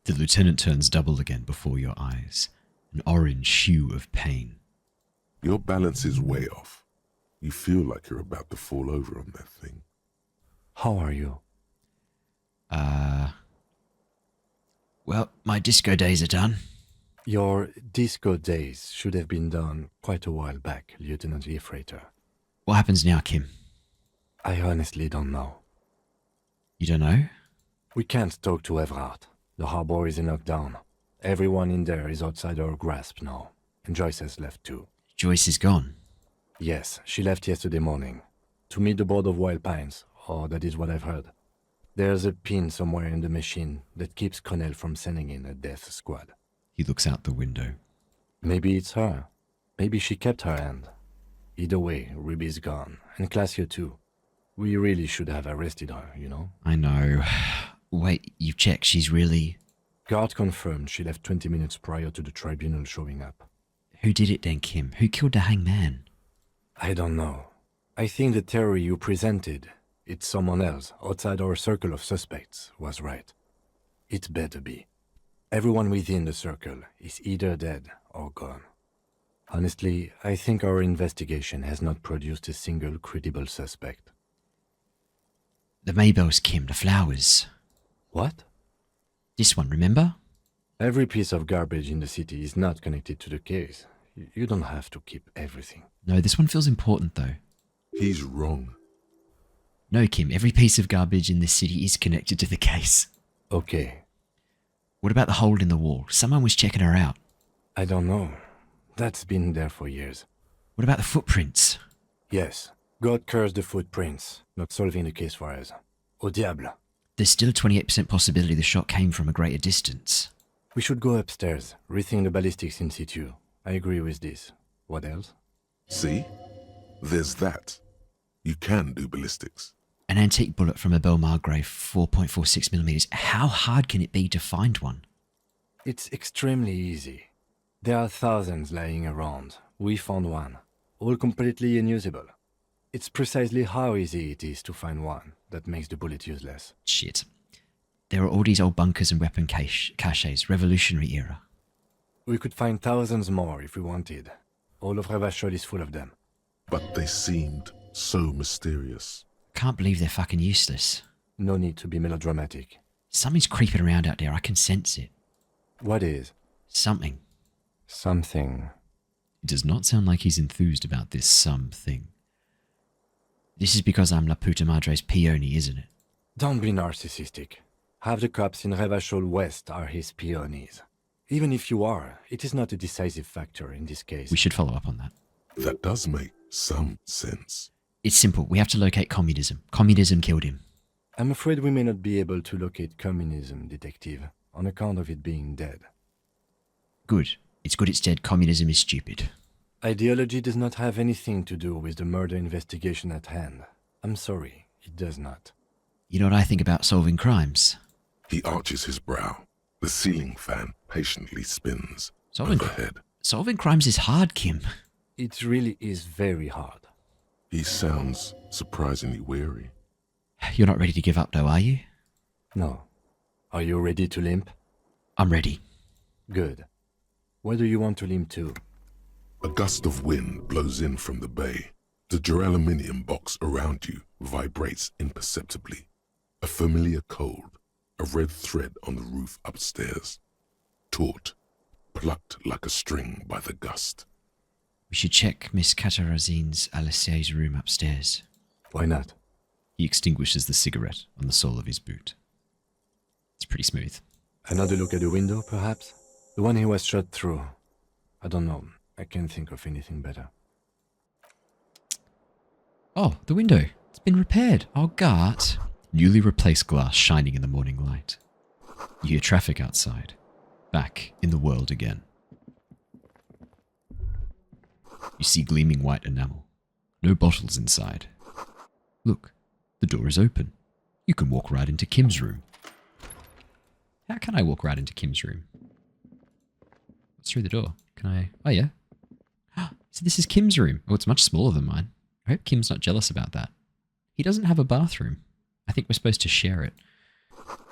The lieutenant turns double again before your eyes, an orange hue of pain. Your balance is way off. You feel like you're about to fall over on that thing. How are you? Well, my disco days are done. Your disco days should have been done quite a while back, Lieutenant Freighter. What happens now, Kim? I honestly don't know. You don't know? We can't talk to Everard. The harbor is in lockdown. Everyone in there is outside our grasp now. And Joyce has left too. Joyce is gone? Yes, she left yesterday morning. To meet the board of Wild Pines, or that is what I've heard. There's a pin somewhere in the machine that keeps Connell from sending in a death squad. He looks out the window. Maybe it's her. Maybe she kept her end. Either way, Ruby's gone, and Classio too. We really should have arrested her, you know? I know. Wait, you've checked she's really... Guard confirmed she left 20 minutes prior to the tribunal showing up. Who did it then, Kim? Who killed the hangman? I don't know. I think the theory you presented, it's someone else outside our circle of suspects, was right. It better be. Everyone within the circle is either dead or gone. Honestly, I think our investigation has not produced a single credible suspect. The Maybells, Kim, the flowers. What? This one, remember? Every piece of garbage in the city is not connected to the case. You don't have to keep everything. No, this one feels important, though. He's wrong. No, Kim, every piece of garbage in this city is connected to the case. Okay. What about the hole in the wall? Someone was checking her out. I don't know. That's been there for years. What about the footprints? Yes. God cursed the footprints, not solving the case for us. Au diable. There's still a 28% possibility the shot came from a greater distance. We should go upstairs, rethink the ballistics in situ. I agree with this. What else? See? There's that. You can do ballistics. An antique bullet from a Belmargrave, 4.46mm. How hard can it be to find one? It's extremely easy. There are thousands lying around. We found one. All completely unusable. It's precisely how easy it is to find one that makes the bullet useless. Shit. There are all these old bunkers and weapon caches, Revolutionary era. We could find thousands more if we wanted. All of Revachol is full of them. But they seemed so mysterious. Can't believe they're fucking useless. No need to be melodramatic. Something's creeping around out there, I can sense it. What is? Something. Something. It does not sound like he's enthused about this something. This is because I'm La Puta Madre's peony, isn't it? Don't be narcissistic. Half the cops in Revachol West are his peonies. Even if you are, it is not a decisive factor in this case. We should follow up on that. That does make some sense. It's simple. We have to locate communism. Communism killed him. I'm afraid we may not be able to locate communism, Detective, on account of it being dead. Good. It's good it's dead. Communism is stupid. Ideology does not have anything to do with the murder investigation at hand. I'm sorry, it does not. You know what I think about solving crimes? He arches his brow. The ceiling fan patiently spins Solving crimes is hard, Kim. It really is very hard. He sounds surprisingly weary. You're not ready to give up, though, are you? No. Are you ready to limp? I'm ready. Good. Where do you want to limp to? A gust of wind blows in from the bay. The duraluminum box around you vibrates imperceptibly. A familiar cold, a red thread on the roof upstairs. Taut, plucked like a string by the gust. We should check Miss Katarazin's Alessier's room upstairs. Why not? He extinguishes the cigarette on the sole of his boot. It's pretty smooth. Another look at the window, perhaps? The one he was shot through. I don't know. I can't think of anything better. Oh, the window. It's been repaired. Oh, Gart. Newly replaced glass shining in the morning light. You hear traffic outside. Back in the world again. You see gleaming white enamel. No bottles inside. Look, the door is open. You can walk right into Kim's room. How can I walk right into Kim's room? What's through the door? Can I... Oh, yeah. So this is Kim's room. Oh, it's much smaller than mine. I hope Kim's not jealous about that. He doesn't have a bathroom. I think we're supposed to share it.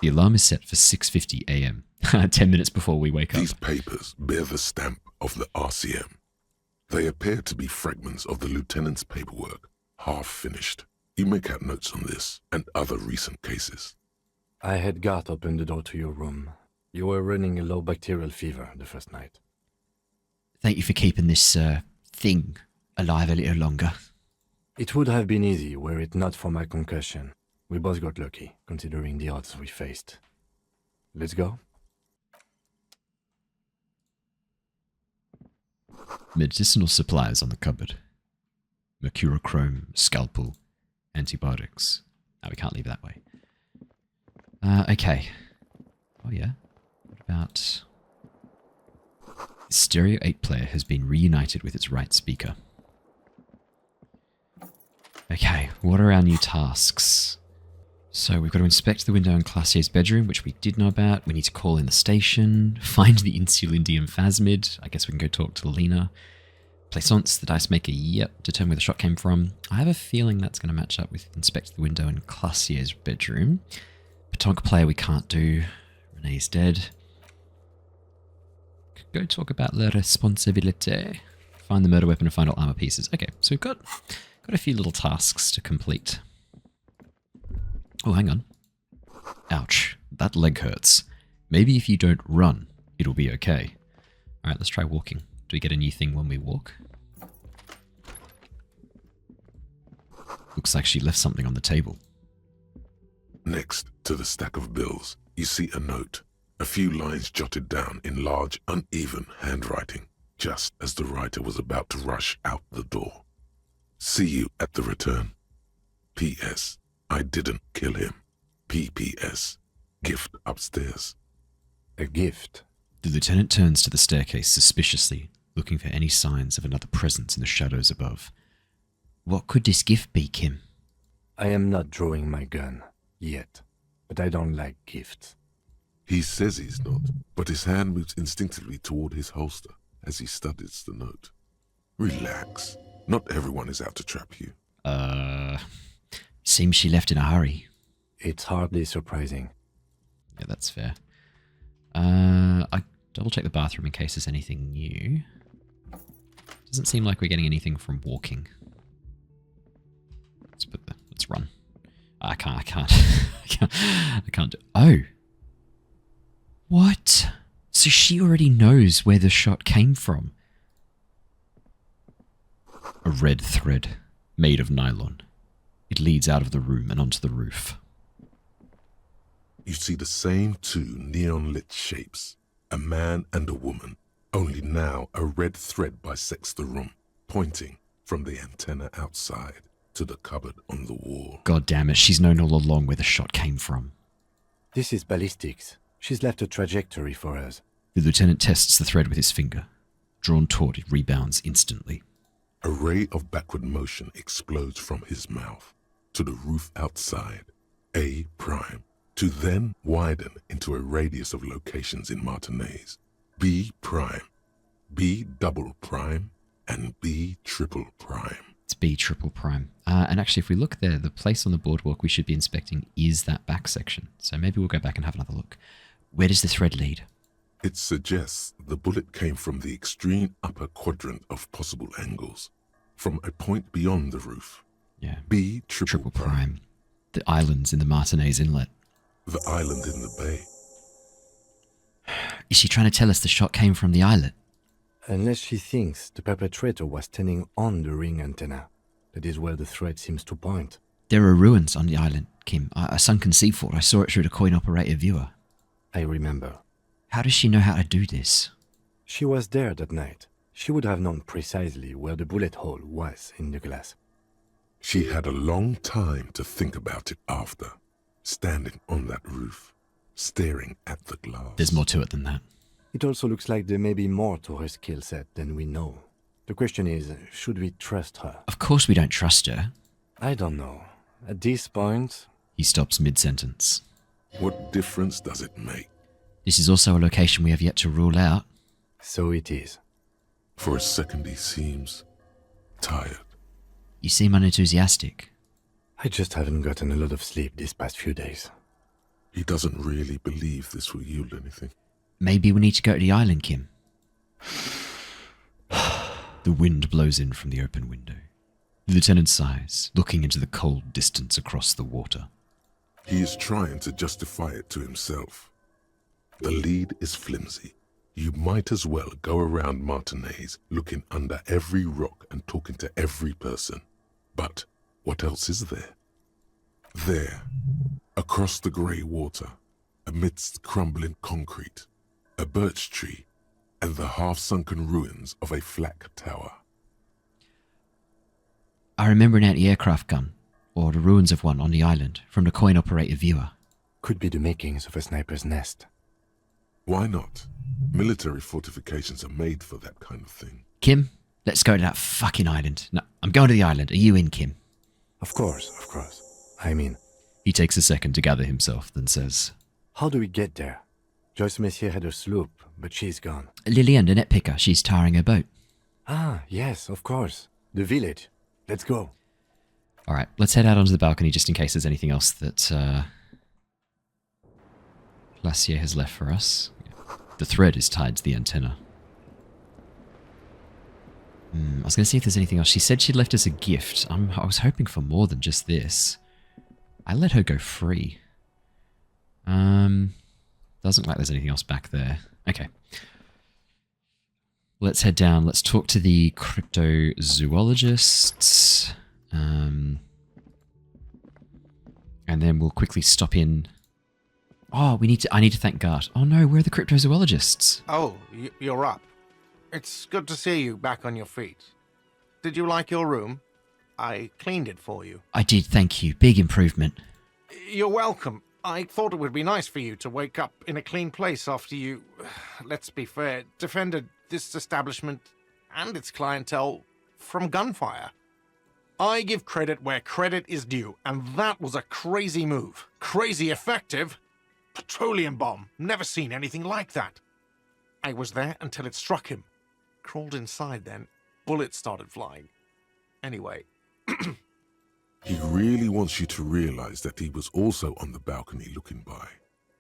The alarm is set for 6:50 a.m. 10 minutes before we wake up. These papers bear the stamp of the RCM. They appear to be fragments of the lieutenant's paperwork, half finished. You make out notes on this and other recent cases. I had Gart open the door to your room. You were running a low bacterial fever the first night. Thank you for keeping this thing alive a little longer. It would have been easy were it not for my concussion. We both got lucky, considering the odds we faced. Let's go. Medicinal supplies on the cupboard. Mercurochrome, scalpel, antibiotics. No, we can't leave it that way. Okay. Oh yeah. What about... The Stereo 8 player has been reunited with its right speaker. Okay, what are our new tasks? So we've got to inspect the window in Classier's bedroom, which we did know about. We need to call in the station, find the Insulindium phasmid. I guess we can go talk to Lena. Plaisance, the dice maker, yep, determine where the shot came from. I have a feeling that's going to match up with inspect the window in Classier's bedroom. Petanque player we can't do. Renee's dead. Go talk about la responsabilité. Find the murder weapon and find all armor pieces. Okay, so we've got a few little tasks to complete. Oh, hang on. Ouch, that leg hurts. Maybe if you don't run, it'll be okay. Alright, let's try walking. Do we get a new thing when we walk? Looks like she left something on the table. Next to the stack of bills, you see a note. A few lines jotted down in large, uneven handwriting, just as the writer was about to rush out the door. See you at the return. P.S. I didn't kill him. P.P.S. Gift upstairs. A gift? The lieutenant turns to the staircase suspiciously, looking for any signs of another presence in the shadows above. What could this gift be, Kim? I am not drawing my gun. Yet. But I don't like gifts. He says he's not, but his hand moves instinctively toward his holster as he studies the note. Relax. Not everyone is out to trap you. Seems she left in a hurry. It's hardly surprising. Yeah, that's fair. I double check the bathroom in case there's anything new. Doesn't seem like we're getting anything from walking. Let's run. I can't. I can't do. Oh. What? So she already knows where the shot came from. A red thread, made of nylon. It leads out of the room and onto the roof. You see the same two neon-lit shapes, a man and a woman, only now a red thread bisects the room, pointing from the antenna outside to the cupboard on the wall. God damn it, she's known all along where the shot came from. This is ballistics. She's left a trajectory for us. The lieutenant tests the thread with his finger. Drawn taut, it rebounds instantly. A ray of backward motion explodes from his mouth to the roof outside, A prime, to then widen into a radius of locations in Martinez, B prime, B double prime, and B triple prime. It's B triple prime. And actually, if we look there, the place on the boardwalk we should be inspecting is that back section. So maybe we'll go back and have another look. Where does the thread lead? It suggests the bullet came from the extreme upper quadrant of possible angles, from a point beyond the roof. Yeah. B triple prime. The islands in the Martinez Inlet. The island in the bay. Is she trying to tell us the shot came from the islet? Unless she thinks the perpetrator was standing on the ring antenna. That is where the thread seems to point. There are ruins on the island, Kim. A sunken sea fort. I saw it through the coin-operated viewer. I remember. How does she know how to do this? She was there that night. She would have known precisely where the bullet hole was in the glass. She had a long time to think about it after, standing on that roof, staring at the glass. There's more to it than that. It also looks like there may be more to her skill set than we know. The question is, should we trust her? Of course we don't trust her. I don't know. At this point... He stops mid-sentence. What difference does it make? This is also a location we have yet to rule out. So it is. For a second he seems tired. You seem unenthusiastic. I just haven't gotten a lot of sleep these past few days. He doesn't really believe this will yield anything. Maybe we need to go to the island, Kim. The wind blows in from the open window. The lieutenant sighs, looking into the cold distance across the water. He is trying to justify it to himself. The lead is flimsy. You might as well go around Martinez looking under every rock and talking to every person. But what else is there? There, across the grey water, amidst crumbling concrete, a birch tree, and the half-sunken ruins of a flak tower. I remember an anti-aircraft gun, or the ruins of one on the island, from the coin-operated viewer. Could be the makings of a sniper's nest. Why not? Military fortifications are made for that kind of thing. Kim, let's go to that fucking island. No, I'm going to the island. Are you in, Kim? Of course, of course. I mean... He takes a second to gather himself, then says, How do we get there? Joyce Messier had a sloop, but she's gone. Lillian, the net picker, she's tarring her boat. Ah, yes, of course. The village. Let's go. All right, let's head out onto the balcony just in case there's anything else that Glacier has left for us. The thread is tied to the antenna. I was going to see if there's anything else. She said she'd left us a gift. I was hoping for more than just this. I let her go free. Doesn't look like there's anything else back there. Okay. Let's head down. Let's talk to the cryptozoologists. And then we'll quickly stop in. Oh, I need to thank Gart. Oh no, where are the cryptozoologists? Oh, you're up. It's good to see you back on your feet. Did you like your room? I cleaned it for you. I did, thank you. Big improvement. You're welcome. I thought it would be nice for you to wake up in a clean place after you, let's be fair, defended this establishment and its clientele from gunfire. I give credit where credit is due, and that was a crazy move. Crazy effective. Petroleum bomb. Never seen anything like that. I was there until it struck him. Crawled inside then. Bullets started flying. Anyway. He really wants you to realize that he was also on the balcony looking by.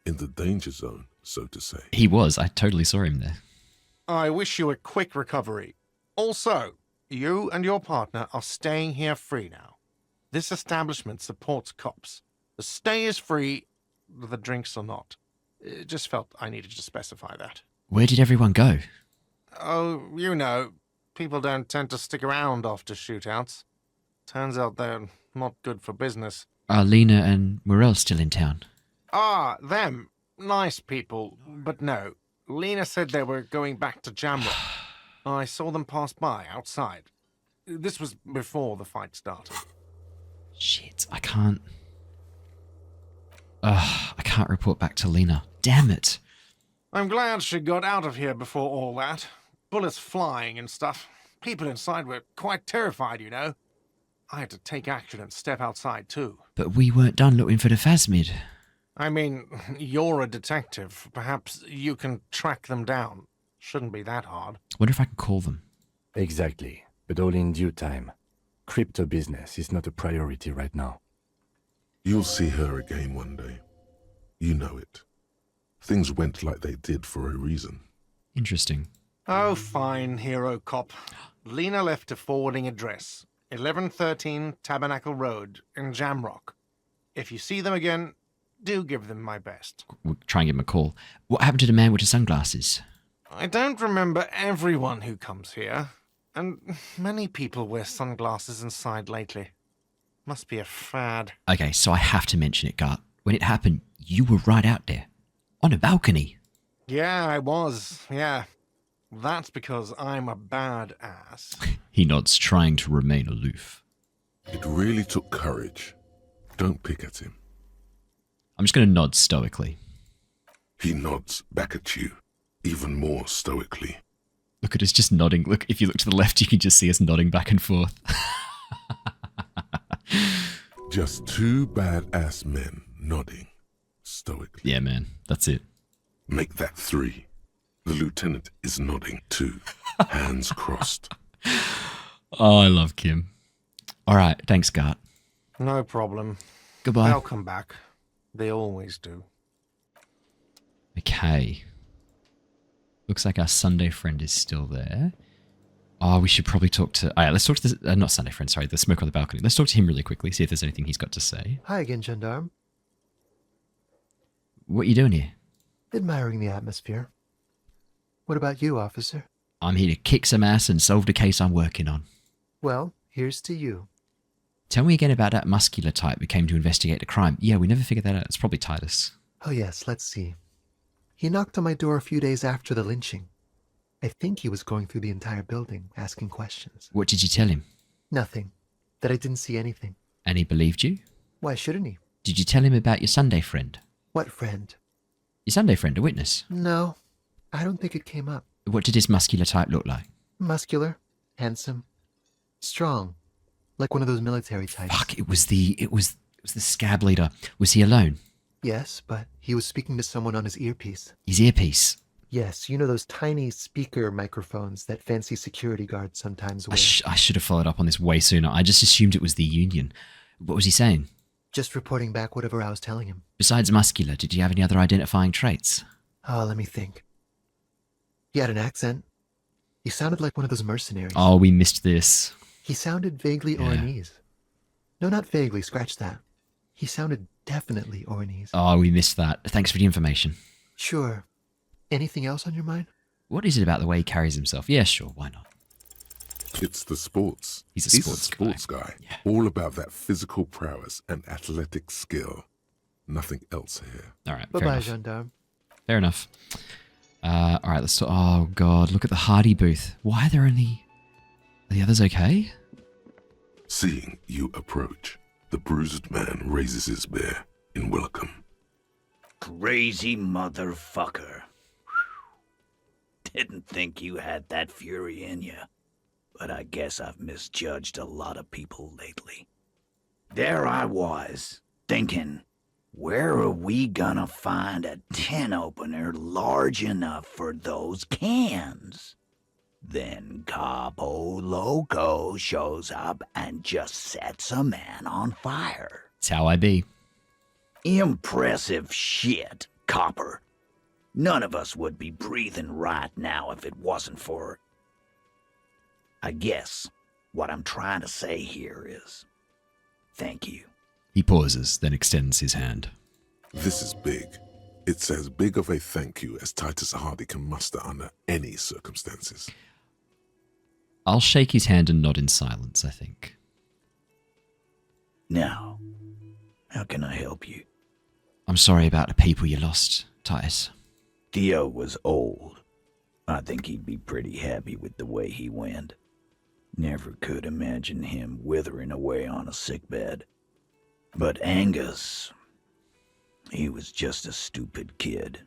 In the danger zone, so to say. He was. I totally saw him there. I wish you a quick recovery. Also, you and your partner are staying here free now. This establishment supports cops. The stay is free, the drinks are not. It just felt I needed to specify that. Where did everyone go? Oh, you know, people don't tend to stick around after shootouts. Turns out they're not good for business. Are Lena and Morel still in town? Ah, them. Nice people, but no. Lena said they were going back to Jamrock. I saw them pass by outside. This was before the fight started. Shit, I can't report back to Lena. Damn it. I'm glad she got out of here before all that. Bullets flying and stuff. People inside were quite terrified, you know. I had to take action and step outside too. But we weren't done looking for the phasmid. I mean, you're a detective. Perhaps you can track them down. Shouldn't be that hard. Wonder if I can call them. Exactly, but all in due time. Crypto business is not a priority right now. You'll see her again one day. You know it. Things went like they did for a reason. Interesting. Oh, fine, hero cop. Lena left a forwarding address. 1113 Tabernacle Road in Jamrock. If you see them again, do give them my best. We'll try and give him a call. What happened to the man with the sunglasses? I don't remember everyone who comes here, and many people wear sunglasses inside lately. Must be a fad. Okay, so I have to mention it, Gart. When it happened, you were right out there. On a balcony. Yeah, I was. Yeah. That's because I'm a badass. He nods, trying to remain aloof. It really took courage. Don't pick at him. I'm just going to nod stoically. He nods back at you, even more stoically. Look at us just nodding. Look, if you look to the left, you can just see us nodding back and forth. Just two badass men nodding stoically. Yeah, man, that's it. Make that three. The lieutenant is nodding too, hands crossed. Oh, I love Kim. All right, thanks, Gart. No problem. Goodbye. They'll come back. They always do. Okay. Looks like our Sunday friend is still there. Oh, we should probably talk to... All right, let's talk to the... not Sunday friend, sorry, the smoker on the balcony. Let's talk to him really quickly, see if there's anything he's got to say. Hi again, Gendarme. What are you doing here? Admiring the atmosphere. What about you, officer? I'm here to kick some ass and solve the case I'm working on. Well, here's to you. Tell me again about that muscular type who came to investigate the crime. Yeah, we never figured that out. It's probably Titus. Oh yes, let's see. He knocked on my door a few days after the lynching. I think he was going through the entire building, asking questions. What did you tell him? Nothing. That I didn't see anything. And he believed you? Why shouldn't he? Did you tell him about your Sunday friend? What friend? Your Sunday friend, a witness? No, I don't think it came up. What did his muscular type look like? Muscular, handsome, strong, Like one of those military types. Fuck, it was the scab leader. Was he alone? Yes, but he was speaking to someone on his earpiece. His earpiece? Yes, you know those tiny speaker microphones that fancy security guards sometimes wear. I should have followed up on this way sooner. I just assumed it was the Union. What was he saying? Just reporting back whatever I was telling him. Besides muscular, did he have any other identifying traits? Oh, let me think. He had an accent. He sounded like one of those mercenaries. Oh, we missed this. He sounded vaguely Oranese. No, not vaguely, scratch that. He sounded definitely Oranese. Oh, we missed that. Thanks for the information. Sure. Anything else on your mind? What is it about the way he carries himself? Yeah, sure, why not? It's the sports. He's a sports guy. Yeah. All about that physical prowess and athletic skill. Nothing else here. All right, bye-bye, gendarme. Fair enough. All right, let's talk. Oh, God, look at the Hardy booth. Why are there only... Are the others okay? Seeing you approach, the bruised man raises his beer in welcome. Crazy motherfucker. Didn't think you had that fury in you, but I guess I've misjudged a lot of people lately. There I was, thinking, where are we gonna find a tin opener large enough for those cans? Then Capo Loco shows up and just sets a man on fire. That's how I be. Impressive shit, Copper. None of us would be breathing right now if it wasn't for... I guess what I'm trying to say here is, thank you. He pauses, then extends his hand. This is big. It's as big of a thank you as Titus Hardy can muster under any circumstances. I'll shake his hand and nod in silence, I think. Now, how can I help you? I'm sorry about the people you lost, Titus. Theo was old. I think he'd be pretty happy with the way he went. Never could imagine him withering away on a sickbed. But Angus, he was just a stupid kid.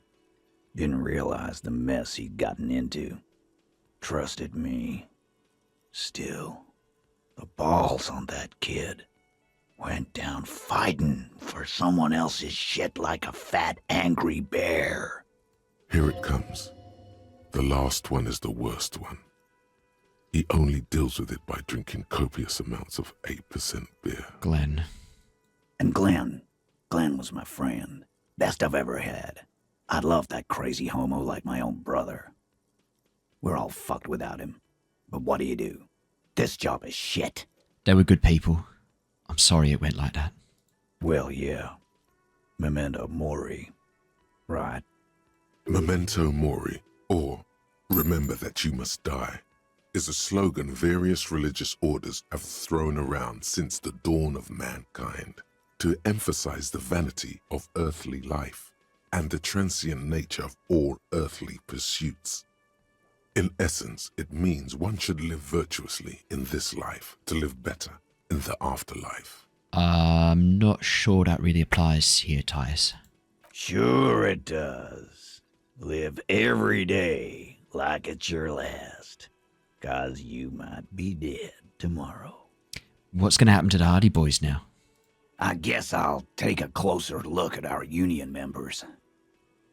Didn't realize the mess he'd gotten into. Trusted me. Still, the balls on that kid. Went down fighting for someone else's shit like a fat, angry bear. Here it comes. The last one is the worst one. He only deals with it by drinking copious amounts of 8% beer. Glenn. And Glenn was my friend. Best I've ever had. I'd love that crazy homo like my own brother. We're all fucked without him. But what do? This job is shit. They were good people. I'm sorry it went like that. Well, yeah. Memento mori. Right. Memento mori, or remember that you must die, is a slogan various religious orders have thrown around since the dawn of mankind to emphasize the vanity of earthly life and the transient nature of all earthly pursuits. In essence, it means one should live virtuously in this life to live better in the afterlife. I'm not sure that really applies here, Titus. Sure it does. Live every day like it's your last, 'cause you might be dead tomorrow. What's going to happen to the Hardy boys now? I guess I'll take a closer look at our union members.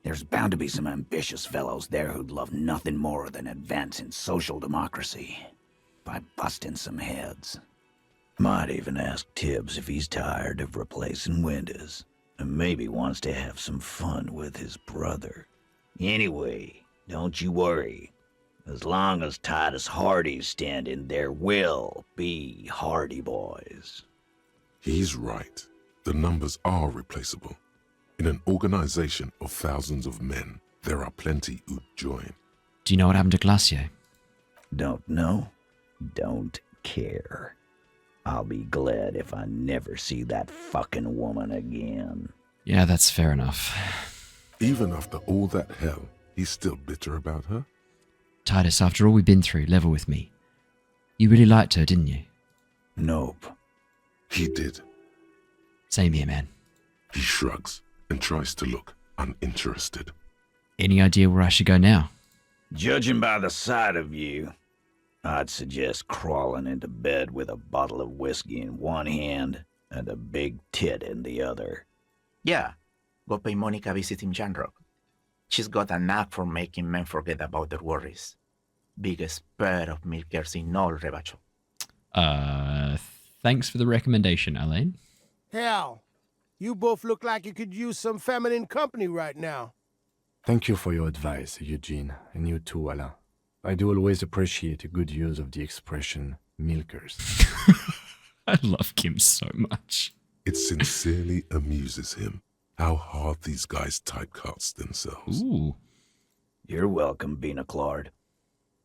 There's bound to be some ambitious fellows there who'd love nothing more than advancing social democracy by busting some heads. Might even ask Tibbs if he's tired of replacing windows and maybe wants to have some fun with his brother. Anyway, don't you worry. As long as Titus Hardy's standing, there will be Hardy boys. He's right. The numbers are replaceable. In an organization of thousands of men, there are plenty who'd join. Do you know what happened to Glacier? Don't know. Don't care. I'll be glad if I never see that fucking woman again. Yeah, that's fair enough. Even after all that hell, he's still bitter about her? Titus, after all we've been through, level with me. You really liked her, didn't you? Nope. He did. Same here, man. He shrugs and tries to look uninterested. Any idea where I should go now? Judging by the sight of you, I'd suggest crawling into bed with a bottle of whiskey in one hand and a big tit in the other. Yeah, go pay Monica a visit in Janrock. She's got a knack for making men forget about their worries. Biggest pair of milkers in all Revachol. Thanks for the recommendation, Alain. Hell, you both look like you could use some feminine company right now. Thank you for your advice, Eugene, and you too, Alain. I do always appreciate a good use of the expression milkers. I love Kim so much. It sincerely amuses him how hard these guys typecast themselves. Ooh. You're welcome, Bina Claude.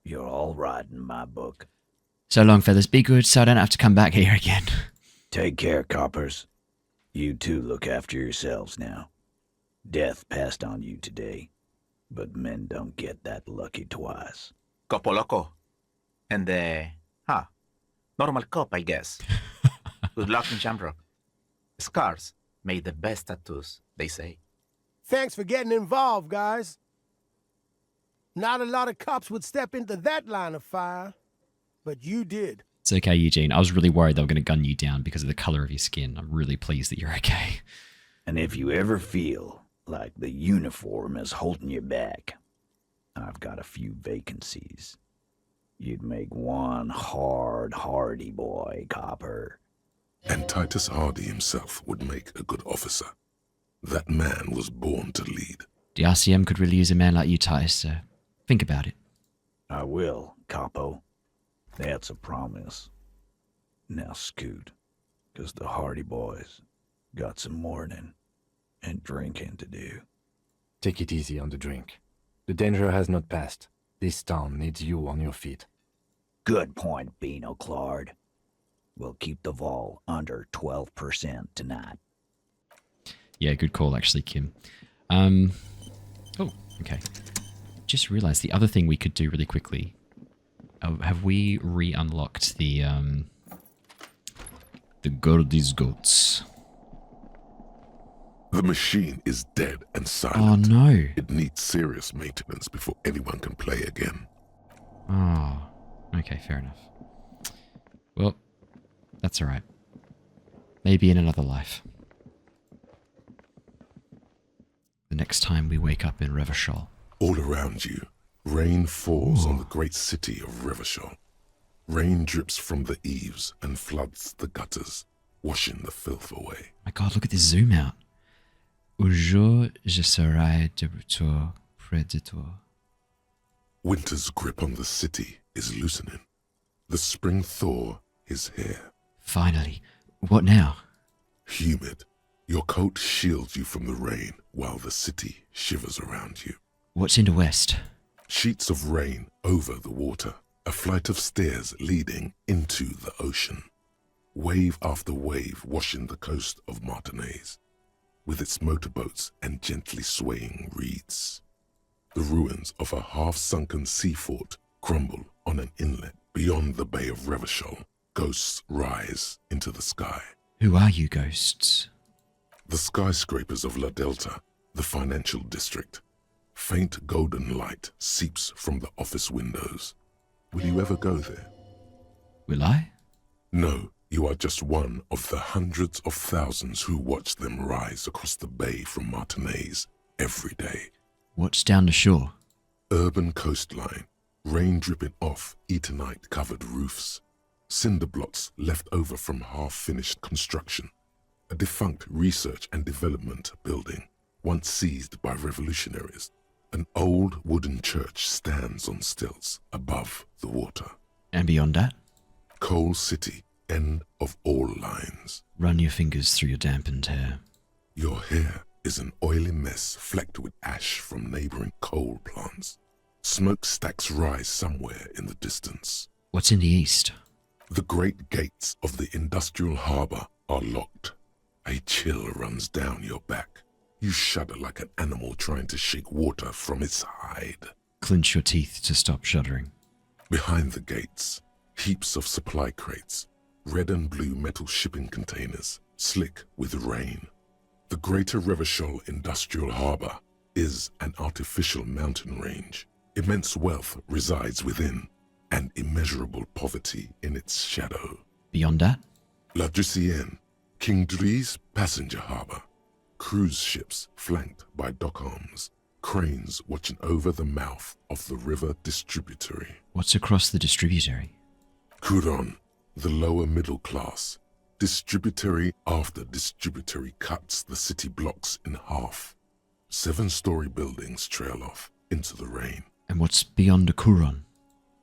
You're all right in my book. So long, fellas. Be good so I don't have to come back here again. Take care, coppers. You two look after yourselves now. Death passed on you today, but men don't get that lucky twice. Copo loco. And normal cop, I guess. Good luck in Shamrock. Scars made the best tattoos, they say. Thanks for getting involved, guys. Not a lot of cops would step into that line of fire, but you did. It's okay, Eugene. I was really worried they were going to gun you down because of the color of your skin. I'm really pleased that you're okay. And if you ever feel like the uniform is holding you back, I've got a few vacancies. You'd make one hardy boy, copper. And Titus Hardy himself would make a good officer. That man was born to lead. The RCM could really use a man like you, Titus, so think about it. I will, Capo. That's a promise. Now scoot, 'cause the Hardy boys got some mourning and drinking to do. Take it easy on the drink. The danger has not passed. This town needs you on your feet. Good point, Bino Claude. We'll keep the vol under 12% tonight. Yeah, good call, actually, Kim. Oh, okay. Just realized the other thing we could do really quickly. Have we re-unlocked the Hardies goats? The machine is dead and silent. Oh, no. It needs serious maintenance before anyone can play again. Oh, okay, fair enough. Well, that's alright. Maybe in another life. The next time we wake up in Revachol. All around you, rain falls on the great city of Revachol. Rain drips from the eaves and floods the gutters, washing the filth away. My God, look at this zoom out. Un jour, je serai de retour près de toi. Winter's grip on the city is loosening. The spring thaw is here. Finally. What now? Humid. Your coat shields you from the rain while the city shivers around you. What's in the west? Sheets of rain over the water. A flight of stairs leading into the ocean. Wave after wave washing the coast of Martinaise, with its motorboats and gently swaying reeds. The ruins of a half-sunken sea fort crumble on an inlet beyond the Bay of Revachol. Ghosts rise into the sky. Who are you, ghosts? The skyscrapers of La Delta, the financial district. Faint golden light seeps from the office windows. Will you ever go there? Will I? No, you are just one of the hundreds of thousands who watch them rise across the bay from Martinaise every day. What's down the shore? Urban coastline, rain dripping off Eternite-covered roofs. Cinder blocks left over from half-finished construction. A defunct research and development building, once seized by revolutionaries. An old wooden church stands on stilts above the water. And beyond that? Coal City, end of all lines. Run your fingers through your dampened hair. Your hair is an oily mess flecked with ash from neighboring coal plants. Smokestacks rise somewhere in the distance. What's in the east? The great gates of the industrial harbour are locked. A chill runs down your back. You shudder like an animal trying to shake water from its hide. Clench your teeth to stop shuddering. Behind the gates, heaps of supply crates, red and blue metal shipping containers, slick with rain. The Greater Revachol Industrial Harbour is an artificial mountain range. Immense wealth resides within. and immeasurable poverty in its shadow. Beyond that? La Drusienne, King Dri's passenger harbour. Cruise ships flanked by dock arms. Cranes watching over the mouth of the river distributary. What's across the distributary? Couronne, the lower middle class. Distributary after distributary cuts the city blocks in half. 7-story buildings trail off into the rain. And what's beyond the Couronne?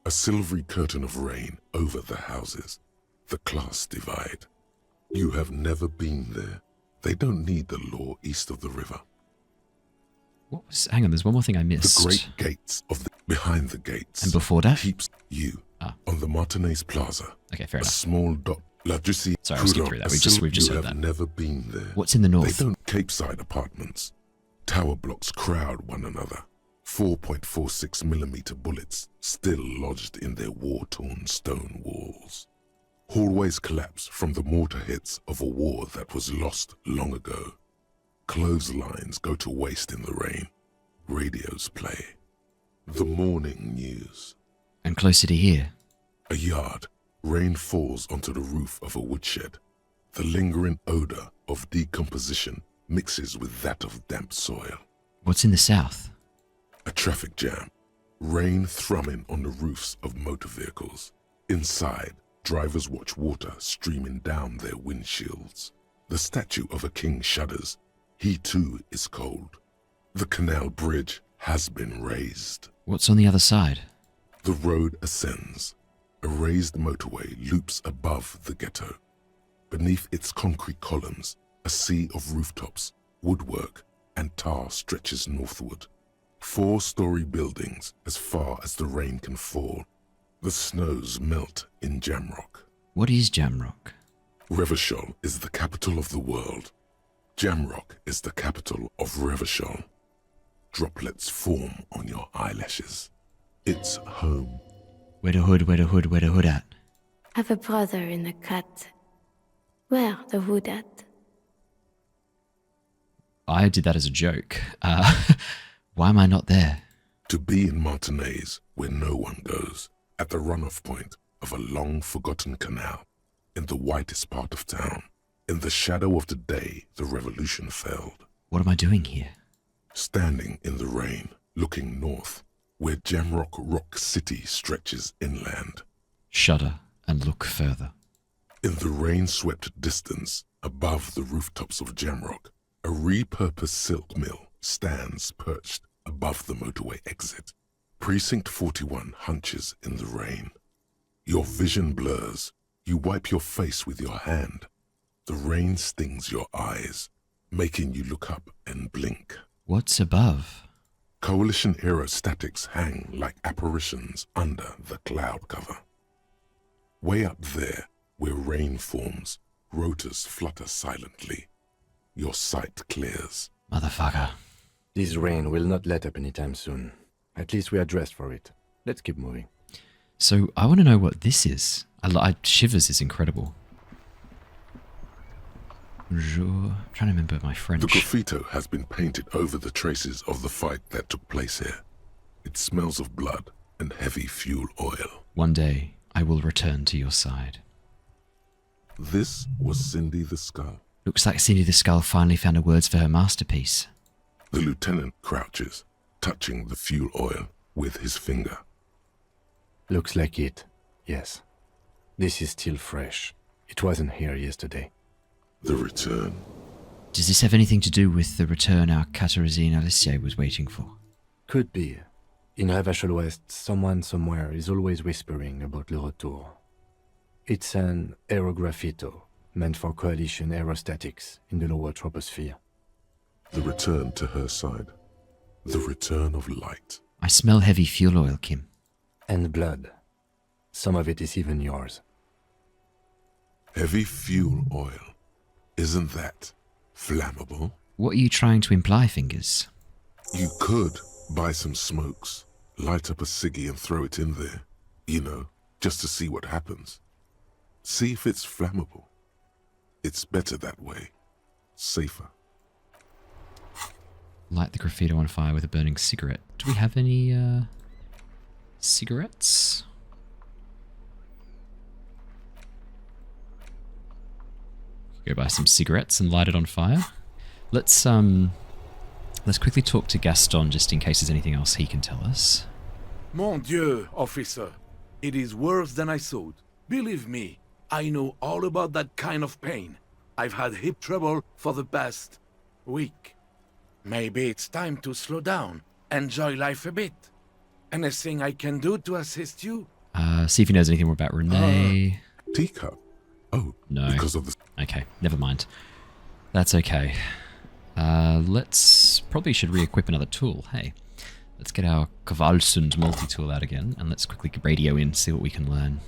A silvery curtain of rain over the houses. The class divide. You have never been there. They don't need the law east of the river. What was... Hang on, there's one more thing I missed. The great gates of the... Behind the gates. And before that? Keeps you on the Martinez Plaza. Okay, fair enough. A small dot. La Drusienne. Sorry, we'll skip through that. We've just heard that. You have never been there. What's in the north? They don't Capeside apartments. Tower blocks crowd one another. 4.46mm bullets still lodged in their war-torn stone walls. Hallways collapse from the mortar hits of a war that was lost long ago. Clotheslines go to waste in the rain. Radios play. The morning news. And closer to here? A yard. Rain falls onto the roof of a woodshed. The lingering odor of decomposition mixes with that of damp soil. What's in the south? A traffic jam. Rain thrumming on the roofs of motor vehicles. Inside, drivers watch water streaming down their windshields. The statue of a king shudders. He too is cold. The canal bridge has been raised. What's on the other side? The road ascends. A raised motorway loops above the ghetto. Beneath its concrete columns, a sea of rooftops, woodwork, and tar stretches northward. 4-story buildings as far as the rain can fall. The snows melt in Jamrock. What is Jamrock? Revachol is the capital of the world. Jamrock is the capital of Revachol. Droplets form on your eyelashes. It's home. Where the hood at? Have a brother in the cut. Where the hood at? I did that as a joke. Why am I not there? To be in Martinez, where no one goes, at the runoff point of a long-forgotten canal, in the whitest part of town, in the shadow of the day the revolution failed. What am I doing here? Standing in the rain, looking north, where Jamrock Rock City stretches inland. Shudder and look further. In the rain-swept distance, above the rooftops of Jamrock, a repurposed silk mill stands perched above the motorway exit. Precinct 41 hunches in the rain. Your vision blurs. You wipe your face with your hand. The rain stings your eyes, making you look up and blink. What's above? Coalition aerostatics hang like apparitions under the cloud cover. Way up there, where rain forms, rotors flutter silently. Your sight clears. Motherfucker. This rain will not let up anytime soon. At least we are dressed for it. Let's keep moving. So, I want to know what this is. Shivers is incredible. I'm trying to remember my French. The graffito has been painted over the traces of the fight that took place here. It smells of blood and heavy fuel oil. One day, I will return to your side. This was Cindy the Skull. Looks like Cindy the Skull finally found the words for her masterpiece. The lieutenant crouches, touching the fuel oil with his finger. Looks like it, yes. This is still fresh. It wasn't here yesterday. The return. Does this have anything to do with the return our Katarzyna Alicia was waiting for? Could be. In Revachol West, someone somewhere is always whispering about le Retour. It's an aerograffito, meant for coalition aerostatics in the lower troposphere. The return to her side. The return of light. I smell heavy fuel oil, Kim. And blood. Some of it is even yours. Heavy fuel oil. Isn't that flammable? What are you trying to imply, Fingers? You could buy some smokes, light up a ciggy and throw it in there. You know, just to see what happens. See if it's flammable. It's better that way. Safer. Light the graffito on fire with a burning cigarette. Do we have any, cigarettes? Go buy some cigarettes and light it on fire. Let's quickly talk to Gaston just in case there's anything else he can tell us. Mon Dieu, officer. It is worse than I thought. Believe me, I know all about that kind of pain. I've had hip trouble for the past week. Maybe it's time to slow down, enjoy life a bit. Anything I can do to assist you? See if he knows anything more about Renee. Teacup? Oh, no. Because of the... Okay, never mind. That's okay. Let's... Probably should re-equip another tool. Hey, let's get our Kvalsund multi-tool out again, and let's quickly radio in, see what we can learn.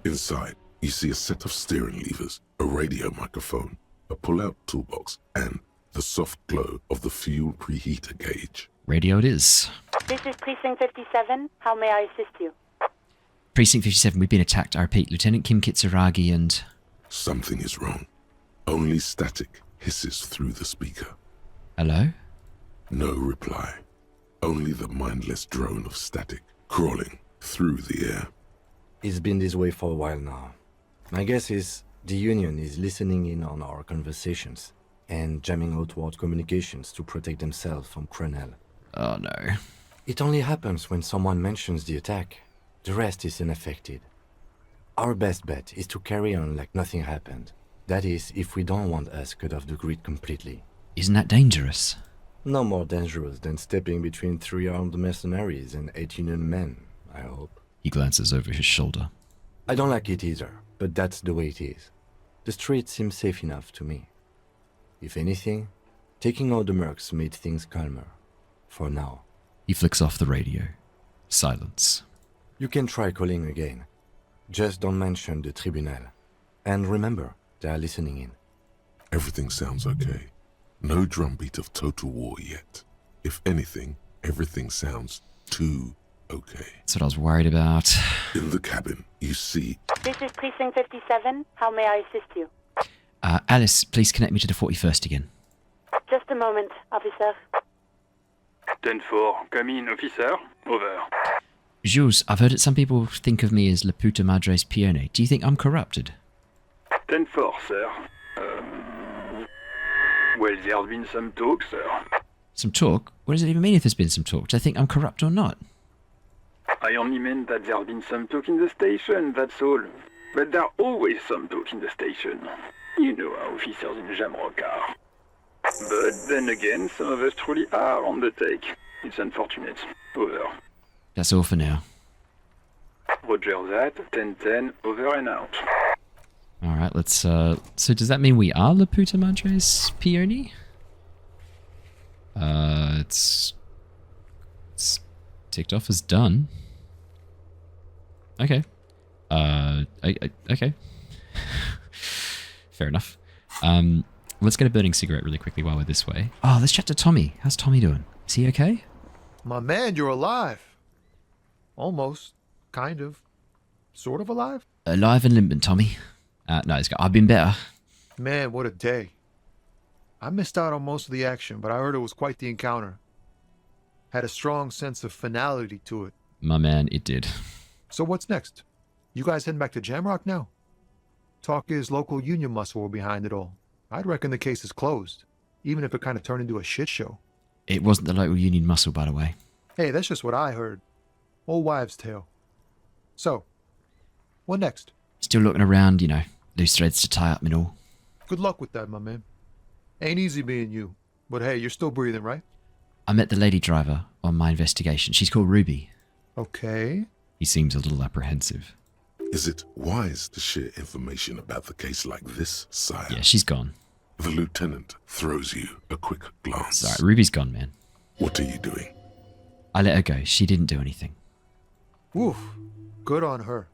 Inside, you see a set of steering levers, a radio microphone, a pull-out toolbox, and the soft glow of the fuel preheater gauge. Radio it is. This is Precinct 57. How may I assist you? Precinct 57, we've been attacked. I repeat, Lieutenant Kim Kitsuragi and... Something is wrong. Only static hisses through the speaker. Hello? No reply. Only the mindless drone of static crawling through the air. It's been this way for a while now. My guess is the Union is listening in on our conversations and jamming outward communications to protect themselves from Crenel. Oh no. It only happens when someone mentions the attack. The rest is unaffected. Our best bet is to carry on like nothing happened. That is, if we don't want us cut off the grid completely. Isn't that dangerous? No more dangerous than stepping between 3 armed mercenaries and 8 Union men, I hope. He glances over his shoulder. I don't like it either, but that's the way it is. The street seems safe enough to me. If anything, taking out the mercs made things calmer. For now. He flicks off the radio. Silence. You can try calling again. Just don't mention the Tribunal. And remember, they are listening in. Everything sounds okay. No drumbeat of total war yet. If anything, everything sounds too okay. That's what I was worried about. In the cabin, you see... This is Precinct 57. How may I assist you? Alice, please connect me to the 41st again. Just a moment, officer. 10-4, come in, officer. Over. Jules, I've heard that some people think of me as La Puta Madre's Pione. Do you think I'm corrupted? 10-4, sir. Well, there's been some talk, sir. Some talk? What does it even mean if there's been some talk? Do I think I'm corrupt or not? I only meant that there's been some talk in the station, that's all. But there's always some talk in the station. You know how officers in Jamrock are. But then again, some of us truly are on the take. It's unfortunate. Over. That's all for now. Roger that. 10-10, over and out. Alright, let's, so does that mean we are La Puta Madre's Pione? It's ticked off as done. Okay. Okay. Fair enough. Let's get a burning cigarette really quickly while we're this way. Oh, let's chat to Tommy. How's Tommy doing? Is he okay? My man, you're alive. Almost. Kind of. Sort of alive? Alive and limping, Tommy. No, I've been better. Man, what a day. I missed out on most of the action, but I heard it was quite the encounter. Had a strong sense of finality to it. My man, it did. So what's next? You guys heading back to Jamrock now? Talk is local union muscle were behind it all. I'd reckon the case is closed, even if it kind of turned into a shit show. It wasn't the local union muscle, by the way. Hey, that's just what I heard. Old wives' tale. So, what next? Still looking around, you know, loose threads to tie up and all. Good luck with that, my man. Ain't easy being you, but hey, you're still breathing, right? I met the lady driver on my investigation. She's called Ruby. Okay. He seems a little apprehensive. Is it wise to share information about the case like this, sire? Yeah, she's gone. The lieutenant throws you a quick glance. Sorry, Ruby's gone, man. What are you doing? I let her go. She didn't do anything. Woof. Good on her.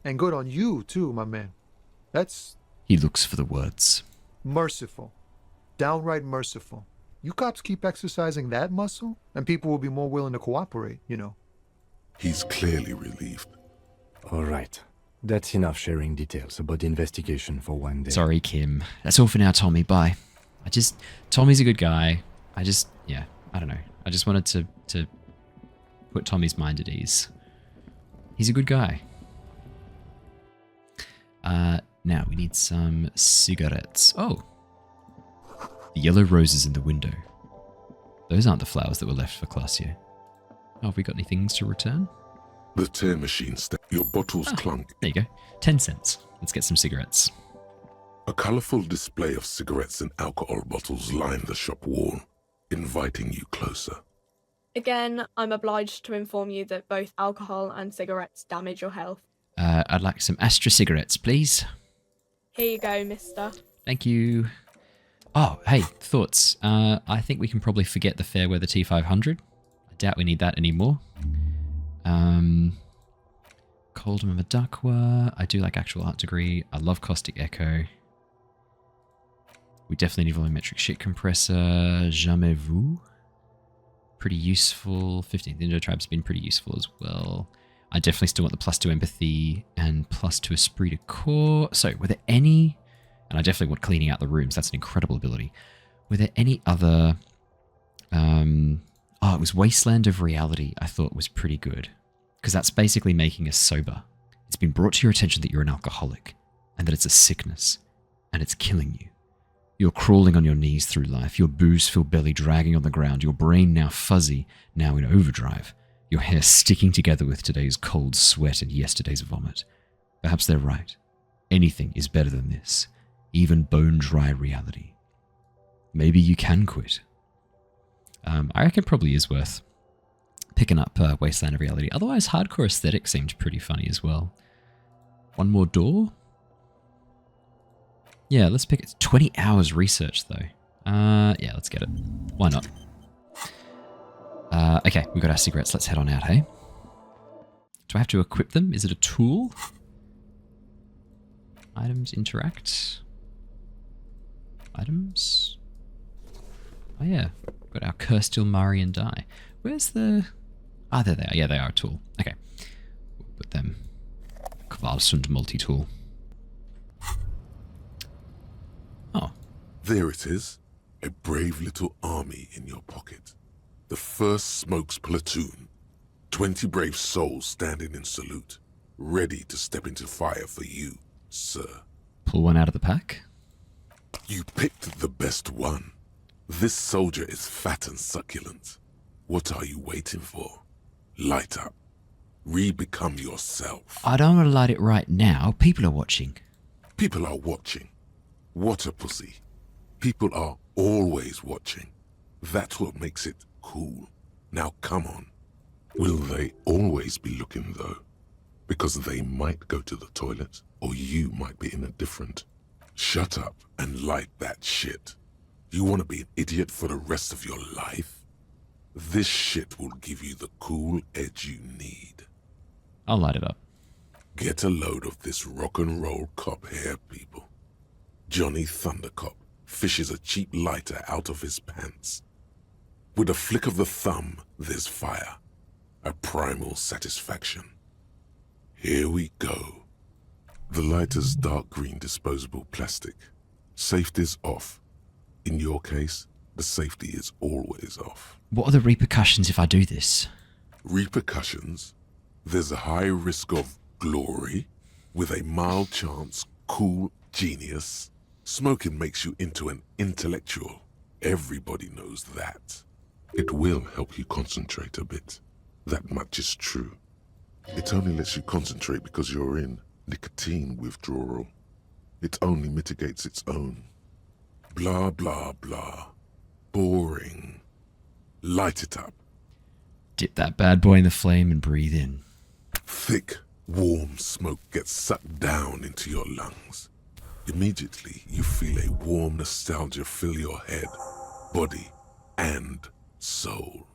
And good on you, too, my man. That's... He looks for the words. Merciful. Downright merciful. You cops keep exercising that muscle, and people will be more willing to cooperate, you know. He's clearly relieved. All right. That's enough sharing details about the investigation for one day. Sorry, Kim. That's all for now, Tommy. Bye. Tommy's a good guy. Yeah, I don't know. I just wanted to put Tommy's mind at ease. He's a good guy. Now, we need some cigarettes. Oh! The yellow roses in the window. Those aren't the flowers that were left for Classio. Oh, have we got any things to return? The tear machine your bottles clunk. There you go. 10 cents. Let's get some cigarettes. A colourful display of cigarettes and alcohol bottles lined the shop wall, inviting you closer. Again, I'm obliged to inform you that both alcohol and cigarettes damage your health. I'd like some Astra cigarettes, please. Here you go, mister. Thank you. Oh, hey, thoughts. I think we can probably forget the Fairweather T500. I doubt we need that anymore. Coldham and Madakwa. I do like Actual Art Degree. I love Caustic Echo. We definitely need volumetric shit compressor. Jamais vu. Pretty useful. 15th Indo Tribe's been pretty useful as well. I definitely still want the +2 empathy and +2 esprit de corps. So, were there any... And I definitely want cleaning out the rooms. That's an incredible ability. Were there any other... Oh, it was Wasteland of Reality I thought was pretty good. Because that's basically making us sober. It's been brought to your attention that you're an alcoholic. And that it's a sickness. And it's killing you. You're crawling on your knees through life. Your booze-filled belly dragging on the ground. Your brain now fuzzy, now in overdrive. Your hair sticking together with today's cold sweat and yesterday's vomit. Perhaps they're right. Anything is better than this. Even bone-dry reality. Maybe you can quit. I reckon it probably is worth picking up Wasteland of Reality. Otherwise, Hardcore Aesthetic seemed pretty funny as well. One more door? Yeah, let's pick it. 20 hours research, though. Yeah, let's get it. Why not? Okay, we've got our cigarettes. Let's head on out, hey? Do I have to equip them? Is it a tool? Items interact. Items? Oh, yeah. Got our Cursed Ilmarian die. Where's the... Ah, there they are. Yeah, they are a tool. Okay. We'll put them... Kvalsund multi-tool. Oh. There it is. A brave little army in your pocket. The 1st Smokes platoon. 20 brave souls standing in salute. Ready to step into fire for you, sir. Pull one out of the pack? You picked the best one. This soldier is fat and succulent. What are you waiting for? Light up. Re-become yourself. I don't want to light it right now. People are watching. People are watching. What a pussy. People are always watching. That's what makes it cool. Now come on. Will they always be looking though? Because they might go to the toilet, or you might be in a different. Shut up and light that shit. You want to be an idiot for the rest of your life? This shit will give you the cool edge you need. I'll light it up. Get a load of this rock and roll cop hair, people. Johnny Thundercop fishes a cheap lighter out of his pants. With a flick of the thumb, there's fire. A primal satisfaction. Here we go. The lighter's dark green disposable plastic. Safety's off. In your case, the safety is always off. What are the repercussions if I do this? Repercussions? There's a high risk of glory, with a mild chance, cool genius. Smoking makes you into an intellectual. Everybody knows that. It will help you concentrate a bit. That much is true. It only lets you concentrate because you're in nicotine withdrawal. It only mitigates its own. Blah, blah, blah. Boring. Light it up. Dip that bad boy in the flame and breathe in. Thick, warm smoke gets sucked down into your lungs. Immediately, you feel a warm nostalgia fill your head, body, and soul.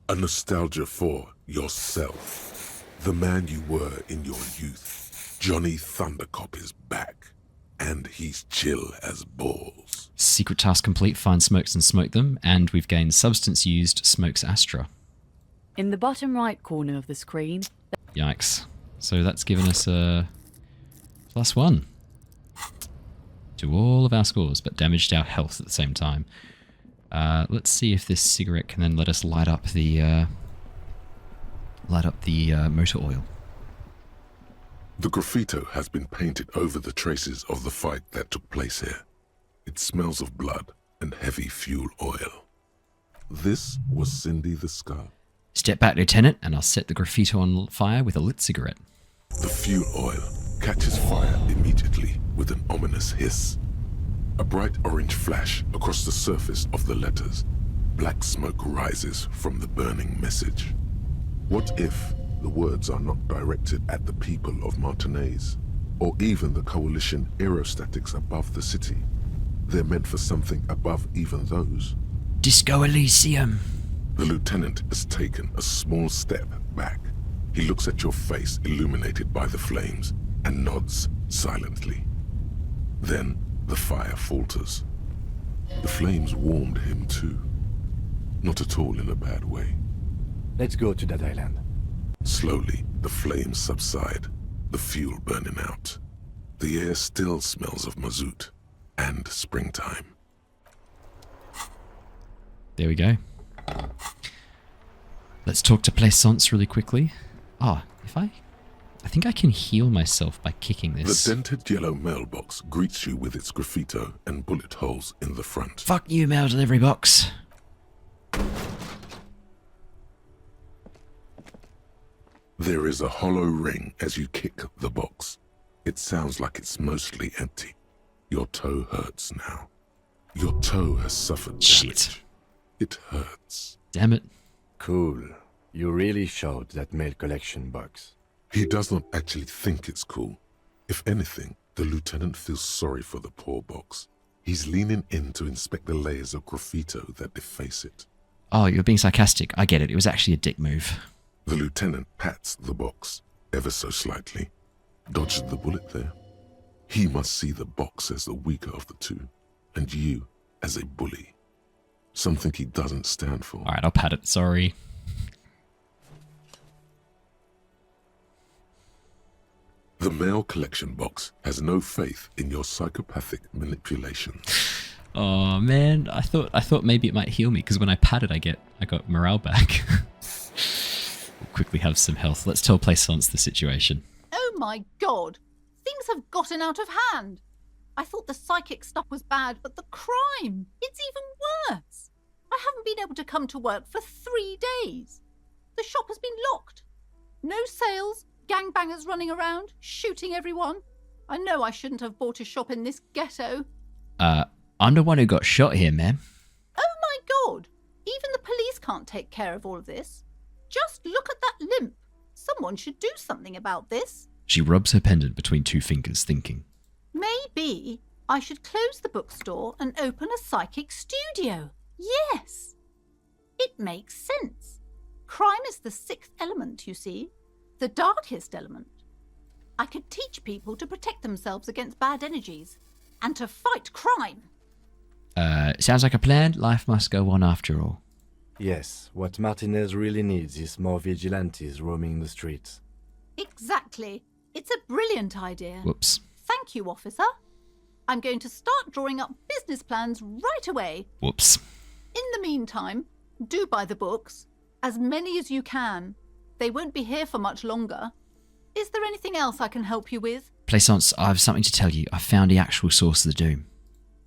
A nostalgia for yourself. The man you were in your youth. Johnny Thundercop is back. And he's chill as balls. Secret task complete, find smokes and smoke them, and we've gained substance used, smokes Astra. In the bottom right corner of the screen... Yikes. So that's given us a +1 to all of our scores, but damaged our health at the same time. Let's see if this cigarette can then let us light up the motor oil. The graffito has been painted over the traces of the fight that took place here. It smells of blood and heavy fuel oil. This was Cindy the Scar. Step back, Lieutenant, and I'll set the graffito on fire with a lit cigarette. The fuel oil catches fire immediately with an ominous hiss. A bright orange flash across the surface of the letters. Black smoke rises from the burning message. What if the words are not directed at the people of Martinez, or even the coalition aerostatics above the city? They're meant for something above even those. Disco Elysium. The lieutenant has taken a small step back. He looks at your face illuminated by the flames and nods silently. Then the fire falters. The flames warmed him too. Not at all in a bad way. Let's go to that island. Slowly, the flames subside, the fuel burning out. The air still smells of mazout and springtime. There we go. Let's talk to Plaisance really quickly. I think I can heal myself by kicking this. The dented yellow mailbox greets you with its graffito and bullet holes in the front. Fuck you, mail delivery box. There is a hollow ring as you kick the box. It sounds like it's mostly empty. Your toe hurts now. Your toe has suffered damage. It hurts. Damn it. Cool. You really showed that mail collection box. He does not actually think it's cool. If anything, the lieutenant feels sorry for the poor box. He's leaning in to inspect the layers of graffito that deface it. Oh, you're being sarcastic. I get it. It was actually a dick move. The lieutenant pats the box, ever so slightly. Dodged the bullet there. He must see the box as the weaker of the two, and you as a bully. Something he doesn't stand for. Alright, I'll pat it. Sorry. The mail collection box has no faith in your psychopathic manipulation. Oh man, I thought maybe it might heal me because when I pat it, I got morale back. We'll quickly have some health. Let's tell Plaisance the situation. Oh my god! Things have gotten out of hand! I thought the psychic stuff was bad, but the crime! It's even worse! I haven't been able to come to work for 3 days. The shop has been locked. No sales, gangbangers running around, shooting everyone. I know I shouldn't have bought a shop in this ghetto. I'm the one who got shot here, ma'am. Oh my god! Even the police can't take care of all of this. Just look at that limp. Someone should do something about this. She rubs her pendant between two fingers, thinking. Maybe I should close the bookstore and open a psychic studio. Yes! It makes sense. Crime is the 6th element, you see. The darkest element. I could teach people to protect themselves against bad energies and to fight crime. Sounds like a plan. Life must go on after all. Yes, what Martinez really needs is more vigilantes roaming the streets. Exactly. It's a brilliant idea. Whoops. Thank you, officer. I'm going to start drawing up business plans right away. Whoops. In the meantime, do buy the books. As many as you can. They won't be here for much longer. Is there anything else I can help you with? Plaisance, I have something to tell you. I found the actual source of the doom.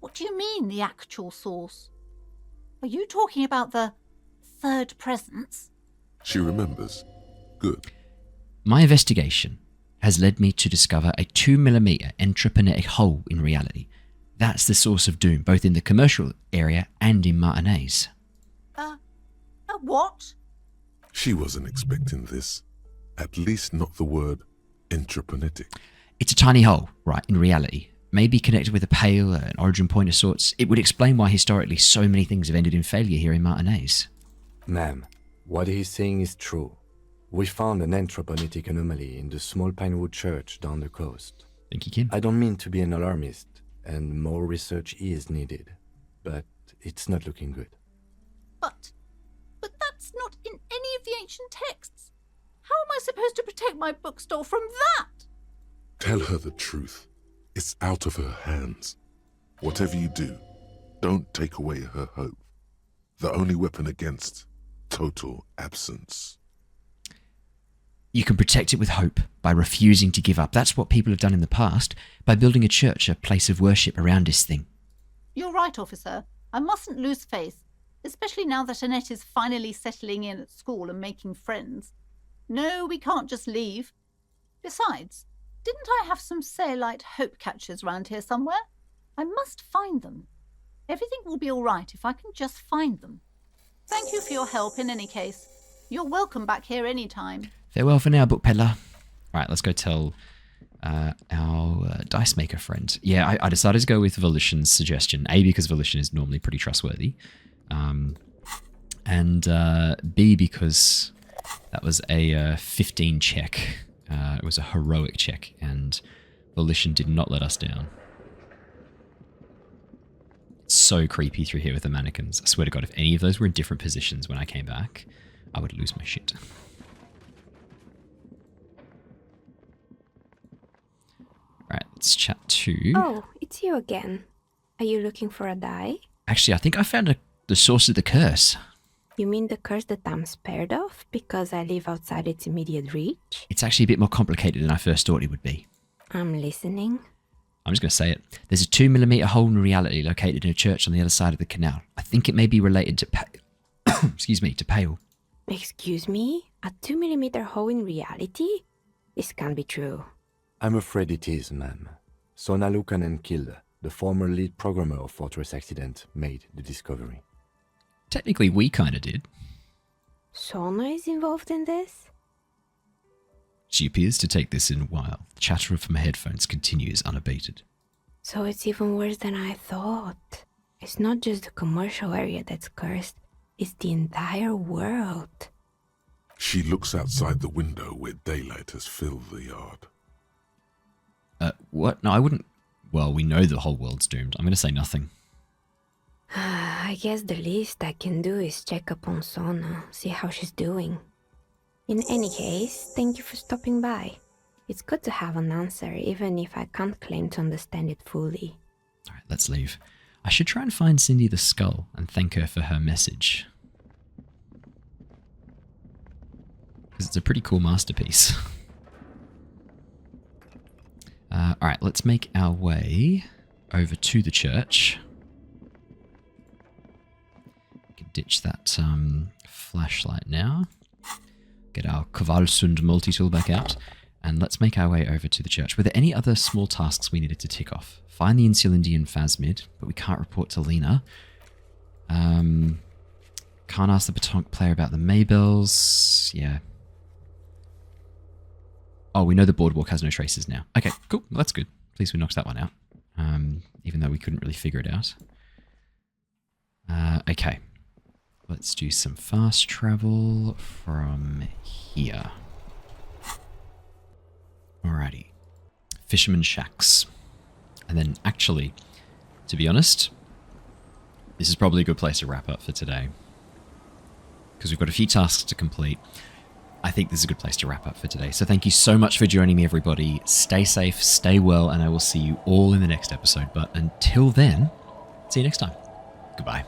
What do you mean, the actual source? Are you talking about the third presence? She remembers. Good. My investigation has led me to discover a 2mm entropinetic hole in reality. That's the source of doom, both in the commercial area and in Martinez. What? She wasn't expecting this. At least not the word entropinetic. It's a tiny hole, right, in reality. Maybe connected with a pale, an origin point of sorts. It would explain why historically so many things have ended in failure here in Martinez. Ma'am, what he's saying is true. We found an entropinetic anomaly in the small Pinewood church down the coast. Thank you, Kim. I don't mean to be an alarmist, and more research is needed, but it's not looking good. But that's not in any of the ancient texts. How am I supposed to protect my bookstore from that? Tell her the truth. It's out of her hands. Whatever you do, don't take away her hope. The only weapon against total absence. You can protect it with hope by refusing to give up. That's what people have done in the past by building a church, a place of worship around this thing. You're right, officer. I mustn't lose faith, especially now that Annette is finally settling in at school and making friends. No, we can't just leave. Besides, didn't I have some Sayalite hope catchers round here somewhere? I must find them. Everything will be all right if I can just find them. Thank you for your help in any case. You're welcome back here anytime. Farewell for now, book peddler. Right, let's go tell our dice maker friend. Yeah, I decided to go with Volition's suggestion. A, because Volition is normally pretty trustworthy. And B, because that was a 15 check. It was a heroic check, and Volition did not let us down. It's so creepy through here with the mannequins. I swear to God, if any of those were in different positions when I came back, I would lose my shit. Right, let's chat to... Oh, it's you again. Are you looking for a die? Actually, I think I found the source of the curse. You mean the curse that I'm spared of because I live outside its immediate reach? It's actually a bit more complicated than I first thought it would be. I'm listening. I'm just going to say it. There's a 2mm hole in reality located in a church on the other side of the canal. I think it may be related to excuse me, to Pale. Excuse me? A 2mm hole in reality? This can't be true. I'm afraid it is, ma'am. Sona Lukanen-Kilde, the former lead programmer of Fortress Accident, made the discovery. Technically, we kind of did. Sona is involved in this? She appears to take this in while. The chatter from her headphones continues unabated. So it's even worse than I thought. It's not just the commercial area that's cursed, it's the entire world. She looks outside the window where daylight has filled the yard. What? No, I wouldn't... Well, we know the whole world's doomed. I'm going to say nothing. I guess the least I can do is check up on Sona, see how she's doing. In any case, thank you for stopping by. It's good to have an answer, even if I can't claim to understand it fully. Alright, let's leave. I should try and find Cindy the Skull and thank her for her message. Because it's a pretty cool masterpiece. Alright, let's make our way over to the church. We can ditch that flashlight now. Get our Kvalsund multi-tool back out. And let's make our way over to the church. Were there any other small tasks we needed to tick off? Find the Insulindian Phasmid, but we can't report to Lena. Can't ask the Batonk player about the Maybells. Yeah. Oh, we know the boardwalk has no traces now. Okay, cool. Well, that's good. At least we knocked that one out. Even though we couldn't really figure it out. Okay. Let's do some fast travel from here. Alrighty. Fisherman Shacks. And then actually, to be honest, this is probably a good place to wrap up for today. Because we've got a few tasks to complete. I think this is a good place to wrap up for today. So thank you so much for joining me, everybody. Stay safe, stay well, and I will see you all in the next episode. But until then, see you next time. Goodbye.